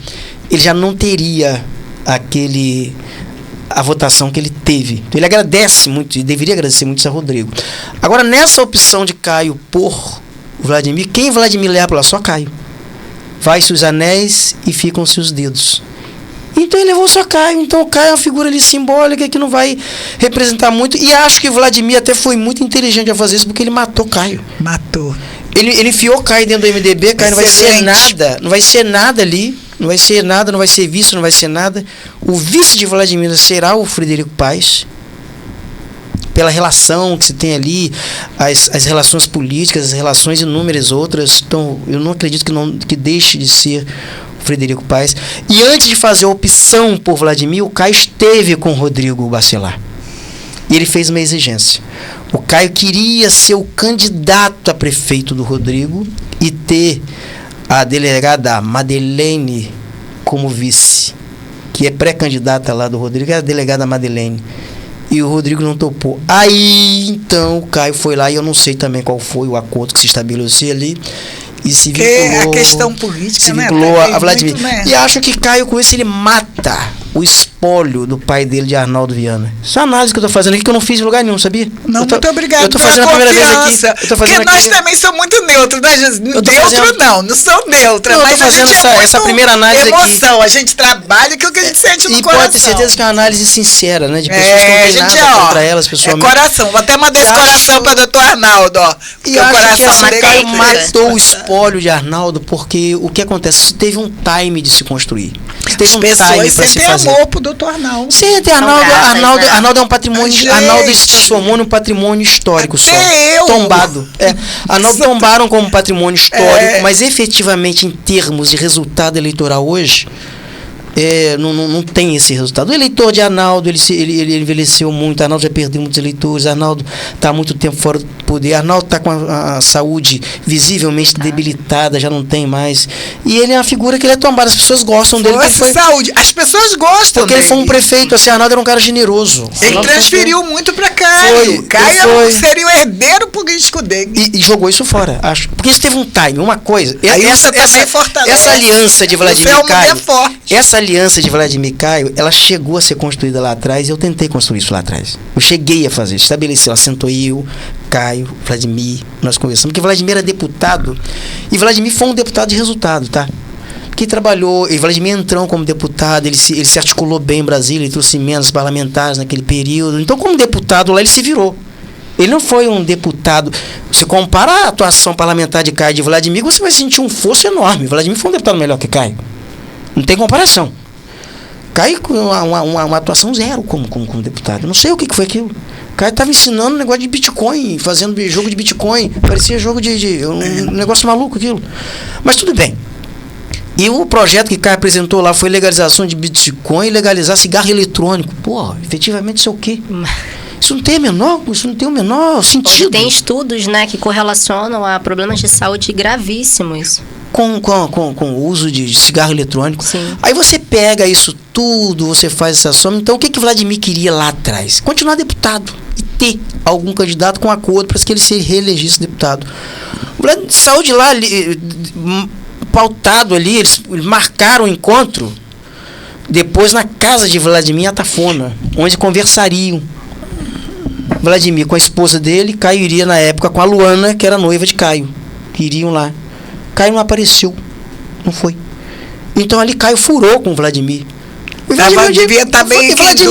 ele já não teria a votação que ele teve. Ele agradece muito, e deveria agradecer muito a Rodrigo. Agora, nessa opção de Caio por Vladimir, quem Vladimir leva lá? Só Caio. Vai-se os anéis e ficam-se os dedos. Então ele levou só Caio. Então o Caio é uma figura ali simbólica que não vai representar muito. E acho que Vladimir até foi muito inteligente a fazer isso, porque ele matou Caio. Matou. Ele enfiou Caio dentro do MDB, Caio não vai ser nada. Não vai ser nada ali. Não vai ser nada, não vai ser vice, não vai ser nada. O vice de Vladimir será o Frederico Paes. Pela relação que se tem ali, as relações políticas, as relações inúmeras outras. Então, eu não acredito que deixe de ser o Frederico Paes. E antes de fazer a opção por Vladimir, o Caio esteve com o Rodrigo Bacelar. E ele fez uma exigência. O Caio queria ser o candidato a prefeito do Rodrigo e ter a delegada Madeleine como vice, que é pré-candidata lá do Rodrigo, é a delegada Madeleine. E o Rodrigo não topou. Aí, então, o Caio foi lá, e eu não sei também qual foi o acordo que se estabeleceu ali, e se vinculou... a questão política, se vinculou a Vladimir. Muito, né? E acho que Caio, com isso, ele mata o espólio do pai dele, de Arnaldo Viana. Isso é a análise que eu tô fazendo aqui, que eu não fiz em lugar nenhum, sabia? Não, muito obrigado. Eu tô fazendo a primeira vez aqui. Porque nós também somos muito neutros, né, Jesus? Não sou neutra. Não, eu tô fazendo essa primeira análise emoção. Aqui. A gente trabalha aquilo que a gente sente no coração. E pode ter certeza que é uma análise sincera, né? De pessoas que não tem nada contra elas, pessoalmente. Coração. Vou até mandar esse coração para doutor Arnaldo, ó. E eu acho que assim, Caio matou o espólio de Arnaldo, porque o que acontece? Teve um time de se construir. Teve um time para se fazer. Amor pro doutor Arnaldo. Sim, tem Arnaldo é um patrimônio. Arnaldo se transformou num patrimônio histórico só. Tombado. Arnaldo tombaram como patrimônio histórico, mas efetivamente, em termos de resultado eleitoral hoje, não tem esse resultado. O eleitor de Arnaldo, ele envelheceu muito, Arnaldo já perdeu muitos eleitores, Arnaldo está há muito tempo fora do poder, Arnaldo está com a saúde visivelmente debilitada, já não tem mais. E ele é uma figura que ele é tombado, as pessoas gostam dele. Saúde, as pessoas gostam porque dele. Ele foi um prefeito, assim, Arnaldo era um cara generoso. Ele transferiu muito para Caio. Caio seria o herdeiro político dele. E jogou isso fora, acho. Porque isso teve um time, uma coisa. Essa aliança de Vladimir e Caio, essa aliança de Vladimir e Caio, ela chegou a ser construída lá atrás, e eu tentei construir isso lá atrás. Eu cheguei a fazer, estabeleceu, assentou eu, Caio, Vladimir, nós conversamos, porque Vladimir era deputado, e Vladimir foi um deputado de resultado, tá? Que trabalhou, e Vladimir entrou como deputado, ele se articulou bem em Brasília, ele trouxe emendas parlamentares naquele período, então como deputado lá ele se virou. Ele não foi um deputado. Você compara a atuação parlamentar de Caio e de Vladimir, você vai sentir um fosso enorme. Vladimir foi um deputado melhor que Caio. Não tem comparação. Caio com uma atuação zero como deputado. Eu não sei o que foi aquilo. Caio estava ensinando um negócio de Bitcoin, fazendo jogo de Bitcoin. Parecia jogo de um negócio maluco aquilo. Mas tudo bem. E o projeto que Caio apresentou lá foi legalização de Bitcoin e legalizar cigarro eletrônico. Pô, efetivamente isso é o quê? Isso não tem o menor sentido. Tem estudos, né, que correlacionam a problemas de saúde gravíssimos. Com o uso de cigarro eletrônico. Sim. Aí você pega isso tudo, você faz essa soma. Então, o que Vladimir queria lá atrás? Continuar deputado e ter algum candidato com acordo para que ele se reelegisse deputado. O saúde lá, pautado ali, eles marcaram o encontro depois na casa de Vladimir em Atafona, onde conversariam. Vladimir com a esposa dele, Caio iria na época com a Luana, que era noiva de Caio, que iriam lá. Caio não apareceu, não foi. Então ali Caio furou com o Vladimir. Devia estar bem Vladimir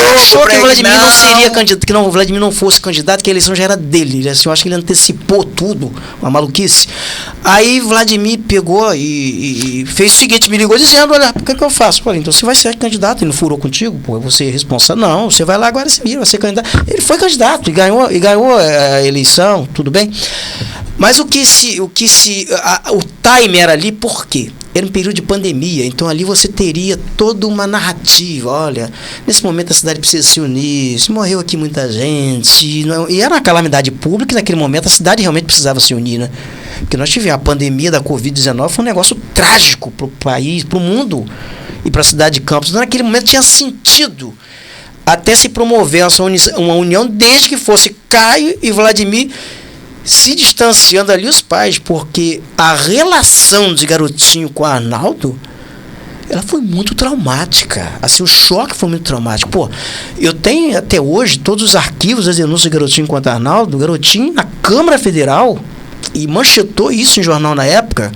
achou que o Vladimir não seria candidato, que o Vladimir não fosse candidato, que a eleição já era dele. Assim, eu acho que ele antecipou tudo, uma maluquice. Aí Vladimir pegou e fez o seguinte, me ligou dizendo, olha, o que eu faço? Falei, então você vai ser candidato, ele não furou contigo, pô, você é responsável. Não, você vai lá agora, você vai ser candidato. Ele foi candidato e ganhou a eleição, tudo bem. Mas o time era ali, por quê? Era um período de pandemia, então ali você teria toda uma narrativa. Olha, nesse momento a cidade precisa se unir, se morreu aqui muita gente, e era uma calamidade pública, e naquele momento a cidade realmente precisava se unir, né? Porque nós tivemos a pandemia da Covid-19, foi um negócio trágico para o país, para o mundo e para a cidade de Campos. Então naquele momento tinha sentido até se promover uma união, desde que fosse Caio e Vladimir se distanciando ali os pais, porque a relação de Garotinho com Arnaldo ela foi muito traumática. Assim, o choque foi muito traumático. Pô, eu tenho até hoje todos os arquivos das denúncias do Garotinho contra Arnaldo. O Garotinho na Câmara Federal, e manchetou isso em jornal na época.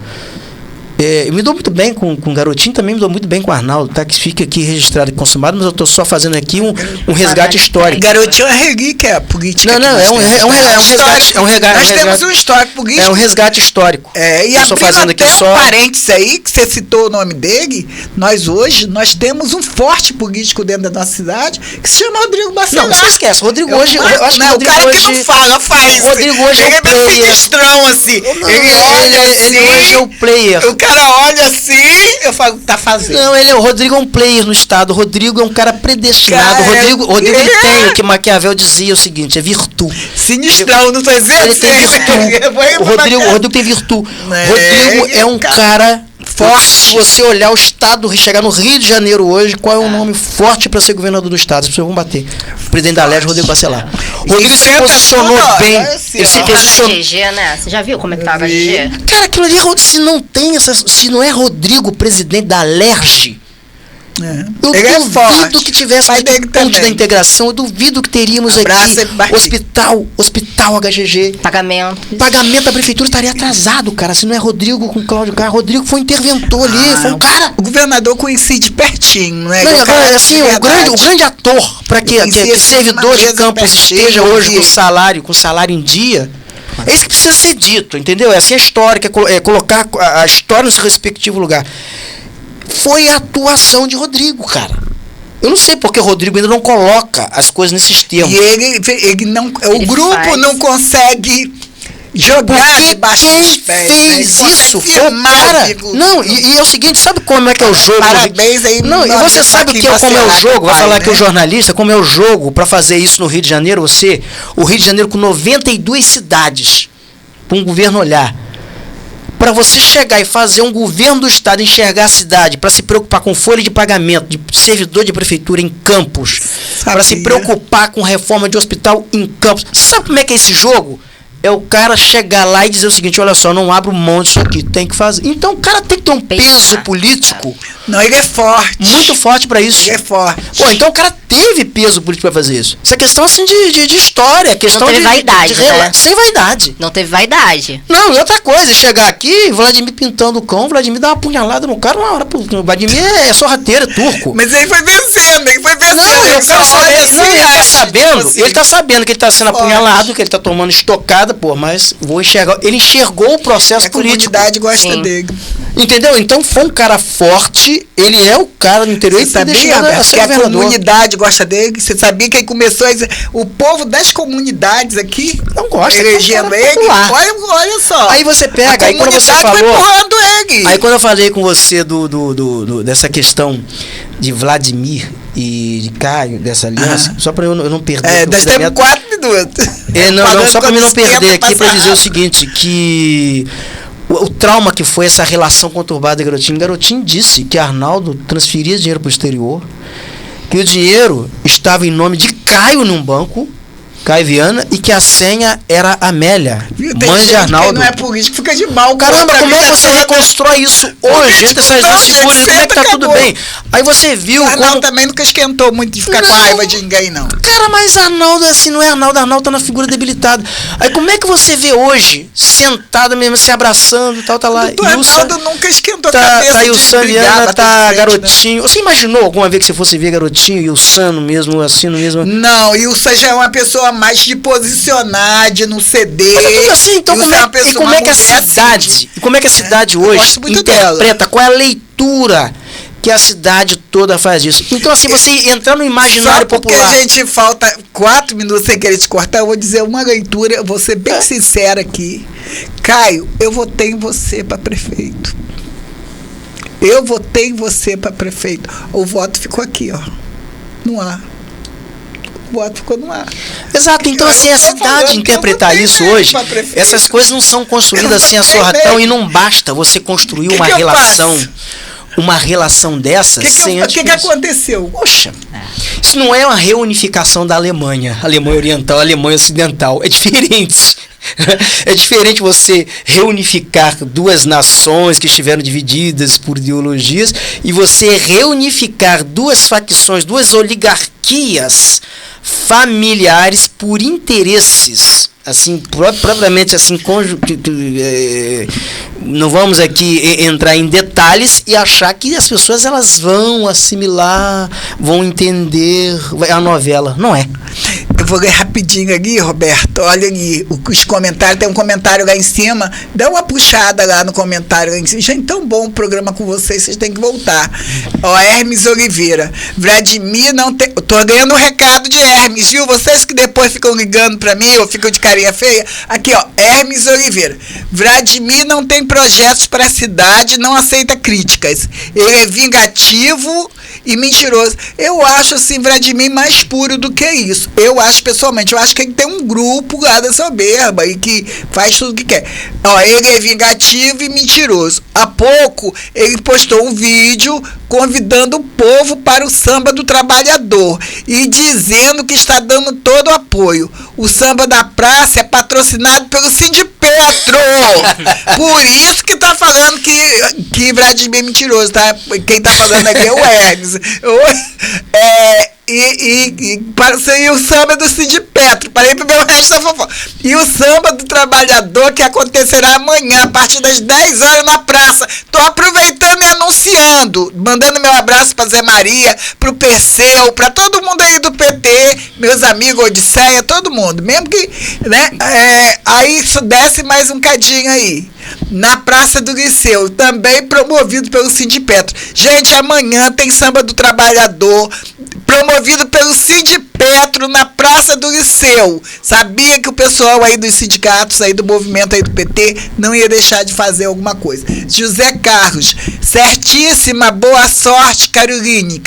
Eu me dou muito bem com o Garotinho, também me dou muito bem com o Arnaldo, tá? Que fica aqui registrado e consumado, mas eu estou só fazendo aqui um resgate histórico. Garotinho é relíquia política. Não, é um resgate. Nós temos um histórico político. É um resgate histórico. E eu fazendo aqui até só parênteses aí, que você citou o nome dele, nós temos um forte político dentro da nossa cidade, que se chama Rodrigo Bacelar. Não, você esquece. Rodrigo hoje... o cara que não fala, faz. O Rodrigo hoje é o player. Ele é sinistrão, assim. Ele olha assim. Ele hoje é o player. O cara olha assim, eu falo, tá fazendo. Não, o Rodrigo é um player no Estado. O Rodrigo é um cara predestinado. O Rodrigo ele tem o que Maquiavel dizia o seguinte, é virtude. Sinistrão, não tô dizendo. Ele tem virtude. O Rodrigo tem virtude. Rodrigo é um cara forte. Se você olhar o Estado, chegar no Rio de Janeiro hoje, qual é o nome forte para ser governador do Estado? As pessoas vão bater. O presidente da Leste, Rodrigo Bacelar. Rodrigo se posicionou bem. Ele se posicionou. HGG, né? Você já viu como é que tá a HGG? Cara, aquilo ali, se não é Rodrigo, presidente da Alerj, eu duvido que tivesse ponte da integração, eu duvido que teríamos aqui hospital HGG. Pagamento da prefeitura estaria atrasado, cara, se não é Rodrigo com Cláudio Carlos. Rodrigo foi interventor ali, foi um cara... O governador coincide pertinho, né? Não, agora, assim, o grande ator para que servidor de campus esteja hoje com salário em dia, é isso que precisa ser dito, entendeu? É assim a história, é colocar a história no seu respectivo lugar. Foi a atuação de Rodrigo, cara. Eu não sei porque o Rodrigo ainda não coloca as coisas nesses termos. E ele não... O grupo não consegue jogar debaixo dos pés. Quem fez isso foi o cara. Não, e é o seguinte, sabe como é que é o jogo? Parabéns aí. Não, e você sabe como é o jogo? Vai falar que o jornalista, como é o jogo para fazer isso no Rio de Janeiro, o Rio de Janeiro com 92 cidades, para um governo olhar. Para você chegar e fazer um governo do Estado enxergar a cidade, para se preocupar com folha de pagamento de servidor de prefeitura em Campos, para se preocupar com reforma de hospital em Campos. Você sabe como é que é esse jogo? É o cara chegar lá e dizer o seguinte, olha só, não abro mão disso aqui, tem que fazer. Então o cara tem que ter um peso político. Não, ele é forte. Muito forte para isso. Ele é forte. Pô, então o cara teve peso político para fazer isso. Essa questão assim de história, questão não teve vaidade, né? Sem vaidade. Não teve vaidade. Não, e outra coisa, chegar aqui, Vladimir pintando o cão, Vladimir dá uma punhalada no cara, uma hora, o Vladimir é sorrateiro, é turco. Mas ele foi vencendo. Não, ele tá sabendo que ele tá sendo apunhalado, que ele tá tomando estocada, pô, mas vou enxergar. Ele enxergou o processo político. A comunidade gosta dele. Entendeu? Então foi um cara forte, ele é o cara do interior e sabia que a comunidade gosta dele. Você sabia que ele começou a dizer, o povo das comunidades aqui não gosta, elegendo ele. Olha só. Aí você pega, aí quando você falou, ele. Aí quando eu falei com você dessa questão de Vladimir e de Caio, dessa aliança, só para eu não perder. Nós temos 4 minutos. Não, só para mim não perder aqui, para dizer o seguinte, que o trauma que foi essa relação conturbada de Garotinho. Garotinho disse que Arnaldo transferia dinheiro para o exterior, que o dinheiro estava em nome de Caio num banco, Caio Viana, e que a senha era Amélia, mãe de Arnaldo. Não é político, fica de mal. Caramba, como é que você reconstrói isso hoje? Entre essas duas figuras, como é que tá tudo bem? Aí você viu Arnaldo também nunca esquentou muito de ficar com raiva de ninguém, não. Cara, mas Arnaldo assim, não é Arnaldo tá na figura debilitada. Aí como é que você vê hoje, sentado mesmo, se abraçando e tal, tá lá. O Arnaldo nunca esquentou a cabeça. Tá Ilson Viana, tá Garotinho. Né? Você imaginou alguma vez que você fosse ver Garotinho e o Sano mesmo, assim, no mesmo... Não, e o Ilson já é uma pessoa mais de posicionar, de não ceder. Mas é tudo assim, então como é que a cidade, assim, e como é que a cidade hoje interpreta, qual é a leitura que a cidade toda faz disso? Então assim, você entrar no imaginário popular. Porque a gente falta 4 minutos sem querer te cortar, eu vou dizer uma leitura, eu vou ser bem sincera aqui. Caio, eu votei em você para prefeito. Eu votei em você para prefeito. O voto ficou aqui, ó, no ar. O voto ficou no ar. Exato, então assim, a cidade interpretar isso hoje, essas coisas não são construídas assim a sorratão, e não basta você construir uma relação uma relação dessa sem O que aconteceu? Poxa, isso não é uma reunificação da Alemanha Oriental, Alemanha Ocidental. É diferente. É diferente você reunificar duas nações que estiveram divididas por ideologias e você reunificar duas facções, duas oligarquias familiares por interesses, assim, propriamente assim, não vamos aqui entrar em detalhes e achar que as pessoas elas vão assimilar, vão entender a novela. Não é. Eu vou ler rapidinho aqui, Roberto. Olha ali, os comentários. Tem um comentário lá em cima. Dá uma puxada lá no comentário lá em cima. Gente, tão bom o programa com vocês têm que voltar. Ó, Hermes Oliveira. Vladimir não tem... Tô ganhando um recado de Hermes, viu? Vocês que depois ficam ligando pra mim ou ficam de carinha feia. Aqui, ó, Hermes Oliveira. Vladimir não tem projetos para a cidade, não aceita críticas. Ele é vingativo e mentiroso. Eu acho, assim, Vladimir mais puro do que isso. Eu acho, pessoalmente, que ele tem um grupo lá da soberba e que faz tudo o que quer. Ó, ele é vingativo e mentiroso. Há pouco, ele postou um vídeo convidando o povo para o Samba do Trabalhador e dizendo que está dando todo o apoio. O Samba da Praça é patrocinado pelo Sindipetro. Por isso que tá falando que Vladimir é mentiroso, tá? Quem tá falando aqui é o Hermes. E o samba do Cid Petro, parei para ver o resto da fofoca. E o samba do trabalhador que acontecerá amanhã, a partir das 10 horas na praça. Tô aproveitando e anunciando, mandando meu abraço para Zé Maria, pro Perseu, para todo mundo aí do PT, meus amigos, Odisseia, todo mundo. Mesmo que, né? Aí desce mais um cadinho aí. Na Praça do Liceu, também promovido pelo Sindipetro. Gente, amanhã tem Samba do Trabalhador, promovido pelo Sindipetro na Praça do Liceu. Sabia que o pessoal aí dos sindicatos, aí do movimento aí do PT, não ia deixar de fazer alguma coisa. José Carlos, certíssima, boa sorte, Caroline,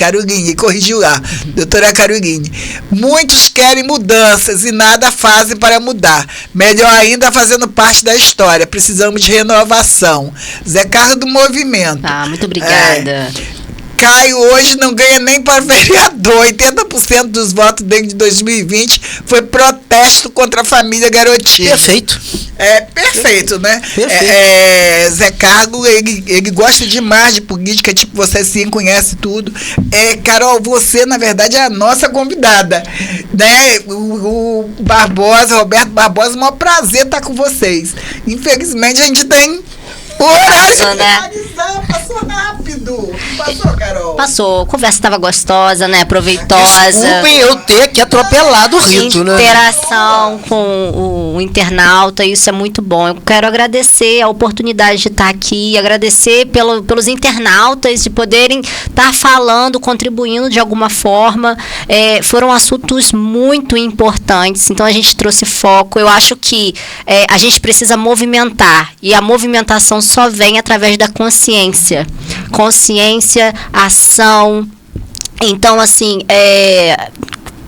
corrigiu lá, doutora Caroline. Muitos querem mudanças e nada fazem para mudar. Melhor ainda fazendo parte da história. Precisamos de renovação. Zé Carlos do Movimento. Muito obrigada. Caio hoje não ganha nem para vereador. 80% dos votos dele de 2020 foi protesto contra a família Garotinho. Perfeito. Perfeito, né? Perfeito. Zé Carlos, ele gosta demais de política, tipo, você sim conhece tudo. Carol, você, na verdade, é a nossa convidada, né? O Barbosa, Roberto Barbosa, é um maior prazer estar com vocês. Infelizmente, a gente tem o horário, né? Passou rápido. Passou, Carol. Passou. A conversa estava gostosa, né? Proveitosa. Desculpem eu ter aqui atropelado o rito, né? Interação com o internauta, isso é muito bom. Eu quero agradecer a oportunidade de estar aqui, agradecer pelos internautas de poderem estar falando, contribuindo de alguma forma. Foram assuntos muito importantes, então a gente trouxe foco. Eu acho que a gente precisa movimentar, e a movimentação só vem através da consciência. Consciência, ação. Então, assim,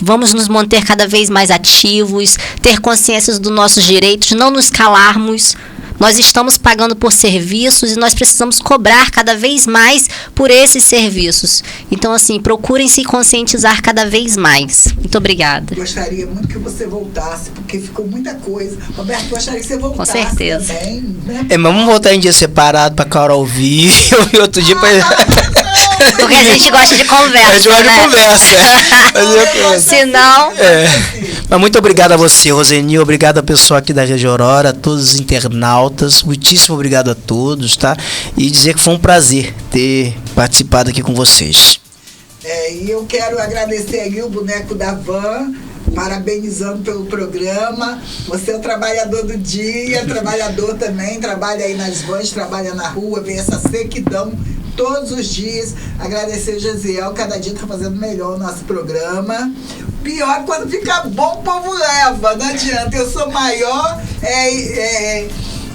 vamos nos manter cada vez mais ativos, ter consciência dos nossos direitos, não nos calarmos. Nós estamos pagando por serviços e nós precisamos cobrar cada vez mais por esses serviços. Então, assim, procurem se conscientizar cada vez mais. Muito obrigada. Gostaria muito que você voltasse, porque ficou muita coisa. Roberto, gostaria que você voltasse. Com certeza. Também, né? Mas vamos voltar em dia separado pra Carol ouvir e outro dia pra... Porque a gente gosta de conversa, A gente gosta de conversa. Se não... Mas muito obrigado a você, Roseni. Obrigado ao pessoal aqui da Rede Aurora, a todos os internautas. Muitíssimo obrigado a todos, tá? E dizer que foi um prazer ter participado aqui com vocês. E eu quero agradecer aí o boneco da Van, parabenizando pelo programa. Você é o trabalhador do dia, trabalhador também, trabalha aí nas vans, trabalha na rua, vê essa sequidão todos os dias. Agradecer o Gesiel, cada dia está fazendo melhor o nosso programa. Pior, quando fica bom, o povo leva, não adianta. Eu sou maior,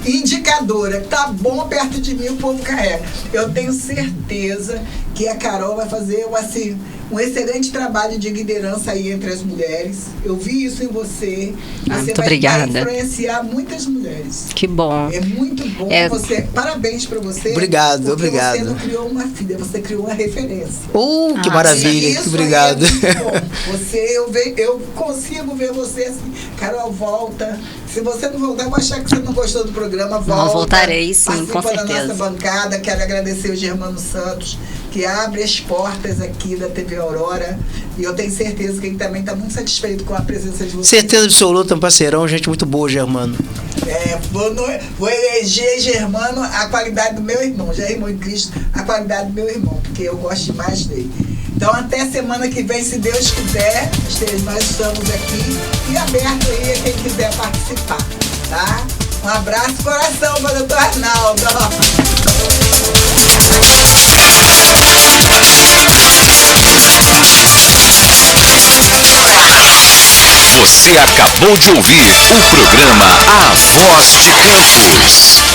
indicadora. Tá bom perto de mim, o povo carrega. Eu tenho certeza que a Carol vai fazer um excelente trabalho de liderança aí entre as mulheres. Eu vi isso em você. Você muito vai obrigada. Influenciar muitas mulheres. Que bom. É muito bom você. Parabéns para você. Obrigado, porque obrigado. Você não criou uma filha, você criou uma referência. Que maravilha, Isso que obrigado. aí é muito bom. Eu consigo ver você assim, Carol, volta. Se você não voltar, eu vou achar que você não gostou do programa, volta. Não, voltarei, sim, participa com certeza. da nossa bancada. Quero agradecer o Germano Santos, que abre as portas aqui da TV Aurora. E eu tenho certeza que ele também está muito satisfeito com a presença de você. Certeza absoluta, um parceirão, gente muito boa, Germano. Vou eleger Germano a qualidade do meu irmão. Já irmão em Cristo, a qualidade do meu irmão, porque eu gosto demais dele. Então, até semana que vem, se Deus quiser, nós estamos aqui e aberto aí a quem quiser participar, tá? Um abraço, coração, para o doutor Arnaldo. Você acabou de ouvir o programa A Voz de Campos.